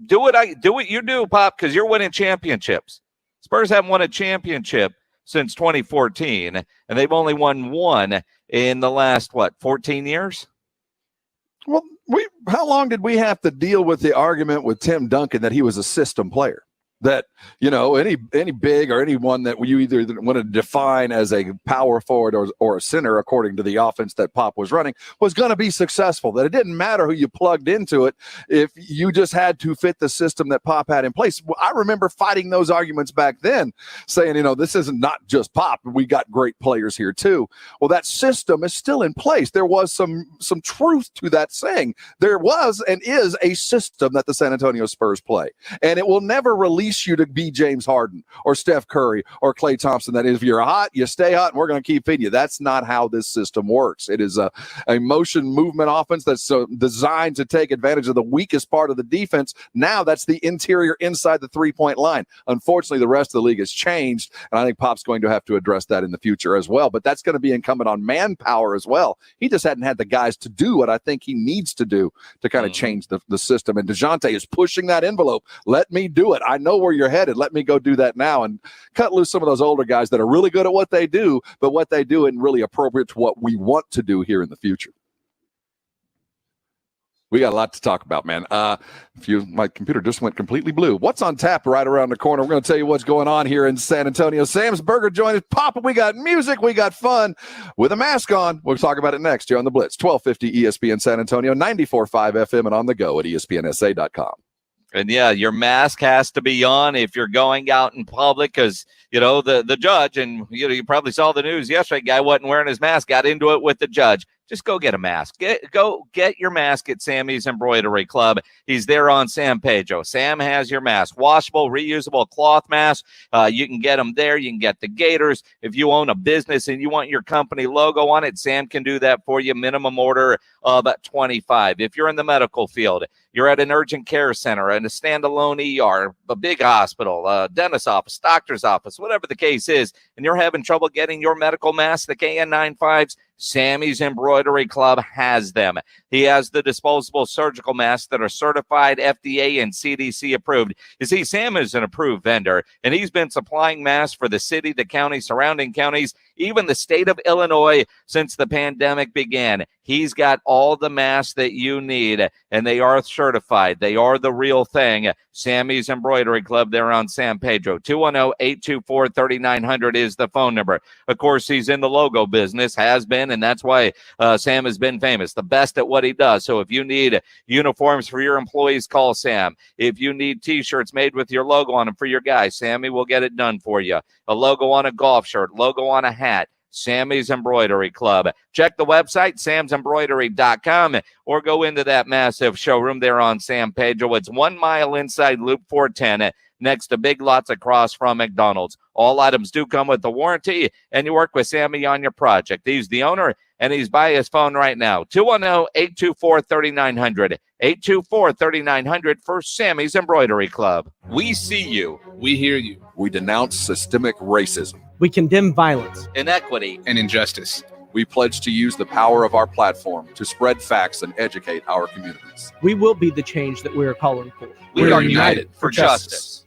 do what you do, Pop, because you're winning championships. Spurs haven't won a championship since 2014, and they've only won one in the last, 14 years? Well, how long did we have to deal with the argument with Tim Duncan that he was a system player? That, any big or anyone that you either want to define as a power forward or a center, according to the offense that Pop was running, was going to be successful. That it didn't matter who you plugged into it if you just had to fit the system that Pop had in place. I remember fighting those arguments back then, saying, this isn't not just Pop. We got great players here too. Well, that system is still in place. There was some truth to that saying. There was and is a system that the San Antonio Spurs play, and it will never release you to be James Harden or Steph Curry or Klay Thompson. That if you're hot, you stay hot, and we're going to keep feeding you. That's not how this system works. It is a motion movement offense that's designed to take advantage of the weakest part of the defense. Now that's the interior inside the three-point line. Unfortunately, the rest of the league has changed, and I think Pop's going to have to address that in the future as well. But that's going to be incumbent on manpower as well. He just hadn't had the guys to do what I think he needs to do to kind of change the system. And DeJounte is pushing that envelope. Let me do it. I know where you're headed. Let me go do that now and cut loose some of those older guys that are really good at what they do, but what they do isn't really appropriate to what we want to do here in the future. We got a lot to talk about, man. My computer just went completely blue. What's on tap right around the corner? We're going to tell you what's going on here in San Antonio. Sam's Burger joined us. Papa, we got music. We got fun with a mask on. We'll talk about it next here on the Blitz. 1250 ESPN San Antonio, 94.5 FM, and on the go at ESPNSA.com. And yeah, your mask has to be on if you're going out in public, because, the judge, and you probably saw the news yesterday, guy wasn't wearing his mask, got into it with the judge. just go get a mask. Go get your mask at Sammy's Embroidery Club. He's there on San Pedro. Sam has your mask. Washable, reusable cloth mask. You can get them there. You can get the gaiters. If you own a business and you want your company logo on it, Sam can do that for you. Minimum order of 25. If you're in the medical field, you're at an urgent care center, and a standalone ER, a big hospital, a dentist's office, doctor's office, whatever the case is, and you're having trouble getting your medical masks, the KN95s, Sammy's Embroidery Club has them. He has the disposable surgical masks that are certified FDA and CDC approved. You see, Sam is an approved vendor, and he's been supplying masks for the city, the county, surrounding counties, even the state of Illinois since the pandemic began. He's got all the masks that you need, and they are certified. They are the real thing. Sammy's Embroidery Club, they're on San Pedro. 210-824-3900 is the phone number. Of course, he's in the logo business, has been, and that's why Sam has been famous, the best at what he does. So if you need uniforms for your employees, call Sam. If you need T-shirts made with your logo on them for your guys, Sammy will get it done for you. A logo on a golf shirt, logo on a hat, Sammy's Embroidery Club. Check the website, samsembroidery.com, or go into that massive showroom there on San Pedro. It's 1 mile inside Loop 410, next to Big Lots across from McDonald's. All items do come with the warranty, and you work with Sammy on your project. He's the owner, and he's by his phone right now. 210-824-3900. 824-3900 for Sammy's Embroidery Club. We see you. We hear you. We denounce systemic racism. We condemn violence, inequity, and injustice. We pledge to use the power of our platform to spread facts and educate our communities. We will be the change that we are calling for. We are united for justice.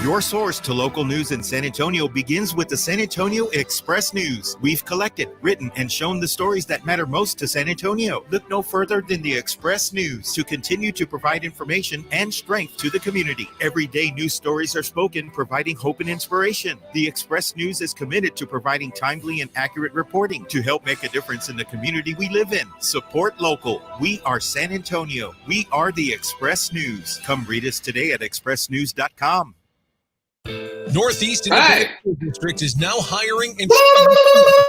Your source to local news in San Antonio begins with the San Antonio Express News. We've collected, written, and shown the stories that matter most to San Antonio. Look no further than the Express News to continue to provide information and strength to the community. Everyday news stories are spoken, providing hope and inspiration. The Express News is committed to providing timely and accurate reporting to help make a difference in the community we live in. Support local. We are San Antonio. We are the Express News. Come read us today at expressnews.com. Northeast Independent District is now hiring and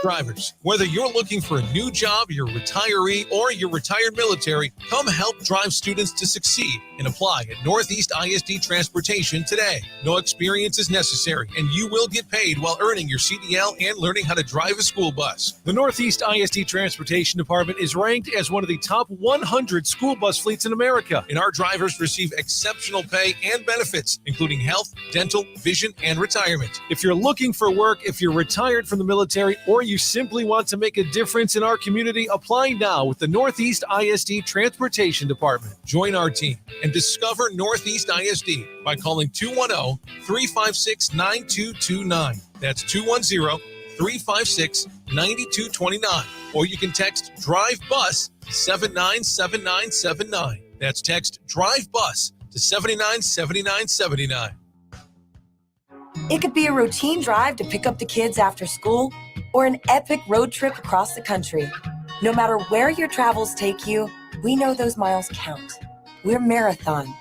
drivers. Whether you're looking for a new job, you're a retiree, or you're retired military, come help drive students to succeed and apply at Northeast ISD Transportation today. No experience is necessary, and you will get paid while earning your CDL and learning how to drive a school bus. The Northeast ISD Transportation Department is ranked as one of the top 100 school bus fleets in America, and our drivers receive exceptional pay and benefits, including health, dental, vision, and retirement. If you're looking for work, if you're retired from the military, or you simply want to make a difference in our community, apply now with the Northeast ISD Transportation Department. Join our team and discover Northeast ISD by calling 210-356-9229. That's 210-356-9229. Or you can text Drive Bus to 797979. That's text Drive Bus to 797979. It could be a routine drive to pick up the kids after school or an epic road trip across the country. No matter where your travels take you, we know those miles count. We're Marathon.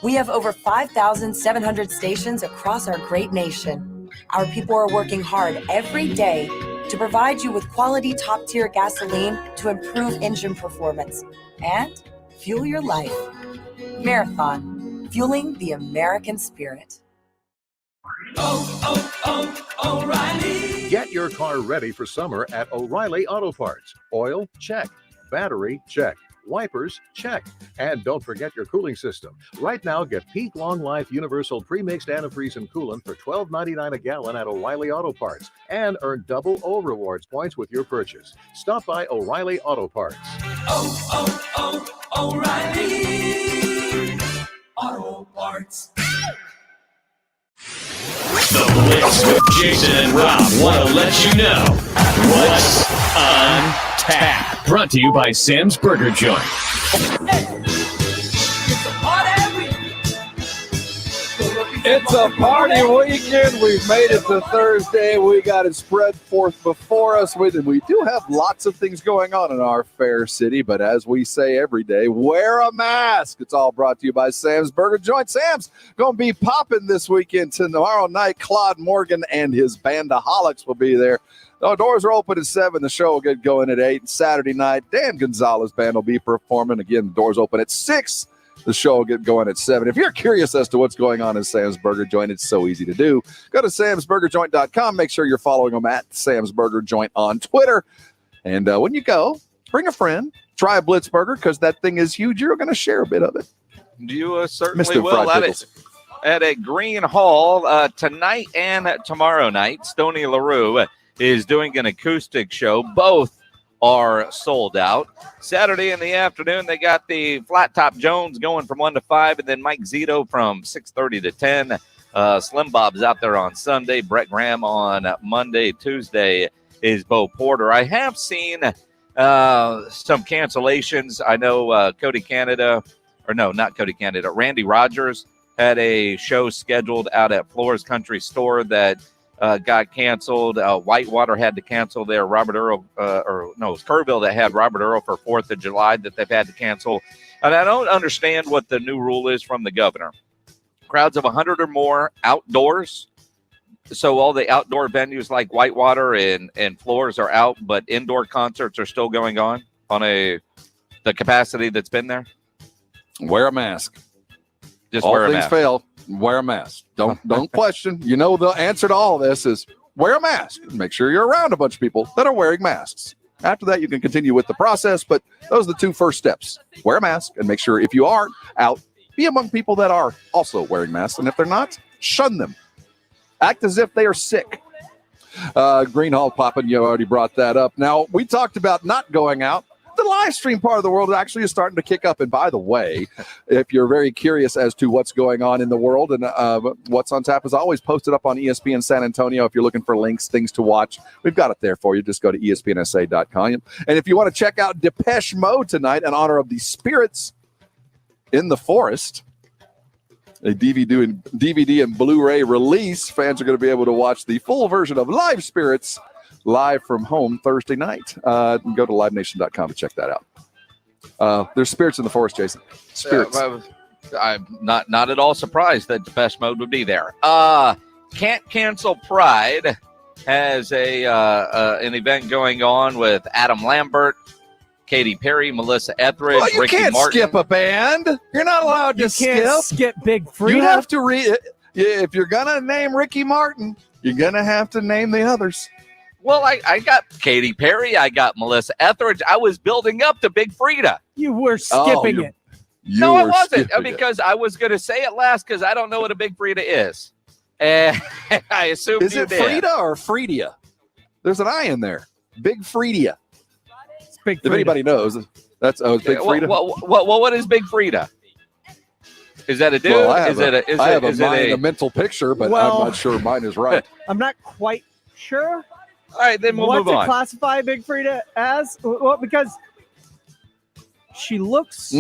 We have over 5,700 stations across our great nation. Our people are working hard every day to provide you with quality top-tier gasoline to improve engine performance and fuel your life. Marathon, fueling the American spirit. O'Reilly. Get your car ready for summer at O'Reilly Auto Parts. Oil? Check. Battery? Check. Wipers? Check. And don't forget your cooling system. Right now, get Peak Long Life Universal Pre-Mixed Antifreeze and Coolant for $12.99 a gallon at O'Reilly Auto Parts. And earn double O Rewards points with your purchase. Stop by O'Reilly Auto Parts. O'Reilly Auto Parts. The Blitz with Jason and Rob want to let you know what's on tap. Brought to you by Sam's Burger Joint. It's a party weekend. We've made it to Thursday. We got it spread forth before us. We do have lots of things going on in our fair city, but as we say every day, wear a mask. It's all brought to you by Sam's Burger Joint. Sam's going to be popping this weekend. Tomorrow night, Claude Morgan and his Bandaholics will be there. The doors are open at 7. The show will get going at 8. Saturday night, Dan Gonzalez Band will be performing. Again, the doors open at 6. The show will get going at 7. If you're curious as to what's going on in Sam's Burger Joint, it's so easy to do. Go to samsburgerjoint.com. Make sure you're following them at Sam's Burger Joint on Twitter. And when you go, bring a friend. Try a Blitz burger because that thing is huge. You're going to share a bit of it. You certainly Mr. will. Fried At a Green Hall tonight and tomorrow night, Stoney LaRue is doing an acoustic show. Both are sold out. Saturday in the afternoon, they got the Flat Top Jones going from 1 to 5, and then Mike Zito from 6:30 to 10. Slim Bob's out there on Sunday. Brett Graham on Monday. Tuesday is Bo Porter. I have seen some cancellations. I know Cody Canada, or no, not Cody Canada, Randy Rogers had a show scheduled out at Floors Country Store that got canceled. Whitewater had to cancel their Robert Earl, it was Kerrville that had Robert Earl for 4th of July that they've had to cancel. And I don't understand what the new rule is from the governor. Crowds of 100 or more outdoors. So all the outdoor venues like Whitewater and Floors are out, but indoor concerts are still going on the capacity that's been there. Wear a mask. Just all wear a things mask. fail. Wear a mask. Don't question. You know the answer to all of this is wear a mask. Make sure you're around a bunch of people that are wearing masks. After that, you can continue with the process, but those are the 2 first steps. Wear a mask and make sure if you are out, be among people that are also wearing masks. And if they're not, shun them. Act as if they are sick. Green Hall popping, you already brought that up. Now, we talked about not going out. The live stream part of the world actually is starting to kick up. And by the way, if you're very curious as to what's going on in the world and what's on tap is always posted up on ESPN San Antonio. If you're looking for links, things to watch, we've got it there for you. Just go to ESPNSA.com. And if you want to check out Depeche Mode tonight in honor of the Spirits in the Forest, a DVD and Blu-ray release, fans are going to be able to watch the full version of Live Spirits live from home Thursday night. Go to livenation.com to check that out. There's spirits in the forest, Jason. Spirits. I'm not at all surprised that Depeche Mode would be there. Can't Cancel Pride has an event going on with Adam Lambert, Katy Perry, Melissa Etheridge, well, you Ricky can't Martin. Skip a band. You're not allowed to skip Big Frida. You have to if you're gonna name Ricky Martin, you're gonna have to name the others. Well, I got Katy Perry. I got Melissa Etheridge. I was building up to Big Frida. You were skipping it. No, I wasn't. Because I was going to say it last because I don't know what a Big Frida is. And I assumed Is it Frida or Freedia? There's an I in there. Big Freedia. It's Big Frida. If anybody knows, that's it's Big Frida. What is Big Frida? Is that a dude? Well, I have a mental picture, but I'm not sure mine is right. I'm not quite sure. All right, then we'll move on. What to classify Big Frida as? Well, because she looks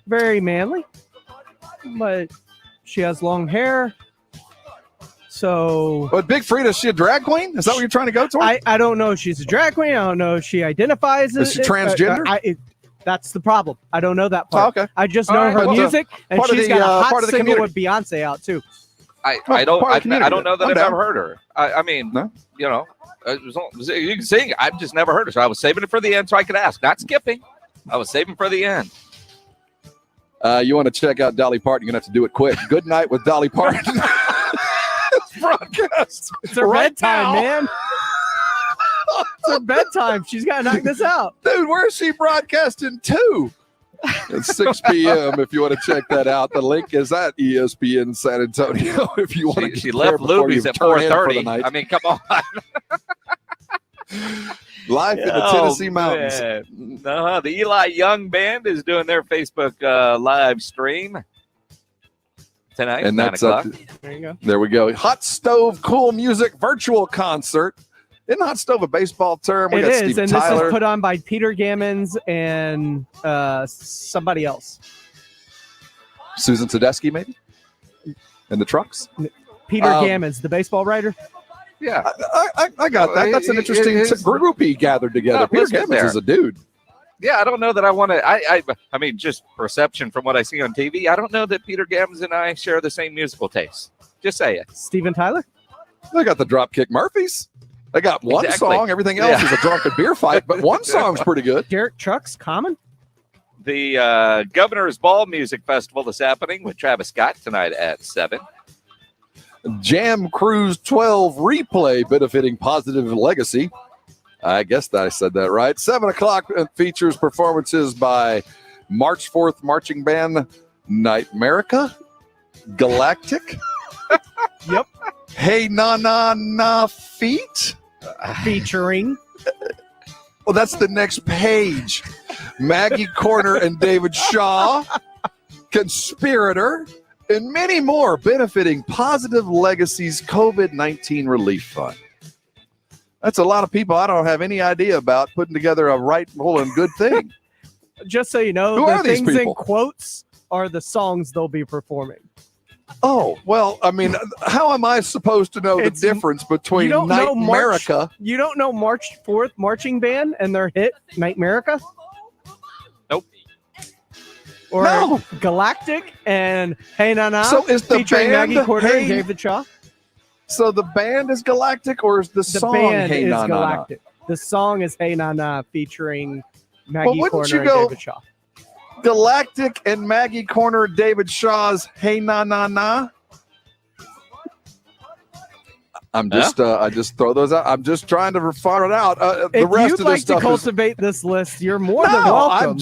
very manly, but she has long hair. So, but Big Frida, is she a drag queen? Is that what you're trying to go to? I don't know if she's a drag queen. I don't know if she identifies as she transgender. That's the problem. I don't know that part. Oh, okay. I just know her music, and she's got a hot single with Beyonce out too. I don't know that I've ever heard her. I mean, no? You know, you can sing. I've just never heard her. So I was saving it for the end so I could ask. Not skipping. I was saving for the end. You want to check out Dolly Parton? You're going to have to do it quick. Good night with Dolly Parton. Broadcast. It's her bedtime, man. It's her bedtime. She's got to knock this out. Dude, where is she broadcasting to? It's 6 p.m. if you want to check that out. The link is at ESPN San Antonio. If you want to, she left Luby's at 4:30. I mean, come on. Live in the Tennessee mountains. The Eli Young Band is doing their Facebook live stream tonight. And 9 that's o'clock. There you go. There we go. Hot Stove Cool Music virtual concert. Isn't Hot Stove a baseball term? It is, Steve and Tyler. this is put on by Peter Gammons and somebody else. Susan Tedeschi, maybe? And the Trucks? Peter Gammons, the baseball writer. Yeah. I got that. That's an interesting group he gathered together. Peter Gammons is a dude. Yeah, I don't know that I want to. I mean, just perception from what I see on TV. I don't know that Peter Gammons and I share the same musical taste. Just say it. Steven Tyler? They got the Dropkick Murphys. They got one song. Everything else is a drunken beer fight, but one song's pretty good. Derek Trucks, Common. The Governor's Ball Music Festival is happening with Travis Scott tonight at 7. Jam Cruise 12 replay benefiting Positive Legacy. I guess I said that right. 7 o'clock features performances by March 4th marching band Nightmerica, Galactic. Yep. Hey Na Na Na Feet. Featuring. Well, that's the next page. Maggie Corner and David Shaw, Conspirator, and many more benefiting Positive Legacy's COVID-19 Relief Fund. That's a lot of people I don't have any idea about putting together a rightful and good thing. Just so you know, Who the are these things in people? quotes are the songs they'll be performing. Oh, well, I mean, how am I supposed to know the difference between Nightmerica? You don't know March 4th marching band and their hit Nightmerica? Nope. Or Galactic and Hey Na Na, So is the featuring band Maggie Corder and Hey- David Shaw? So the band is Galactic, or is the The song band Hey is Na Na Na? Galactic. The song is Hey Na Na featuring Maggie Well, wouldn't Corner you and go David Shaw. Galactic and Maggie Corner, David Shaw's Hey Na Na Na? I'm just, I just throw those out. I'm just trying to find it out. The If rest you'd of this like to stuff is cultivate this list, you're more than No, welcome.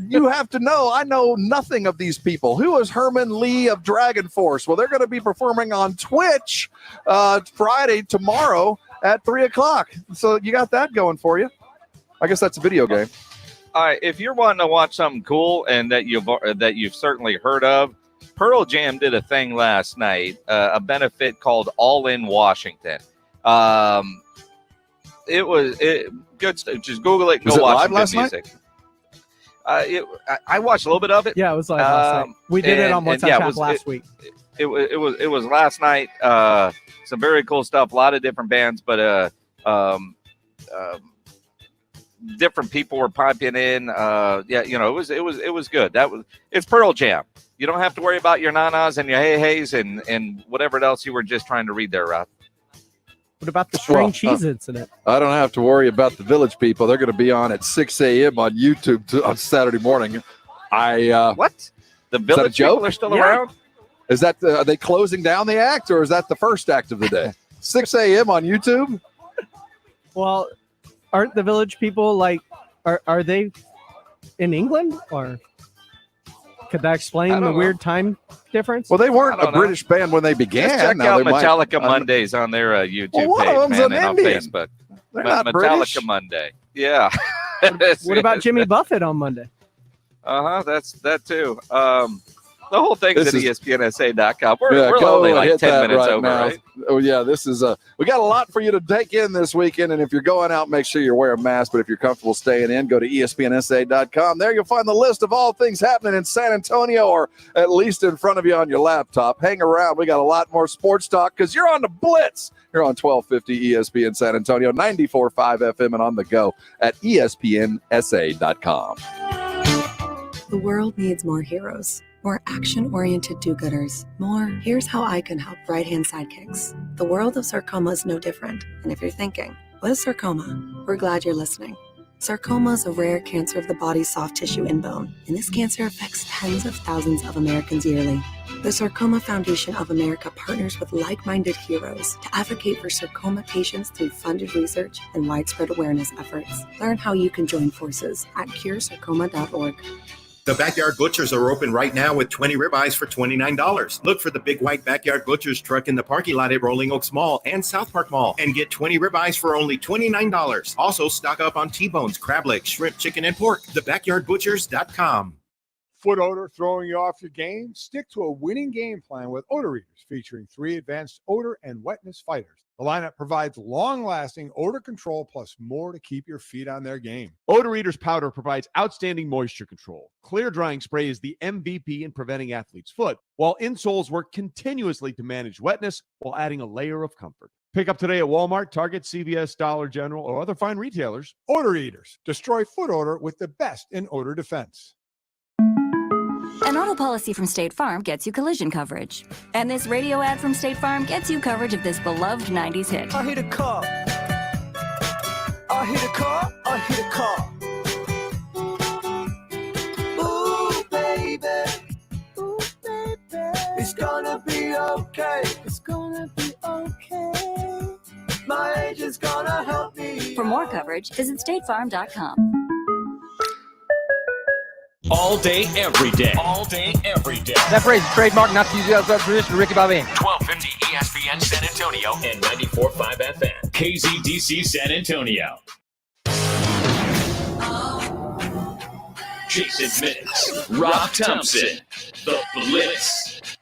you have to know. I know nothing of these people. Who is Herman Lee of Dragon Force? Well, they're going to be performing on Twitch Friday, tomorrow at 3 o'clock. So you got that going for you. I guess that's a video game. All right, if you're wanting to watch something cool and that you've certainly heard of, Pearl Jam did a thing last night, a benefit called All in Washington. It was good stuff. Just Google it. Was Go it watch live some last good music. I watched a little bit of it. Yeah, it was live last night. We did it on What's on Tap last week. It was last night. Some very cool stuff. A lot of different bands, but different people were piping in. It was good. It's Pearl Jam. You don't have to worry about your nanas and your hey-hays and whatever else you were just trying to read there, Rob. What about the string cheese incident? I don't have to worry about the Village People. They're going to be on at 6 a.m. on YouTube on Saturday morning. What? The Village People are still around? Is that are they closing down the act, or is that the first act of the day? 6 a.m. on YouTube? Well, aren't the Village People are they in England, or could that explain the weird time difference? Well, they weren't a British band when they began. Just check Now out they might- Metallica Mondays on their YouTube Well, one page, of them's man, an and on Indian. Facebook. They're not Metallica British. Monday. Yeah. What about Jimmy Buffett on Monday? That's that too. The whole thing's at This is- ESPNSA.com. We're go only and like hit 10 that minutes right over, now. right? Oh yeah, this is we got a lot for you to take in this weekend, and if you're going out, make sure you're wearing a mask. But if you're comfortable staying in, go to ESPNSA.com. There you'll find the list of all things happening in San Antonio, or at least in front of you on your laptop. Hang around. We got a lot more sports talk because you're on the Blitz. You're on 1250 ESPN San Antonio, 94.5 FM, and on the go at ESPNSA.com. The world needs more heroes, more action-oriented do-gooders, more here's how I can help right-hand sidekicks. The world of sarcoma is no different. And if you're thinking, what is sarcoma? We're glad you're listening. Sarcoma is a rare cancer of the body's soft tissue and bone, and this cancer affects tens of thousands of Americans yearly. The Sarcoma Foundation of America partners with like-minded heroes to advocate for sarcoma patients through funded research and widespread awareness efforts. Learn how you can join forces at curesarcoma.org. The Backyard Butchers are open right now with 20 ribeyes for $29. Look for the big white Backyard Butchers truck in the parking lot at Rolling Oaks Mall and South Park Mall and get 20 ribeyes for only $29. Also, stock up on T-bones, crab legs, shrimp, chicken, and pork. TheBackyardButchers.com. Foot odor throwing you off your game? Stick to a winning game plan with odor readers featuring 3 advanced odor and wetness fighters. The lineup provides long-lasting odor control plus more to keep your feet on their game. Odor Eaters Powder provides outstanding moisture control. Clear drying spray is the MVP in preventing athlete's foot, while insoles work continuously to manage wetness while adding a layer of comfort. Pick up today at Walmart, Target, CVS, Dollar General, or other fine retailers. Odor Eaters. Destroy foot odor with the best in odor defense. An auto policy from State Farm gets you collision coverage. And this radio ad from State Farm gets you coverage of this beloved 90s hit. I hit a car. I hit a car. I hit a car. Ooh, baby. Ooh, baby. It's gonna be okay. It's gonna be okay. My agent's gonna help me. For more coverage, visit statefarm.com. All day, every day. All day, every day. That phrase is trademark, not to use outside tradition. Ricky Bobby. 1250 ESPN San Antonio and 94.5 FM. KZDC San Antonio. Jason Minix, Rob Thompson, The Blitz.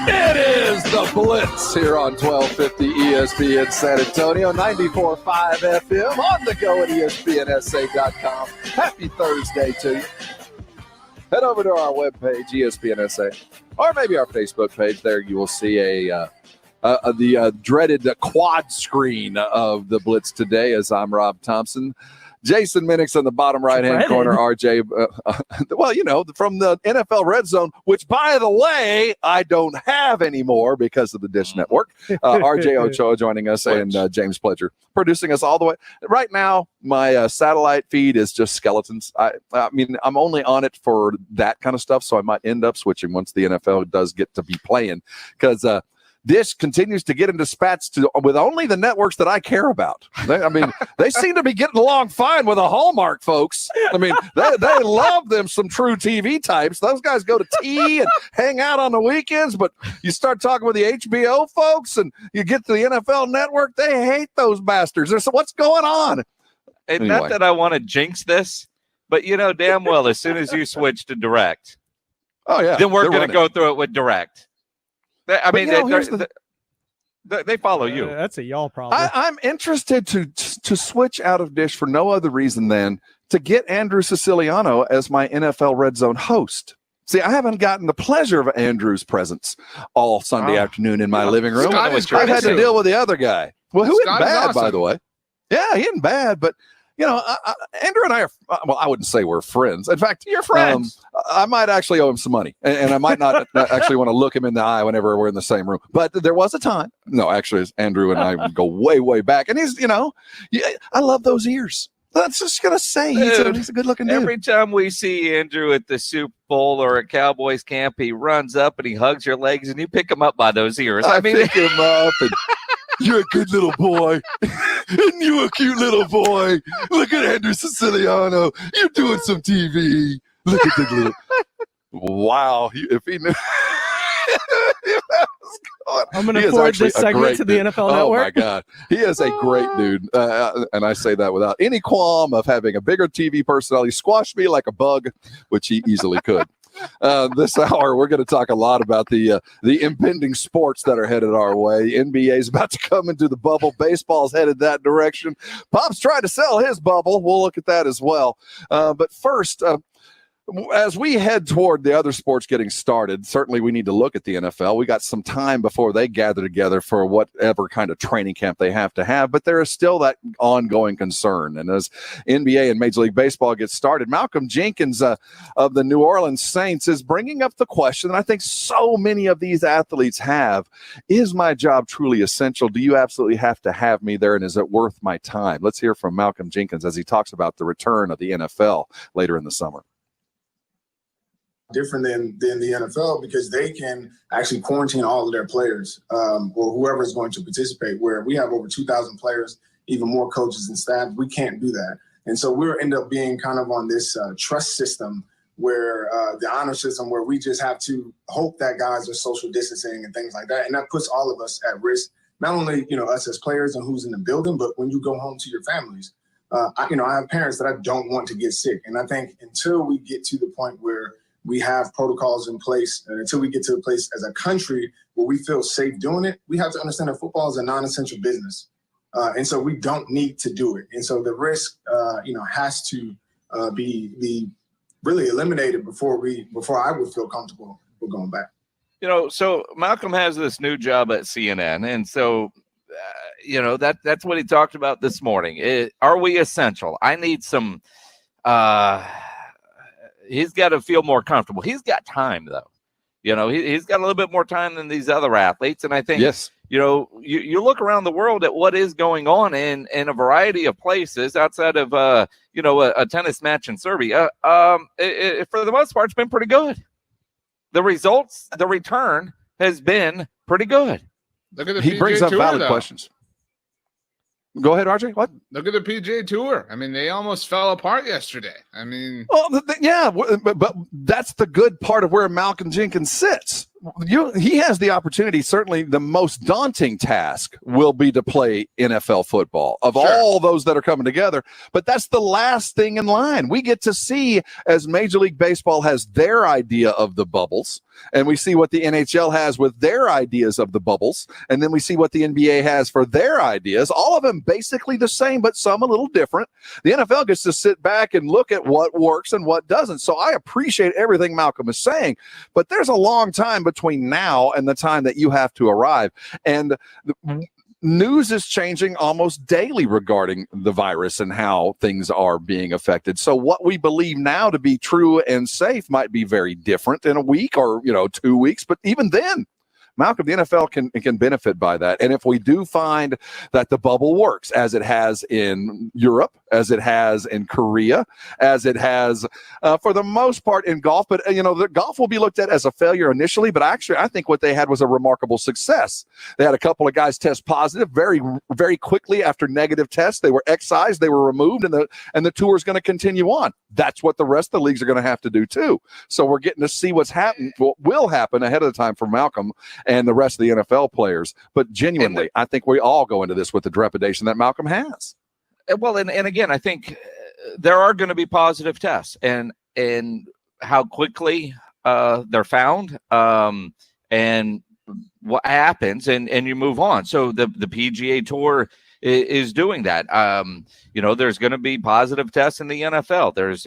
It is the Blitz here on 1250 ESPN San Antonio, 94.5 FM, on the go at ESPNSA.com. Happy Thursday to you. Head over to our webpage, ESPNSA, or maybe our Facebook page. There you will see the dreaded quad screen of the Blitz today as I'm Rob Thompson. Jason Minix in the bottom right-hand corner, RJ. Well, you know, from the NFL Red Zone, which, by the way, I don't have anymore because of the Dish Network. RJ Ochoa joining us and James Pledger producing us all the way. Right now, my satellite feed is just skeletons. I mean, I'm only on it for that kind of stuff, so I might end up switching once the NFL does get to be playing because Dish continues to get into spats with only the networks that I care about. They seem to be getting along fine with the Hallmark folks. I mean, they love them some true TV types. Those guys go to tea and hang out on the weekends, but you start talking with the HBO folks and you get to the NFL Network, they hate those bastards. So what's going on? And Anyway. not that I want to jinx this, but you know damn well as soon as you switch to direct, then we're going to go through it with direct. I mean, they follow you. That's a y'all problem. I'm interested to switch out of Dish for no other reason than to get Andrew Siciliano as my NFL Red Zone host. See, I haven't gotten the pleasure of Andrew's presence all Sunday afternoon in my living room. I've had to deal with the other guy. Well, who isn't bad, by the way. Yeah, he isn't bad, but you know, Andrew and I are, well, I wouldn't say we're friends. In fact, you're friends. I might actually owe him some money, and I might not actually want to look him in the eye whenever we're in the same room. But there was a time. No, actually, Andrew and I go way, way back. And he's, you know, I love those ears. That's just going to say he's a good-looking dude. Every time we see Andrew at the Super Bowl or at Cowboys camp, he runs up and he hugs your legs, and you pick him up by those ears. I pick him up and... You're a good little boy. And you a cute little boy. Look at Andrew Siciliano. You're doing some TV. Look at the little. Wow. If he knew. I'm going to forward this segment to the NFL Network. Oh, my God. He is a great dude. And I say that without any qualm of having a bigger TV personality. Squash me like a bug, which he easily could. This hour, we're going to talk a lot about the impending sports that are headed our way. NBA is about to come into the bubble. Baseball's headed that direction. Pop's trying to sell his bubble. We'll look at that as well. But first, as we head toward the other sports getting started, certainly we need to look at the NFL. We got some time before they gather together for whatever kind of training camp they have to have, but there is still that ongoing concern. And as NBA and Major League Baseball get started, Malcom Jenkins of the New Orleans Saints is bringing up the question, and I think so many of these athletes have, is my job truly essential? Do you absolutely have to have me there, and is it worth my time? Let's hear from Malcom Jenkins as he talks about the return of the NFL later in the summer. Different than the NFL because they can actually quarantine all of their players or whoever is going to participate, where we have over 2,000 players, even more coaches and staff. We can't do that. And so we'll end up being kind of on this trust system where the honor system where we just have to hope that guys are social distancing and things like that. And that puts all of us at risk, not only, you know, us as players and who's in the building, but when you go home to your families. I have parents that I don't want to get sick. And I think until we get to the point where we have protocols in place, and until we get to a place as a country where we feel safe doing it, we have to understand that football is a non-essential business. And so we don't need to do it. And so the risk, has to be really eliminated before I would feel comfortable with going back. You know, so Malcom has this new job at CNN. And so, that's what he talked about this morning. Are we essential? I need some he's got to feel more comfortable. He's got time, though. You know, he's got a little bit more time than these other athletes. And I think, you know, you look around the world at what is going on in a variety of places outside of, you know, a tennis match in Serbia. For the most part, it's been pretty good. The results, the return has been pretty good. Look at the he PGA brings up Tour, valid though. questions. Go ahead, RJ. What? Look at the PGA Tour. I mean, they almost fell apart yesterday. I mean, well, yeah, but that's the good part of where Malcom Jenkins sits. He has the opportunity. Certainly, the most daunting task will be to play NFL football of all those that are coming together. But that's the last thing in line. We get to see as Major League Baseball has their idea of the bubbles, and we see what the NHL has with their ideas of the bubbles, and then we see what the NBA has for their ideas. All of them basically the same, but some a little different. The NFL gets to sit back and look at what works and what doesn't. So I appreciate everything Malcom is saying, but there's a long time between now and the time that you have to arrive. And news is changing almost daily regarding the virus and how things are being affected. So what we believe now to be true and safe might be very different in a week or, 2 weeks. But even then, Malcom, the NFL can benefit by that. And if we do find that the bubble works, as it has in Europe, as it has in Korea, as it has for the most part in golf, but the golf will be looked at as a failure initially, but actually I think what they had was a remarkable success. They had a couple of guys test positive very, very quickly after negative tests. They were excised, they were removed, and the tour is going to continue on. That's what the rest of the leagues are going to have to do too. So we're getting to see what will happen ahead of the time for Malcom and the rest of the NFL players. But genuinely, I think we all go into this with the trepidation that Malcom has. Well, and again, I think there are going to be positive tests, and how quickly they're found, and what happens, and you move on. So the PGA Tour is doing that. There's going to be positive tests in the NFL. There's,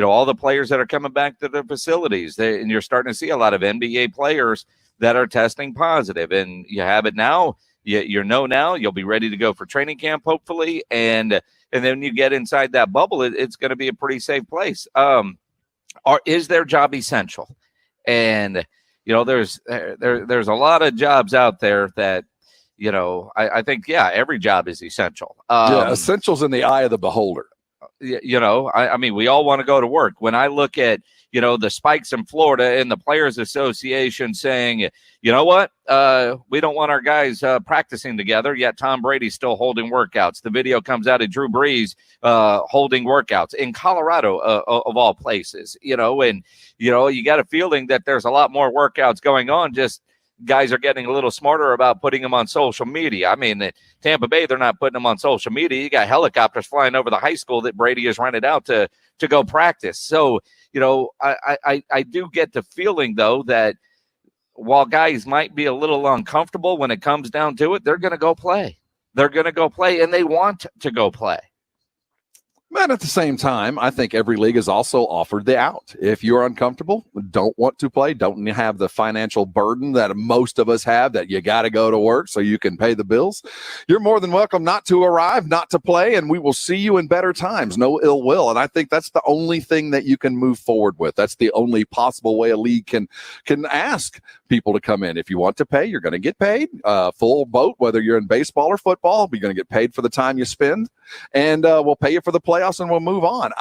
all the players that are coming back to their facilities, and you're starting to see a lot of NBA players that are testing positive, and you have it now. You know now you'll be ready to go for training camp, hopefully, and then you get inside that bubble, it's going to be a pretty safe place. Is their job essential? And there's a lot of jobs out there that I think every job is essential. Essential's in the eye of the beholder. I mean, we all want to go to work. When I look at the spikes in Florida and the Players Association saying, you know what, we don't want our guys practicing together, yet Tom Brady's still holding workouts. The video comes out of Drew Brees holding workouts in Colorado, of all places, and you got a feeling that there's a lot more workouts going on. Just guys are getting a little smarter about putting them on social media. I mean, at Tampa Bay, they're not putting them on social media. You got helicopters flying over the high school that Brady has rented out to go practice. So, I do get the feeling, though, that while guys might be a little uncomfortable when it comes down to it, they're going to go play. They're going to go play, and they want to go play. But at the same time, I think every league is also offered the out. If you're uncomfortable, don't want to play, don't have the financial burden that most of us have, that you got to go to work so you can pay the bills, you're more than welcome not to arrive, not to play, and we will see you in better times. No ill will. And I think that's the only thing that you can move forward with. That's the only possible way a league can ask people to come in. If you want to pay, you're going to get paid. Full boat, whether you're in baseball or football, you're going to get paid for the time you spend, and we'll pay you for the playoffs, and we'll move on.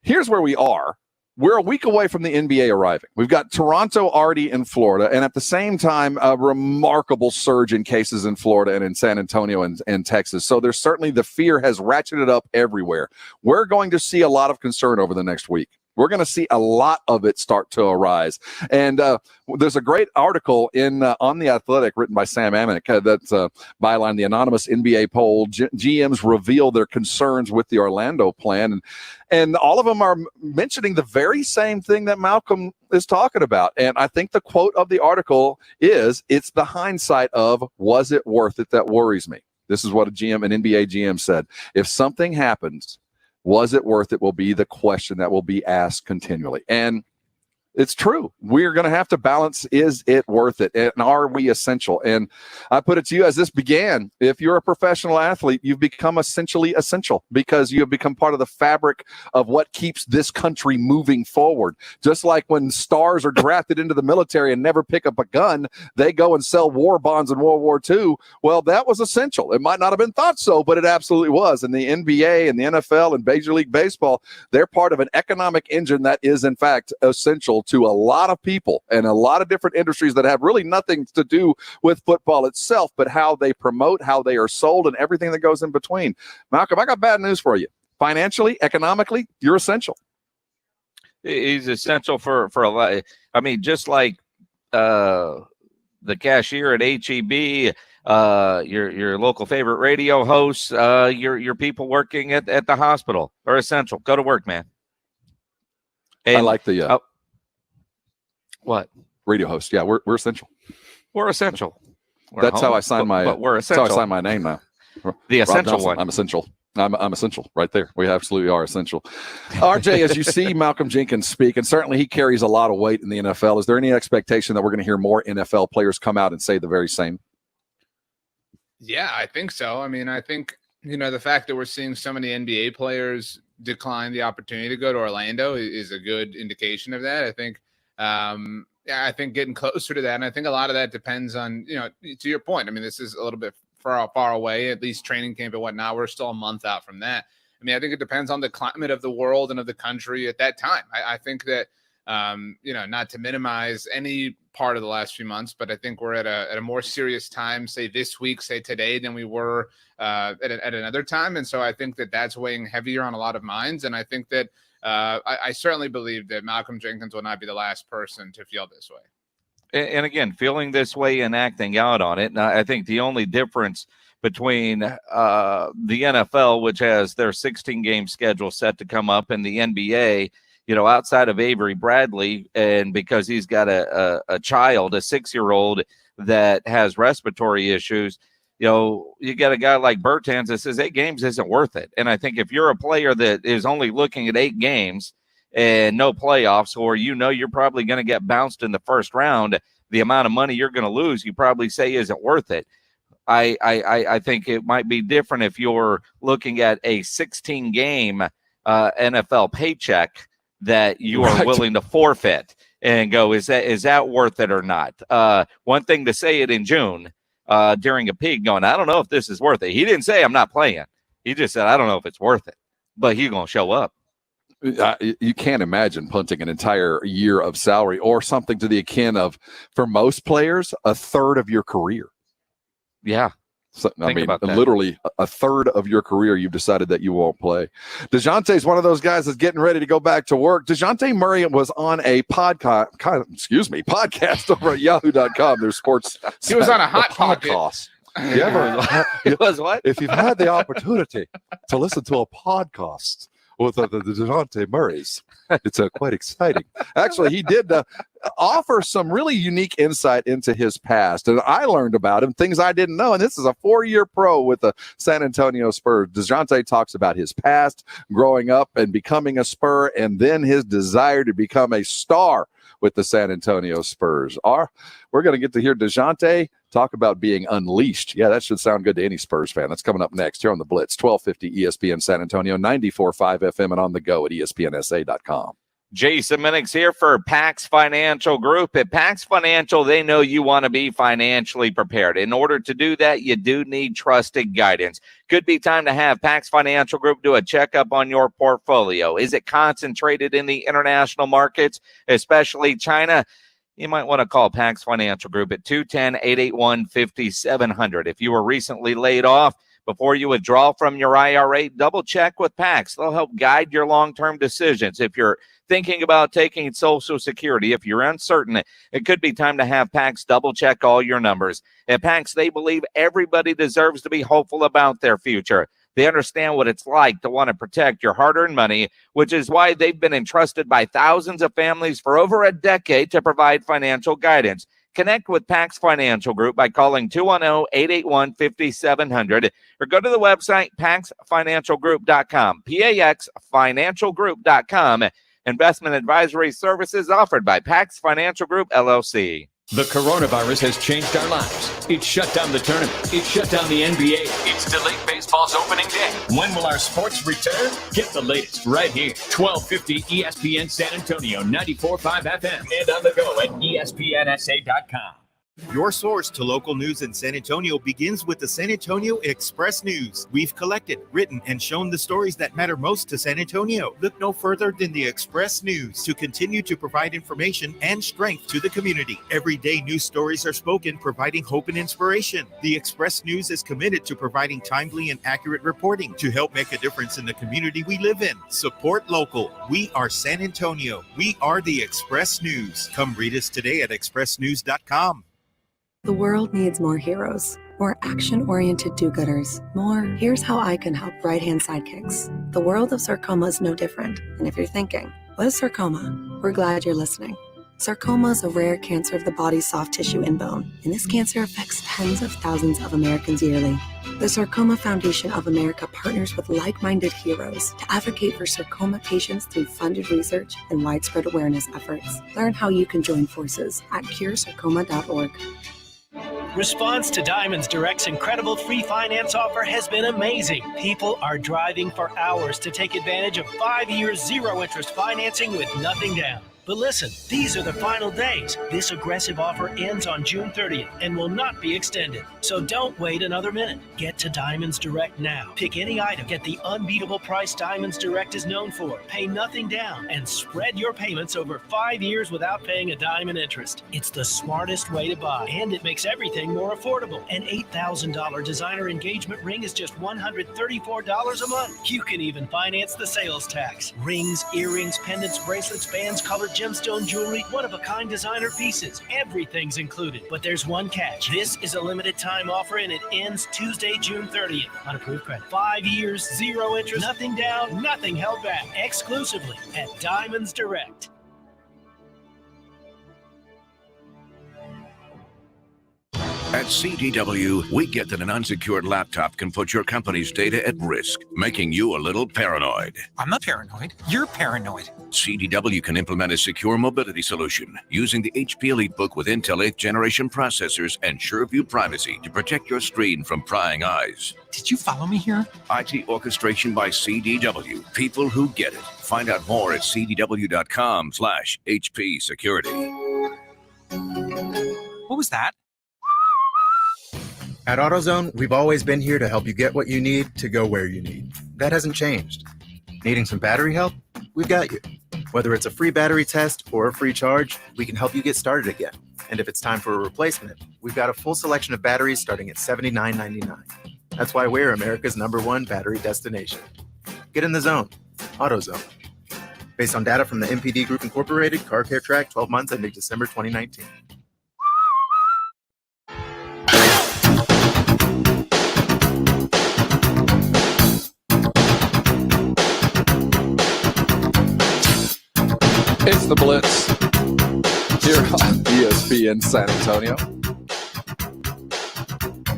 Here's where we are. We're a week away from the NBA arriving. We've got Toronto already in Florida, and at the same time, a remarkable surge in cases in Florida and in San Antonio and Texas. So there's certainly the fear has ratcheted up everywhere. We're going to see a lot of concern over the next week. We're going to see a lot of it start to arise. And there's a great article on The Athletic written by Sam Amick that's byline, the anonymous NBA poll. GMs reveal their concerns with the Orlando plan. And all of them are mentioning the very same thing that Malcom is talking about. And I think the quote of the article is, it's the hindsight of, was it worth it, that worries me. This is what an NBA GM said. If something happens, was it worth it, will be the question that will be asked continually. And It's true. We're going to have to balance, is it worth it? And are we essential? And I put it to you as this began. If you're a professional athlete, you've become essentially essential because you have become part of the fabric of what keeps this country moving forward. Just like when stars are drafted into the military and never pick up a gun, they go and sell war bonds in World War II. Well, that was essential. It might not have been thought so, but it absolutely was. And the NBA and the NFL and Major League Baseball, they're part of an economic engine that is, in fact, essential to a lot of people and a lot of different industries that have really nothing to do with football itself, but how they promote, how they are sold, and everything that goes in between. Malcolm, I got bad news for you. Financially, economically, you're essential. He's essential for a lot. I mean, just like the cashier at HEB, your local favorite radio hosts, your people working at the hospital are essential. Go to work, man. And, I like the what? Radio host. Yeah, we're essential. We're essential. That's how I sign my. But we're essential. That's how I sign my name now. The essential Johnson, one. I'm essential. I'm essential right there. We absolutely are essential. RJ, as you see Malcom Jenkins speak, and certainly he carries a lot of weight in the NFL, is there any expectation that we're going to hear more NFL players come out and say the very same? Yeah, I think so. I mean, I think, the fact that we're seeing so many NBA players decline the opportunity to go to Orlando is a good indication of that. I think, I think getting closer to that, and I think a lot of that depends on, to your point. I mean, this is a little bit far away, at least training camp and whatnot. We're still a month out from that. I mean, I think it depends on the climate of the world and of the country at that time. I think that, not to minimize any part of the last few months, but I think we're at a more serious time, say this week, say today, than we were at another time. And so I think that that's weighing heavier on a lot of minds. And I think that I certainly believe that Malcom Jenkins will not be the last person to feel this way. And again, feeling this way and acting out on it. And I think the only difference between the NFL, which has their 16-game schedule set to come up, and the NBA, outside of Avery Bradley, and because he's got a child, a 6-year-old that has respiratory issues, you got a guy like Bertans that says 8 games isn't worth it. And I think if you're a player that is only looking at 8 games and no playoffs, or you're probably going to get bounced in the first round, the amount of money you're going to lose, you probably say isn't worth it. I think it might be different if you're looking at a 16-game NFL paycheck that you are willing to forfeit and go, is that worth it or not? One thing to say it in June during a peak going, I don't know if this is worth it. He didn't say I'm not playing. He just said, I don't know if it's worth it, but he's going to show up. You can't imagine punting an entire year of salary or something to the akin of, for most players, a third of your career. Yeah. So, I mean, literally a third of your career, you've decided that you won't play. DeJounte's one of those guys that's getting ready to go back to work. DeJounte Murray was on a podcast over at yahoo.com. Their sports. He was on a hot podcast. You ever, it was what? If you've had the opportunity to listen to a podcast with the DeJounte Murrays, it's quite exciting. Actually, he did offer some really unique insight into his past, and I learned about him, things I didn't know. And this is a 4-year pro with the San Antonio Spurs. DeJounte talks about his past, growing up and becoming a Spur, and then his desire to become a star with the San Antonio Spurs. We're going to get to hear DeJounte talk about being unleashed. Yeah, that should sound good to any Spurs fan. That's coming up next here on the Blitz, 1250 ESPN San Antonio, 94.5 FM, and on the go at ESPNSA.com. Jason Minix here for Pax Financial Group. At Pax Financial, they know you want to be financially prepared. In order to do that, you do need trusted guidance. Could be time to have Pax Financial Group do a checkup on your portfolio. Is it concentrated in the international markets, especially China? You might want to call Pax Financial Group at 210-881-5700. If you were recently laid off, before you withdraw from your IRA, double check with Pax. They'll help guide your long-term decisions. If you're thinking about taking Social Security, if you're uncertain, it could be time to have Pax double check all your numbers. At Pax, they believe everybody deserves to be hopeful about their future. They understand what it's like to want to protect your hard-earned money, which is why they've been entrusted by thousands of families for over a decade to provide financial guidance. Connect with Pax Financial Group by calling 210-881-5700 or go to the website paxfinancialgroup.com, PAXfinancialgroup.com, Investment advisory services offered by Pax Financial Group, LLC. The coronavirus has changed our lives. It's shut down the tournament. It's shut down the NBA. It's delayed baseball's opening day. When will our sports return? Get the latest right here. 1250 ESPN San Antonio, 94.5 FM, and on the go at ESPNSA.com. Your source to local news in San Antonio begins with the San Antonio Express News. We've collected, written, and shown the stories that matter most to San Antonio. Look no further than the Express News to continue to provide information and strength to the community. Everyday news stories are spoken, providing hope and inspiration. The Express News is committed to providing timely and accurate reporting to help make a difference in the community we live in. Support local. We are San Antonio. We are the Express News. Come read us today at expressnews.com. The world needs more heroes, more action-oriented do-gooders, more here's how I can help right-hand sidekicks. The world of sarcoma is no different. And if you're thinking, what is sarcoma? We're glad you're listening. Sarcoma is a rare cancer of the body's soft tissue and bone, and this cancer affects tens of thousands of Americans yearly. The Sarcoma Foundation of America partners with like-minded heroes to advocate for sarcoma patients through funded research and widespread awareness efforts. Learn how you can join forces at curesarcoma.org. Response to Diamonds Direct's incredible free finance offer has been amazing. People are driving for hours to take advantage of 5 years zero-interest financing with nothing down. But listen, these are the final days. This aggressive offer ends on June 30th and will not be extended. So don't wait another minute. Get to Diamonds Direct now. Pick any item. Get the unbeatable price Diamonds Direct is known for. Pay nothing down and spread your payments over 5 years without paying a dime in interest. It's the smartest way to buy, and it makes everything more affordable. An $8,000 designer engagement ring is just $134 a month. You can even finance the sales tax. Rings, earrings, pendants, bracelets, bands, colored gemstone jewelry, one-of-a-kind designer pieces. Everything's included. But there's one catch. This is a limited time offer, and it ends Tuesday, June 30th. On approved credit. 5 years, zero interest, nothing down, nothing held back. Exclusively at Diamonds Direct. At CDW, we get that an unsecured laptop can put your company's data at risk, making you a little paranoid. I'm not paranoid. You're paranoid. CDW can implement a secure mobility solution using the HP EliteBook with Intel 8th generation processors and SureView privacy to protect your screen from prying eyes. Did you follow me here? IT orchestration by CDW. People who get it. Find out more at cdw.com/HP security. What was that? At AutoZone, we've always been here to help you get what you need to go where you need. That hasn't changed. Needing some battery help? We've got you. Whether it's a free battery test or a free charge, we can help you get started again. And if it's time for a replacement, we've got a full selection of batteries starting at $79.99. That's why we're America's #1 battery destination. Get in the zone. AutoZone. Based on data from the MPD Group Incorporated, Car Care Track, 12 months ending December 2019. It's the Blitz here on ESPN San Antonio.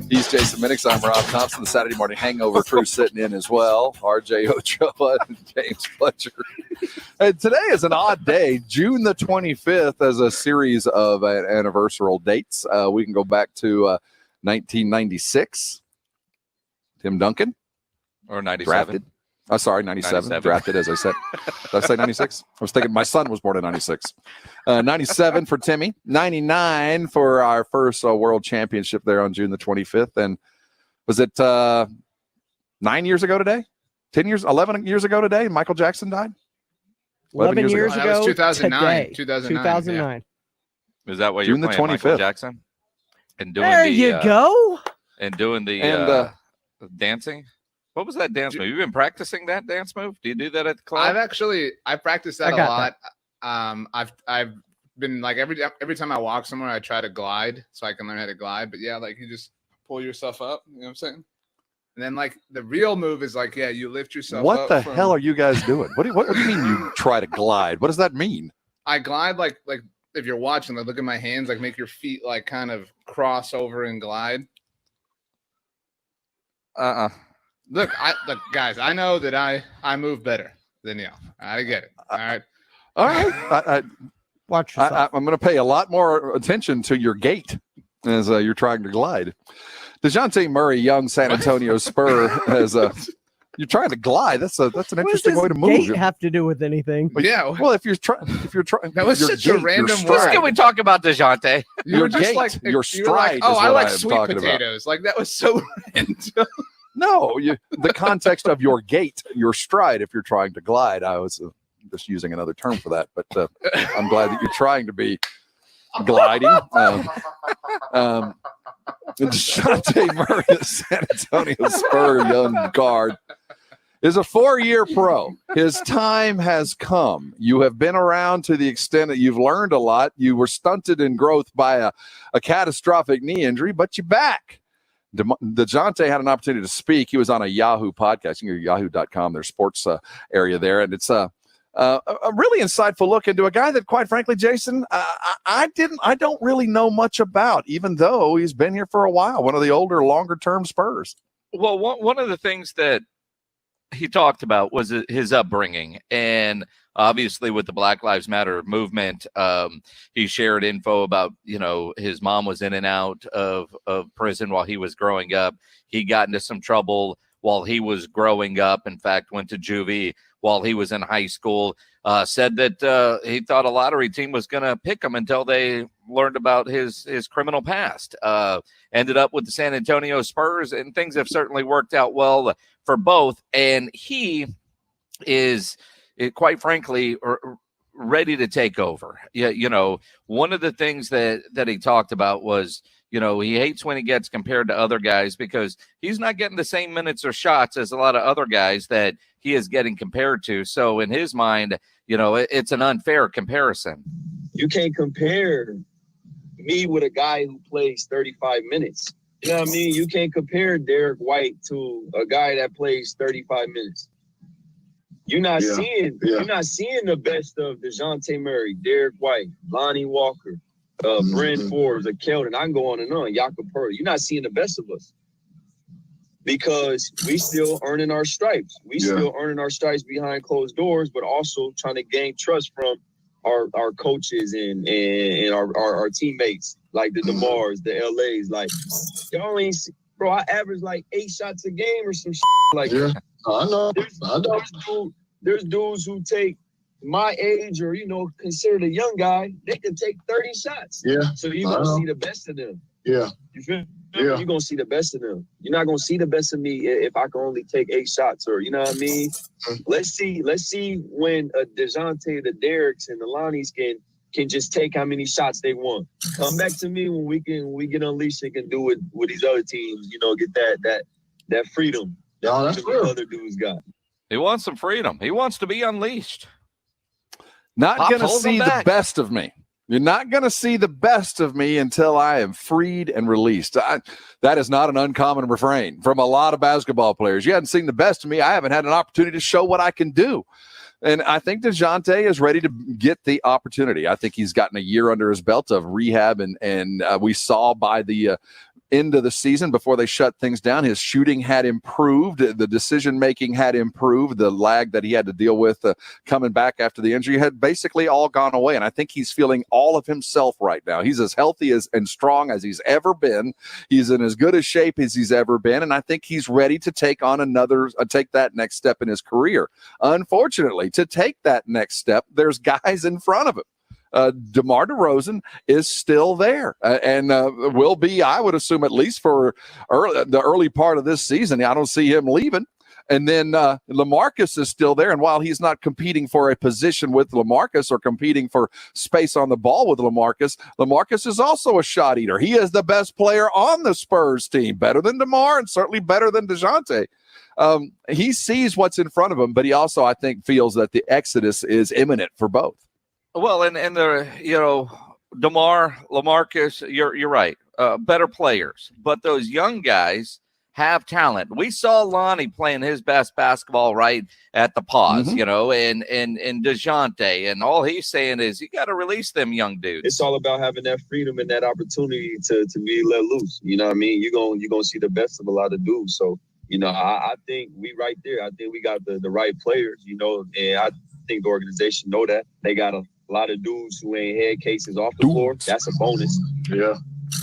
He's Jason Minix. I'm Rob Thompson. The Saturday Morning Hangover crew sitting in as well. RJ Ochoa and James Fletcher. And today is an odd day. June the 25th as a series of anniversarial dates. We can go back to 1996. Tim Duncan. Or 97. Drafted. Oh, sorry, 97. Drafted, as I said. Did I say 96? I was thinking my son was born in 96. 97 for Timmy. 99 for our first world championship there on June the 25th. And was it 9 years ago today? 10 years? 11 years ago today? Michael Jackson died? 11 years ago. That was 2009. Today. 2009. Is that what June you're the playing, 25th. Michael Jackson? And doing There you go. And doing the dancing? What was that dance move? You've been practicing that dance move? Do you do that at the club? I practiced that a lot. I've been like every time I walk somewhere, I try to glide so I can learn how to glide. But yeah, like you just pull yourself up. You know what I'm saying? And then like the real move is like, yeah, you lift yourself up. What the hell are you guys doing? What do you mean you try to glide? What does that mean? I glide like if you're watching, like look at my hands, like make your feet like kind of cross over and glide. Look, guys, I know that I move better than you. I get it. All right. All right. Watch I'm going to pay a lot more attention to your gait as you're trying to glide. DeJounte Murray, young San Antonio Spur, has you're trying to glide. That's an interesting way to move. Gait have to do with anything? Yeah. Well, if you're trying, that was such a random word. Can we talk about DeJounte? You were just like your stride. Oh, is I what like am sweet talking potatoes. Like that was so random. No, the context of your gait, your stride. If you're trying to glide, I was just using another term for that. But I'm glad that you're trying to be gliding. DeJounte Murray, the San Antonio Spurs young guard, is a 4-year pro. His time has come. You have been around to the extent that you've learned a lot. You were stunted in growth by a catastrophic knee injury, but you're back. DeJounte had an opportunity to speak. He was on a Yahoo podcast. You can go to yahoo.com, their sports area there. And it's a really insightful look into a guy that, quite frankly, Jason, I don't really know much about, even though he's been here for a while. One of the older, longer-term Spurs. Well, one of the things that he talked about was his upbringing, and obviously with the Black Lives Matter movement, he shared info about, his mom was in and out of prison while he was growing up. He got into some trouble while he was growing up. In fact, went to juvie while he was in high school. Said that he thought a lottery team was going to pick him until they learned about his criminal past. Ended up with the San Antonio Spurs, and things have certainly worked out well for both. And he is, quite frankly, ready to take over. Yeah, one of the things that he talked about was, he hates when he gets compared to other guys because he's not getting the same minutes or shots as a lot of other guys that he is getting compared to. So in his mind, it's an unfair comparison. You can't compare me with a guy who plays 35 minutes. You know what I mean? You can't compare Derek White to a guy that plays 35 minutes. You're not seeing the best of DeJounte Murray, Derek White, Lonnie Walker, Bryn Forbes, Keldon. I can go on and on. Jakob Perl. You're not seeing the best of us because we still earning our stripes. We still earning our stripes behind closed doors, but also trying to gain trust from our coaches and our teammates, like the DeMars, the LAs. Like, y'all ain't bro, I average like 8 shots a game or some shit like that. I know. There's dudes who take my age or, considered a young guy, they can take 30 shots. Yeah. So you're going to see the best of them. Yeah. You feel me? Yeah. You're going to see the best of them. You're not going to see the best of me if I can only take 8 shots or, you know what I mean? Let's see when DeJounte, the Derricks, and the Lonnies can just take how many shots they want. Come back to me when we get unleashed and can do it with these other teams, get that freedom that the other dudes got. He wants some freedom. He wants to be unleashed. Not going to see the best of me. You're not going to see the best of me until I am freed and released. That is not an uncommon refrain from a lot of basketball players. You haven't seen the best of me. I haven't had an opportunity to show what I can do. And I think DeJounte is ready to get the opportunity. I think he's gotten a year under his belt of rehab, and we saw by the end of the season, before they shut things down, his shooting had improved. The decision-making had improved. The lag that he had to deal with coming back after the injury had basically all gone away. And I think he's feeling all of himself right now. He's as healthy and strong as he's ever been. He's in as good a shape as he's ever been. And I think he's ready to take on take that next step in his career. Unfortunately, to take that next step, there's guys in front of him. DeMar DeRozan is still there and will be, I would assume, at least for the early part of this season. I don't see him leaving. And then LaMarcus is still there. And while he's not competing for a position with LaMarcus or competing for space on the ball with LaMarcus is also a shot eater. He is the best player on the Spurs team, better than DeMar and certainly better than DeJounte. He sees what's in front of him, but he also, I think, feels that the exodus is imminent for both. Well, and the DeMar, LaMarcus, you're right, better players, but those young guys have talent. We saw Lonnie playing his best basketball right at the pause, and DeJounte, and all he's saying is you got to release them young dudes. It's all about having that freedom and that opportunity to be let loose. You know what I mean? You're gonna see the best of a lot of dudes. So I think we right there. I think we got the right players. And I think the organization know that. They got a lot of dudes who ain't had cases off the floor. That's a bonus. Yeah.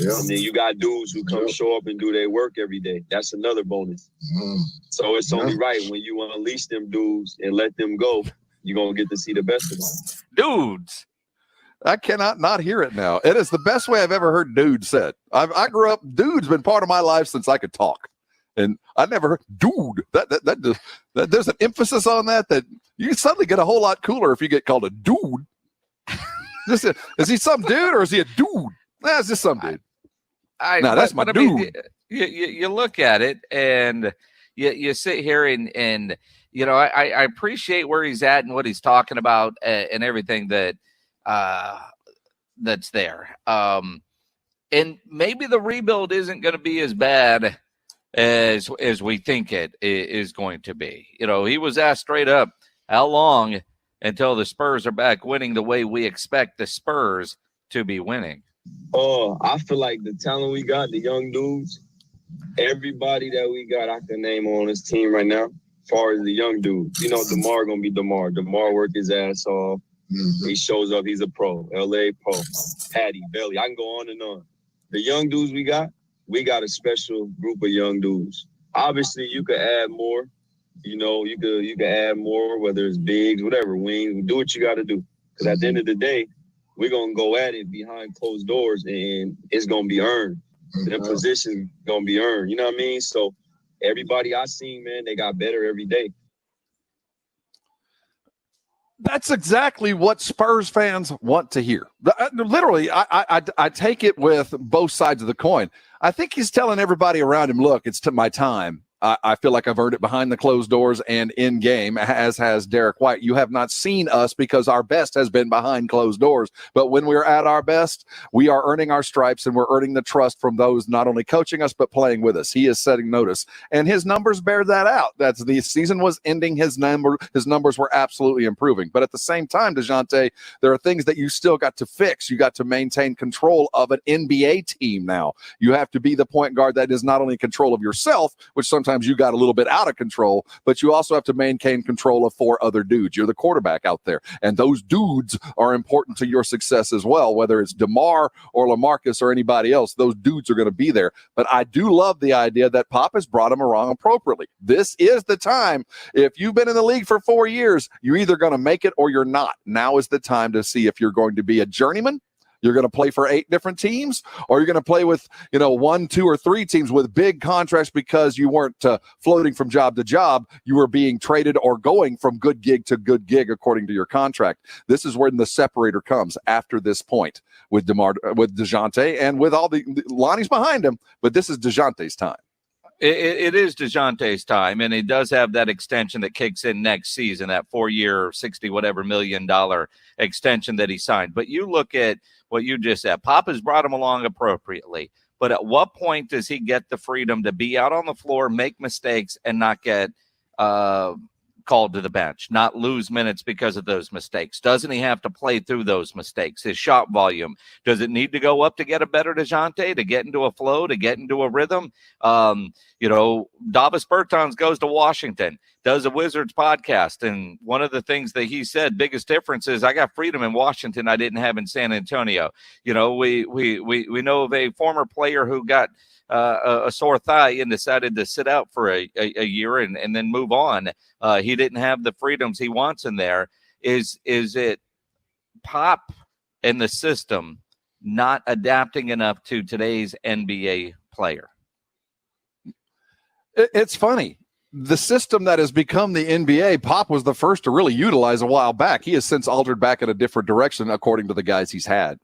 And then you got dudes who come show up and do their work every day. That's another bonus. So it's only right when you unleash them dudes and let them go, you're going to get to see the best of them. Dudes. I cannot not hear it now. It is the best way I've ever heard dude said. I grew up, dude's been part of my life since I could talk. And I never heard dude. That there's an emphasis on that you suddenly get a whole lot cooler if you get called a dude. Is he some dude or is he a dude? That's just some dude. That's my dude. I mean, you look at it and you sit here and you know, I appreciate where he's at and what he's talking about and everything that's there. And maybe the rebuild isn't going to be as bad as we think it is going to be. You know, he was asked straight up, how long until the Spurs are back winning the way we expect the Spurs to be winning? Oh, I feel like the talent we got, the young dudes, everybody that we got, I can name on this team right now. As far as the young dudes, you know, DeMar gonna be DeMar. DeMar work his ass off. He shows up. He's a pro. LA pro. Patty, Belly. I can go on and on. The young dudes we got a special group of young dudes. Obviously, you could add more. You know, you could add more, whether it's bigs, whatever, wings. Do what you got to do. Because at the end of the day, we're going to go at it behind closed doors, and it's going to be earned. The position going to be earned. You know what I mean? So everybody I seen, man, they got better every day. That's exactly what Spurs fans want to hear. Literally, I take it with both sides of the coin. I think he's telling everybody around him, look, it's my time. I feel like I've earned it behind the closed doors and in game, as has Derek White. You have not seen us because our best has been behind closed doors. But when we're at our best, we are earning our stripes and we're earning the trust from those not only coaching us, but playing with us. He is setting notice. And his numbers bear that out. That's the season was ending. His numbers were absolutely improving. But at the same time, DeJounte, there are things that you still got to fix. You got to maintain control of an NBA team now. You have to be the point guard that is not only in control of yourself, which sometimes you got a little bit out of control, but you also have to maintain control of 4 other dudes. You're the quarterback out there, and those dudes are important to your success as well, whether it's DeMar or LaMarcus or anybody else. Those dudes are going to be there. But I do love the idea that Pop has brought him along appropriately. This is the time. If you've been in the league for 4 years, you're either going to make it or you're not. Now is the time to see if you're going to be a journeyman, you're going to play for 8 different teams, or you're going to play with, 1, 2, or 3 teams with big contracts because you weren't floating from job to job. You were being traded or going from good gig to good gig according to your contract. This is when the separator comes after this point with DeJounte and with all the Lonnie's behind him. But this is DeJounte's time. It is DeJounte's time, and he does have that extension that kicks in next season, that 4-year, $60 million extension that he signed. But you look at what you just said. Pop has brought him along appropriately. But at what point does he get the freedom to be out on the floor, make mistakes, and not get called to the bench, not lose minutes because of those mistakes? Doesn't he have to play through those mistakes? His shot volume, does it need to go up to get a better DeJounte, to get into a flow, to get into a rhythm? Davis Bertans goes to Washington, does a Wizards podcast, and one of the things that he said, biggest difference is I got freedom in Washington I didn't have in San Antonio. We know of a former player who got a sore thigh and decided to sit out for a year and then move on. He didn't have the freedoms he wants in there. Is it Pop and the system not adapting enough to today's NBA player? It's funny. The system that has become the NBA, Pop was the first to really utilize a while back. He has since altered back in a different direction, according to the guys he's had.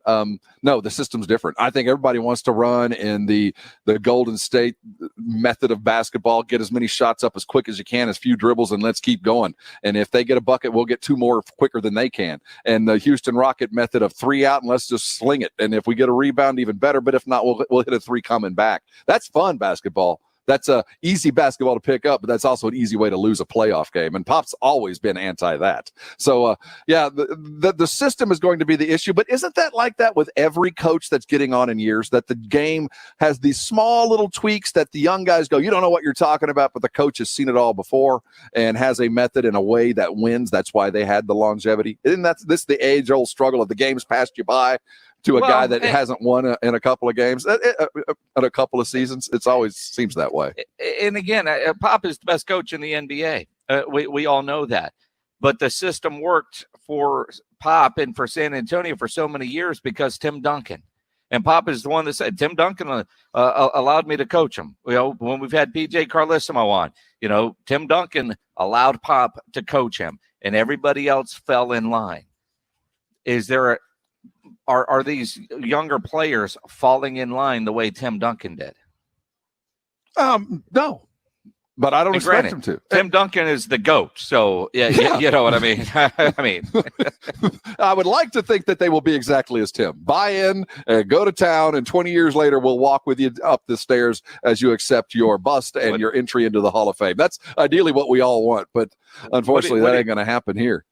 No, the system's different. I think everybody wants to run in the Golden State method of basketball, get as many shots up as quick as you can, as few dribbles, and let's keep going. And if they get a bucket, we'll get 2 more quicker than they can. And the Houston Rocket method of 3 out and let's just sling it. And if we get a rebound, even better. But if not, we'll hit a 3 coming back. That's fun basketball. That's a easy basketball to pick up, but that's also an easy way to lose a playoff game. And Pop's always been anti that. So, the system is going to be the issue. But isn't that like that with every coach that's getting on in years, that the game has these small little tweaks that the young guys go, you don't know what you're talking about, but the coach has seen it all before and has a method in a way that wins. That's why they had the longevity. Isn't this the age-old struggle of the game's passed you by to a guy that hasn't won in a couple of games, in a couple of seasons? It's always seems that way. And again, Pop is the best coach in the NBA. We all know that. But the system worked for Pop and for San Antonio for so many years because Tim Duncan. And Pop is the one that said, Tim Duncan allowed me to coach him. When we've had PJ Carlissimo on, Tim Duncan allowed Pop to coach him, and everybody else fell in line. Are these younger players falling in line the way Tim Duncan did? No. But I don't expect him to. Tim Duncan is the GOAT, so yeah. You know what I mean. I would like to think that they will be exactly as Tim. Buy in, go to town, and 20 years later, we'll walk with you up the stairs as you accept your bust and your entry into the Hall of Fame. That's ideally what we all want, but unfortunately, that ain't going to happen here.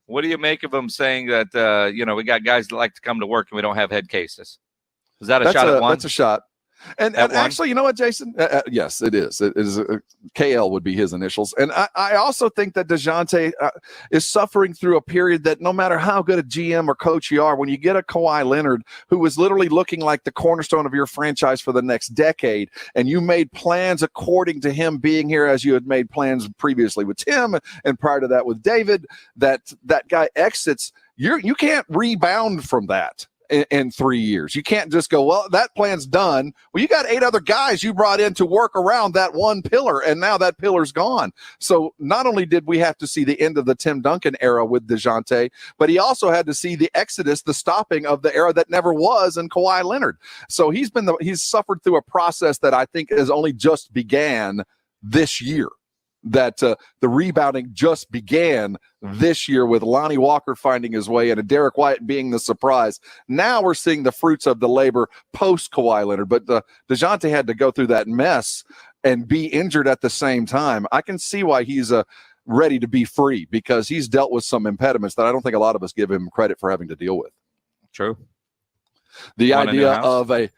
What do you make of them saying that we got guys that like to come to work and we don't have head cases? Is that a shot at one? That's a shot. And actually, you know what, Jason? Yes, it is. It is. KL would be his initials. And I also think that DeJounte is suffering through a period that no matter how good a GM or coach you are, when you get a Kawhi Leonard who was literally looking like the cornerstone of your franchise for the next decade, and you made plans according to him being here as you had made plans previously with Tim and prior to that with David, that guy exits, you can't rebound from that. In 3 years. You can't just go, well, that plan's done. Well, you got 8 other guys you brought in to work around that one pillar, and now that pillar's gone. So not only did we have to see the end of the Tim Duncan era with DeJounte, but he also had to see the exodus, the stopping of the era that never was in Kawhi Leonard. So he's suffered through a process that I think has only just began this year. That the rebounding just began this year with Lonnie Walker finding his way in and Derek White being the surprise. Now we're seeing the fruits of the labor post Kawhi Leonard, but DeJounte had to go through that mess and be injured at the same time. I can see why he's ready to be free, because he's dealt with some impediments that I don't think a lot of us give him credit for having to deal with. True. The idea of a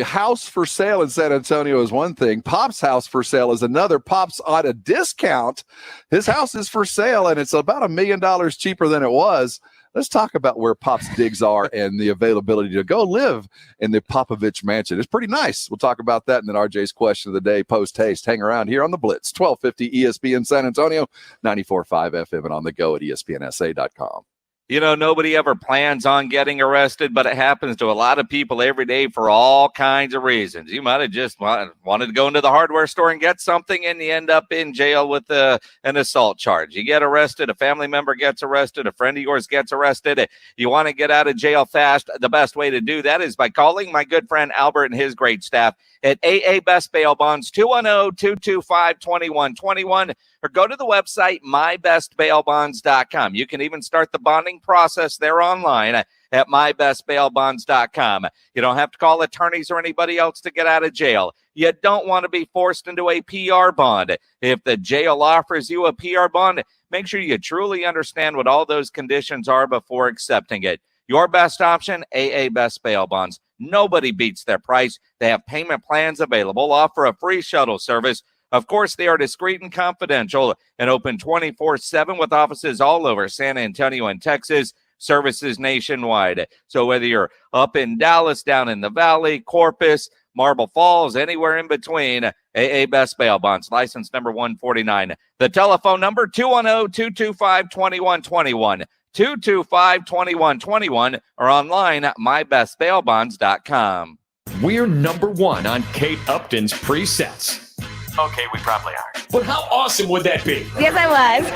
house for sale in San Antonio is one thing. Pop's house for sale is another. Pop's on a discount. His house is for sale, and it's about $1 million cheaper than it was. Let's talk about where Pop's digs are and the availability to go live in the Popovich mansion. It's pretty nice. We'll talk about that, and then RJ's question of the day post-haste. Hang around here on the Blitz, 1250 ESPN San Antonio, 94.5 FM, and on the go at ESPNSA.com. Nobody ever plans on getting arrested, but it happens to a lot of people every day for all kinds of reasons. You might have just wanted to go into the hardware store and get something, and you end up in jail with an assault charge. You get arrested, a family member gets arrested, a friend of yours gets arrested. You want to get out of jail fast. The best way to do that is by calling my good friend Albert and his great staff at AA Best Bail Bonds, 210-225-2121, or go to the website, mybestbailbonds.com. You can even start the bonding process there online at mybestbailbonds.com. You don't have to call attorneys or anybody else to get out of jail. You don't want to be forced into a PR bond. If the jail offers you a PR bond, make sure you truly understand what all those conditions are before accepting it. Your best option, AA Best Bail Bonds. Nobody beats their price. They have payment plans available, offer a free shuttle service. Of course, they are discreet and confidential and open 24/7 with offices all over San Antonio and Texas, services nationwide. So whether you're up in Dallas, down in the Valley, Corpus, Marble Falls, anywhere in between, AA Best Bail Bonds, license number 149. The telephone number, 210-225-2121. 225-2121 or online at mybestbailbonds.com. We're number one on Kate Upton's presets. Okay, we probably are. But how awesome would that be? Yes, I was.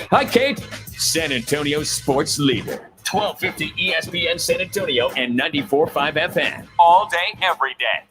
Hi, Kate. San Antonio sports leader. 1250 ESPN San Antonio and 94.5 FM. All day, every day.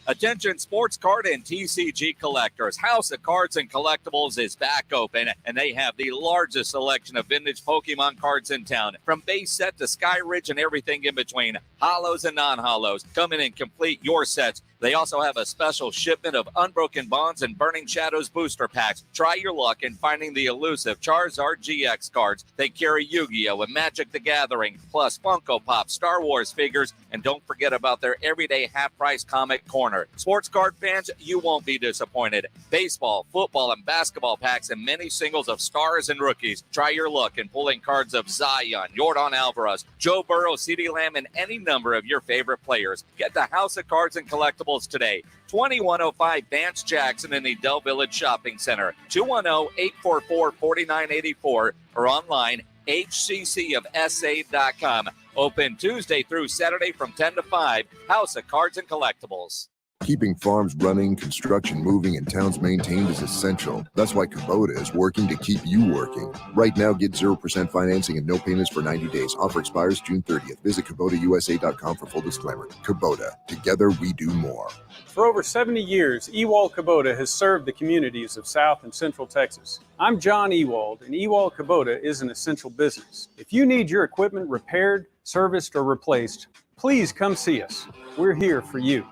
Attention sports card and TCG collectors. House of Cards and Collectibles is back open, and they have the largest selection of vintage Pokemon cards in town. From base set to Sky Ridge and everything in between. Hollows and non-hollows. Come in and complete your sets They also have a special shipment of Unbroken Bonds and Burning Shadows booster packs. Try your luck in finding the elusive Charizard GX cards. They carry Yu-Gi-Oh! And Magic the Gathering, plus Funko Pop, Star Wars figures, and don't forget about their everyday half-price comic corner. Sports card fans, you won't be disappointed. Baseball, football, and basketball packs and many singles of stars and rookies. Try your luck in pulling cards of Zion, Yordan Alvarez, Joe Burrow, CeeDee Lamb, and any number of your favorite players. Get the House of Cards and Collectibles today. 2105 Vance Jackson in the Dell Village Shopping Center. 210-844-4984 or online hccofsa.com. Open Tuesday through Saturday from 10 to 5. House of Cards and Collectibles. Keeping farms running, construction moving, and towns maintained is essential. That's why Kubota is working to keep you working. Right now, get 0% financing and no payments for 90 days. Offer expires June 30th. Visit KubotaUSA.com for full disclaimer. Kubota. Together, we do more. For over 70 years, Ewald Kubota has served the communities of South and Central Texas. I'm John Ewald, and Ewald Kubota is an essential business. If you need your equipment repaired, serviced, or replaced, please come see us. We're here for you.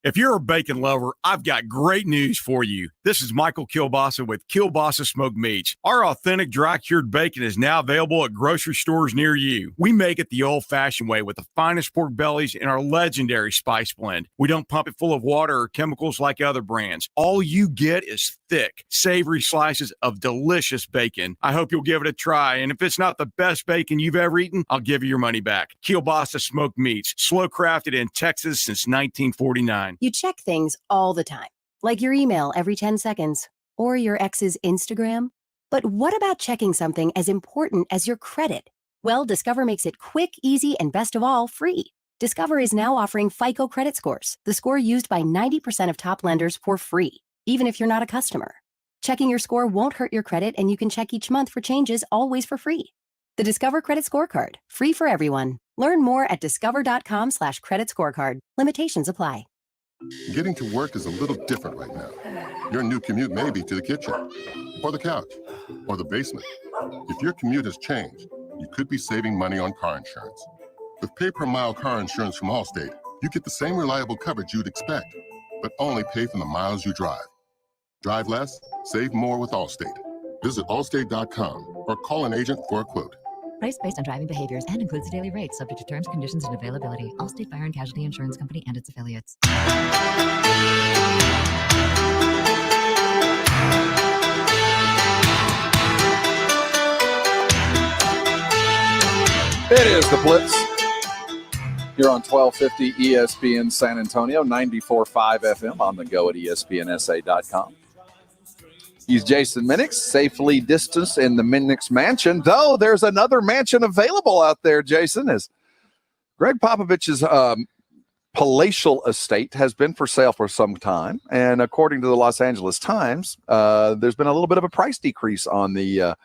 If you're a bacon lover, I've got great news for you. This is Michael Kilbasa with Kilbasa Smoked Meats. Our authentic dry-cured bacon is now available at grocery stores near you. We make it the old-fashioned way with the finest pork bellies in our legendary spice blend. We don't pump it full of water or chemicals like other brands. All you get is thick, savory slices of delicious bacon. I hope you'll give it a try, and if it's not the best bacon you've ever eaten, I'll give you your money back. Kilbasa Smoked Meats, slow-crafted in Texas since 1949. You check things all the time, like your email every 10 seconds or your ex's Instagram. But what about checking something as important as your credit? Well, Discover makes it quick, easy, and best of all, free. Discover is now offering FICO credit scores, the score used by 90% of top lenders, for free, even if you're not a customer. Checking your score won't hurt your credit, and you can check each month for changes, always for free. The Discover Credit Scorecard, free for everyone. Learn more at discover.com/credit scorecard. Limitations apply. Getting to work is a little different right now. Your new commute may be to the kitchen, or the couch, or the basement. If your commute has changed, you could be saving money on car insurance. With pay-per-mile car insurance from Allstate, you get the same reliable coverage you'd expect, but only pay for the miles you drive. Drive less, save more with Allstate. Visit allstate.com or call an agent for a quote. Price based on driving behaviors and includes daily rates subject to terms, conditions, and availability. Allstate Fire and Casualty Insurance Company and its affiliates. It is the Blitz. You're on 1250 ESPN San Antonio, 94.5 FM on the go at ESPNSA.com. He's Jason Minix, safely distanced in the Minix Mansion, though there's another mansion available out there, Jason, as Greg Popovich's palatial estate has been for sale for some time. And according to the Los Angeles Times, there's been a little bit of a price decrease on the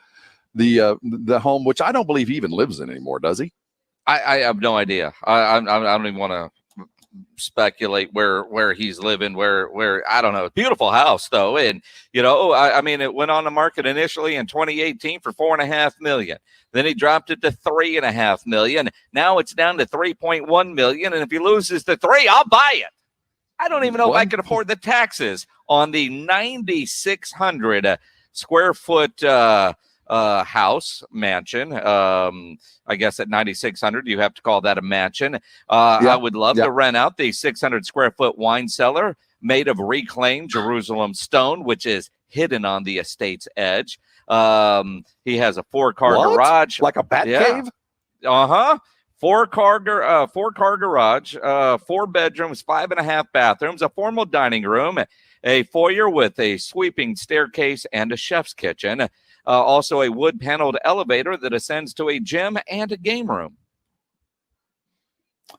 home, which I don't believe he even lives in anymore, does he? I have no idea. I don't even want to speculate where he's living, where I don't know. Beautiful house though, and I mean, it went on the market initially in 2018 for $4.5 million. Then he dropped it to $3.5 million. Now it's down to $3.1 million, and if he loses the $3 million, I'll buy it. I don't even know if I can afford the taxes on the 9,600 square foot house mansion. I guess at 9,600 you have to call that a mansion. I would love to rent out the 600 square foot wine cellar made of reclaimed Jerusalem stone, which is hidden on the estate's edge. He has a 4-car garage, like a bat cave. 4-car garage, 4 bedrooms, 5.5 bathrooms, a formal dining room, a foyer with a sweeping staircase and a chef's kitchen. Also a wood-paneled elevator that ascends to a gym and a game room.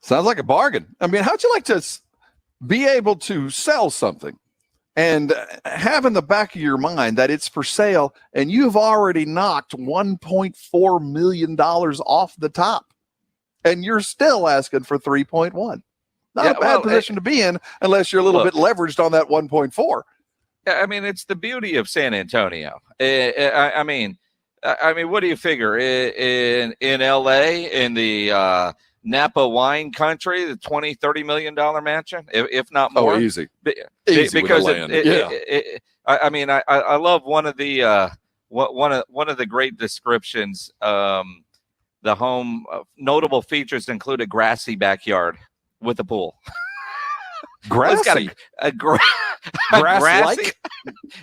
Sounds like a bargain. I mean, how'd you like to be able to sell something and have in the back of your mind that it's for sale and you've already knocked $1.4 million off the top and you're still asking for 3.1? Not a bad position to be in unless you're a little bit leveraged on that 1.4. I mean, it's the beauty of San Antonio. I mean, what do you figure in LA in the Napa wine country, the $20-30 million mansion, if not more. Oh, easy. Easy because I love one of the great descriptions. The home notable features include a grassy backyard with a pool. Grassy. It's got a grassy.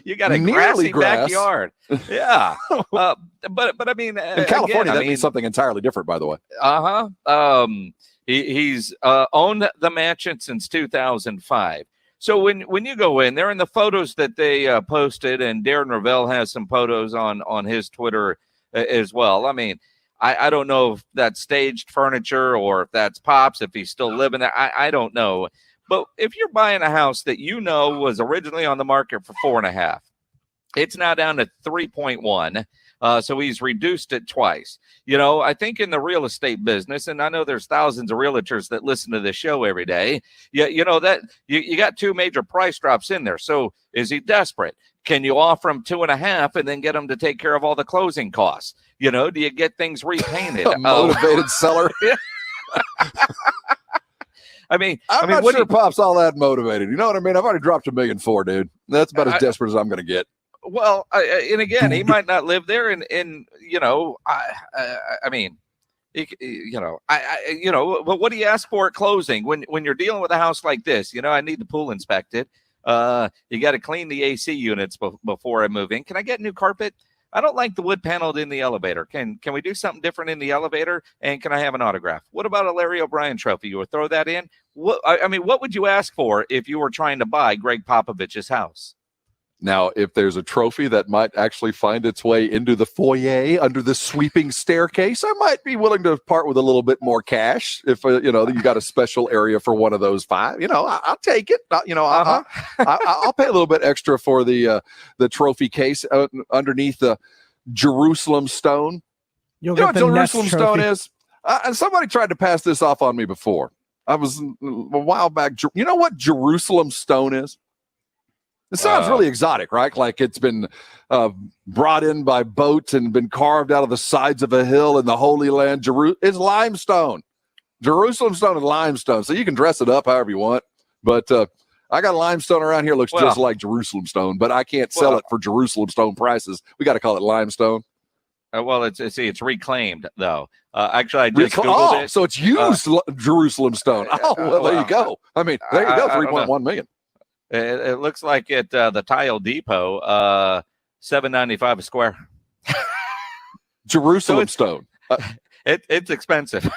You got a grassy backyard. Yeah. But I mean, in California, that means something entirely different, by the way. He's owned the mansion since 2005. So when you go in there, and the photos that they posted, and Darren Ravel has some photos on his Twitter as well. I mean, I don't know if that's staged furniture or if that's Pops, if he's still living there. I don't know. But if you're buying a house that was originally on the market for 4.5, it's now down to 3.1. So he's reduced it twice. I think in the real estate business, and I know there's thousands of realtors that listen to this show every day. You got two major price drops in there. So is he desperate? Can you offer him 2.5 and then get him to take care of all the closing costs? Do you get things repainted? A motivated seller. I'm not sure Pop's all that motivated. You know what I mean? I've already dropped $1.4 million, dude. That's about as desperate as I'm going to get. Well, and again, he might not live there, but what do you ask for at closing when you're dealing with a house like this? I need the pool inspected. You got to clean the AC units before I move in. Can I get new carpet? I don't like the wood paneled in the elevator. Can we do something different in the elevator? And can I have an autograph? What about a Larry O'Brien trophy? You would throw that in? What would you ask for if you were trying to buy Greg Popovich's house? Now, if there's a trophy that might actually find its way into the foyer under the sweeping staircase, I might be willing to part with a little bit more cash. If you got a special area for one of those 5, I'll take it. I'll pay a little bit extra for the trophy case underneath the Jerusalem stone. You know what Jerusalem stone is? And somebody tried to pass this off on me before. I was a while back. You know what Jerusalem stone is? It sounds really exotic, right? Like it's been brought in by boats and been carved out of the sides of a hill in the Holy Land. It's limestone. Jerusalem stone is limestone. So you can dress it up however you want. But I got limestone around here. Looks just like Jerusalem stone, but I can't sell it for Jerusalem stone prices. We got to call it limestone. It's reclaimed, though. Actually, I just Googled it. So it's used Jerusalem stone. Well, there you go. There you go, 3.1 million. It looks like at the Tile Depot, $7.95 a square. Jerusalem stone. It's expensive.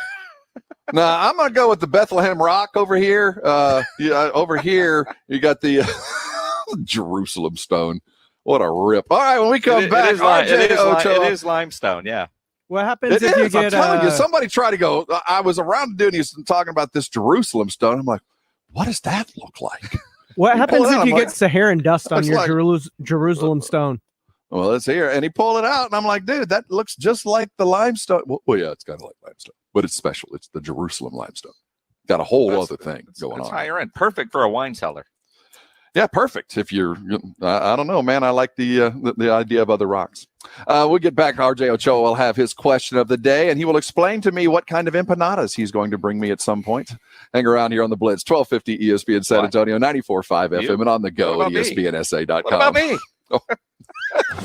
Nah, I'm gonna go with the Bethlehem Rock over here. Over here you got the Jerusalem stone. What a rip! All right, when we come back, it is limestone. Yeah. What happens if you get? I'm telling you, somebody tried to go. I was around doing this and talking about this Jerusalem stone. I'm like, what does that look like? What happens if you get Saharan dust on your Jerusalem stone? Well, let's hear. And he pulled it out, and I'm like, dude, that looks just like the limestone. Well, yeah, it's kind of like limestone, but it's special. It's the Jerusalem limestone. Got a whole other thing going on. Higher end, perfect for a wine cellar. Yeah, perfect. If you're, I don't know, man. I like the idea of other rocks. We'll get back. RJ Ochoa will have his question of the day, and he will explain to me what kind of empanadas he's going to bring me at some point. Hang around here on the Blitz, 1250 ESPN San Antonio, 94.5 FM, and on the go at ESPNSA.com. What about me?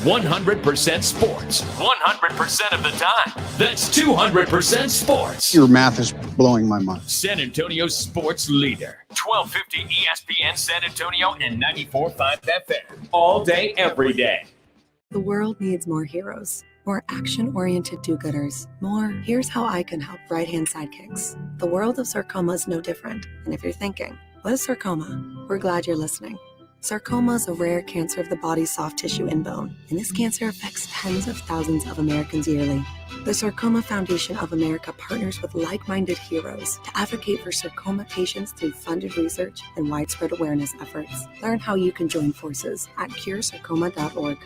100% sports, 100% of the time. That's 200% sports. Your math is blowing my mind. San Antonio's sports leader. 1250 ESPN San Antonio and 94.5 FM. All day, every day. The world needs more heroes, more action-oriented do-gooders, more here's how I can help right-hand sidekicks. The world of sarcoma is no different. And if you're thinking, what is sarcoma? We're glad you're listening. Sarcoma is a rare cancer of the body's soft tissue and bone, and this cancer affects tens of thousands of Americans yearly. The Sarcoma Foundation of America partners with like-minded heroes to advocate for sarcoma patients through funded research and widespread awareness efforts. Learn how you can join forces at curesarcoma.org.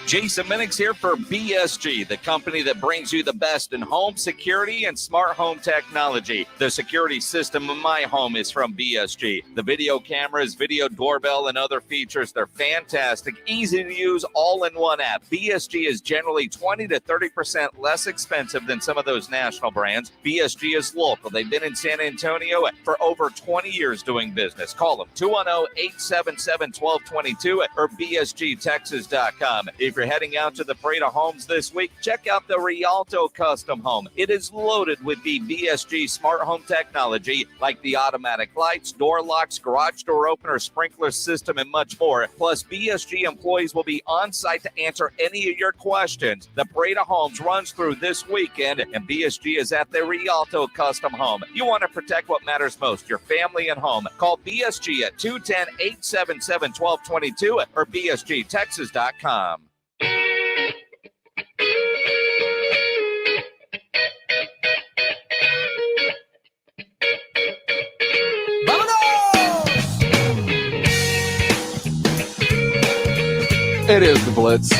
Jason Minix here for BSG, the company that brings you the best in home security and smart home technology. The security system in my home is from BSG. The video cameras, video doorbell, and other features, they're fantastic, easy to use, all-in-one app. BSG is generally 20 to 30% less expensive than some of those national brands. BSG is local. They've been in San Antonio for over 20 years doing business. Call them 210-877-1222 or bsgtexas.com. If you're heading out to the Parade of Homes this week, check out the Rialto Custom Home. It is loaded with the BSG smart home technology like the automatic lights, door locks, garage door opener, sprinkler system, and much more. Plus, BSG employees will be on site to answer any of your questions. The Parade of Homes runs through this weekend, and BSG is at the Rialto Custom Home. You want to protect what matters most, your family and home. Call BSG at 210-877-1222 or bsgtexas.com. It is the Blitz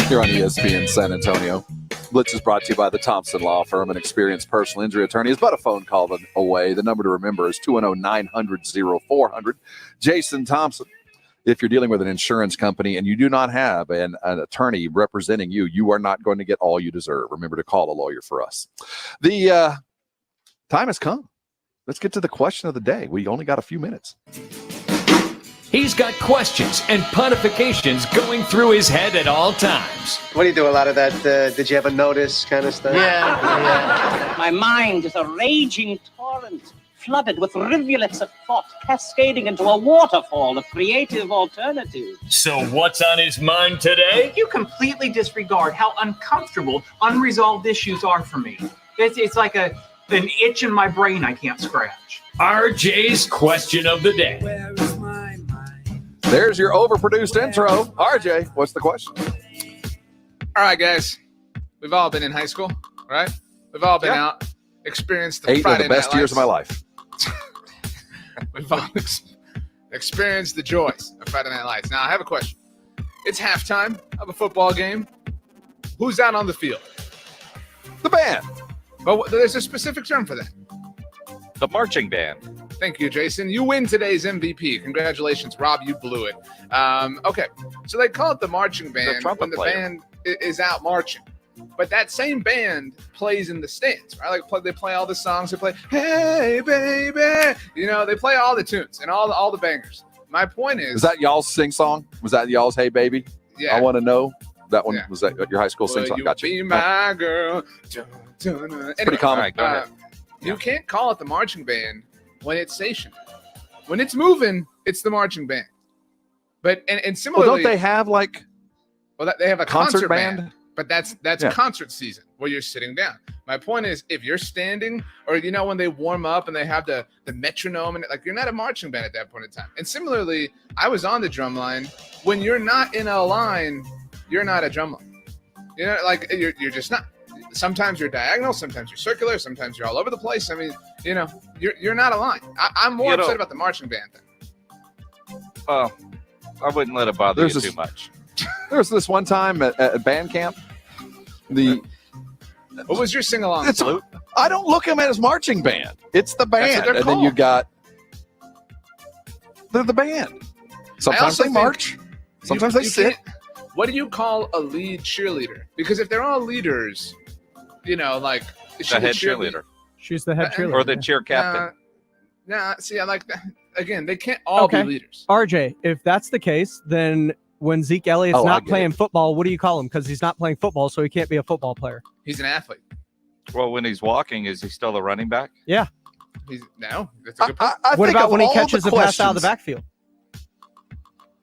here on ESPN San Antonio. Blitz is brought to you by the Thompson Law Firm, an experienced personal injury attorney. Is but a phone call away. The number to remember is 210-900-0400. Jason Thompson. If you're dealing with an insurance company and you do not have an attorney representing you, you are not going to get all you deserve. Remember to call a lawyer for us. The time has come. Let's get to the question of the day. We only got a few minutes. He's got questions and pontifications going through his head at all times. What do you do? A lot of that, did you ever notice kind of stuff? Yeah. My mind is a raging torrent, flooded with rivulets of thought, cascading into a waterfall of creative alternatives. So what's on his mind today? You completely disregard how uncomfortable unresolved issues are for me. It's like an itch in my brain I can't scratch. RJ's question of the day. There's your overproduced intro. RJ, what's the question? All right, guys. We've all been in high school, right? We've all been out, experienced the 8 Friday of the best night years of my life. We've all experienced the joys of Friday Night Lights. Now, I have a question. It's halftime of a football game. Who's out on the field? The band. But there's a specific term for that. The marching band. Thank you, Jason. You win today's MVP. Congratulations, Rob. You blew it. Okay, so they call it the marching band when the band is out marching. But that same band plays in the stands, right? Like they play all the songs. They play, "Hey, baby," they play all the tunes and all the bangers. My point is that y'all's sing song? Was that y'all's "Hey, baby"? Yeah. I want to know. That one was that your high school sing song? Gotcha. Be my girl. Dun, dun, dun. It's pretty common. Go ahead. You can't call it the marching band when it's stationary. When it's moving, it's the marching band. But and similarly, don't they have they have a concert band? But that's concert season where you're sitting down. My point is, if you're standing, or when they warm up and they have the metronome, and you're not a marching band at that point in time. And similarly, I was on the drum line. When you're not in a line, you're not a drum line. You're just not. Sometimes you're diagonal, sometimes you're circular, sometimes you're all over the place. I mean, you're not a line. I'm more upset about the marching band thing. I wouldn't let it bother you too much. There was this one time at band camp. What was your sing-along? I don't look at them as marching band. It's the band. And then you got they're the band. Sometimes they march. Sometimes they sit. What do you call a lead cheerleader? Because if they're all leaders, is she the head cheerleader. She's the head cheerleader. Or the cheer captain. See, I like that. Again, they can't all be leaders. RJ, if that's the case, then when Zeke Elliott's not playing football, what do you call him? Because he's not playing football, so he can't be a football player. He's an athlete. Well, when he's walking, is he still a running back? Yeah. No, that's a good point. What about when he catches a pass out of the backfield?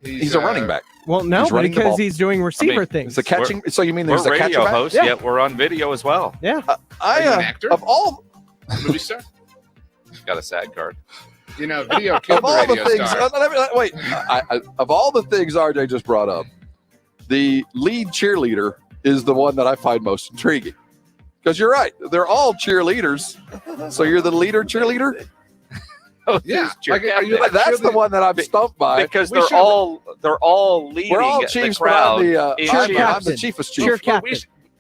He's a running back. Well, no, because he's doing receiver things. It's a catching. So you mean there's a radio catcher host? Yeah, we're on video as well. Yeah. Are you an actor? Of all movie star? Got a SAG card. Video killed of all the radio things. star. Wait, of all the things RJ just brought up, the lead cheerleader is the one that I find most intriguing. Because you're right, they're all cheerleaders. So you're the leader cheerleader. Yeah, cheer like, are you like That's the cheerleading? one that I'm stumped by. because We they're should- all leading We're all the chiefs, but crowd. I'm in I'm cheers. the chiefest Cheer chief. captain.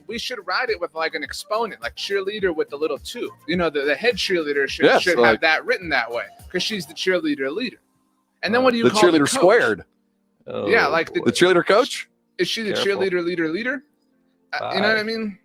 We should ride it with like an exponent, like cheerleader with the little two. You know, the head cheerleader should, Yes, should like- have that written that way because she's the cheerleader leader. And then what do you The call cheerleader the coach? squared. Yeah, like The cheerleader coach? is she the Careful. cheerleader leader? You know what I mean?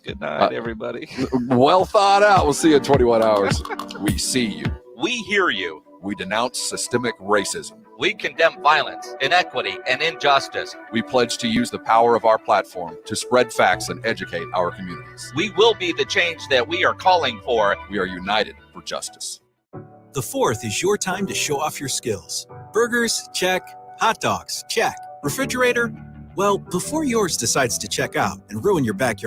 Good night, everybody. Well thought out. We'll see you in 21 hours. We see you. We hear you. We denounce systemic racism. We condemn violence, inequity, and injustice. We pledge to use the power of our platform to spread facts and educate our communities. We will be the change that we are calling for. We are united for justice. The 4th is your time to show off your skills. Burgers? Check. Hot dogs? Check. Refrigerator? Well, before yours decides to check out and ruin your backyard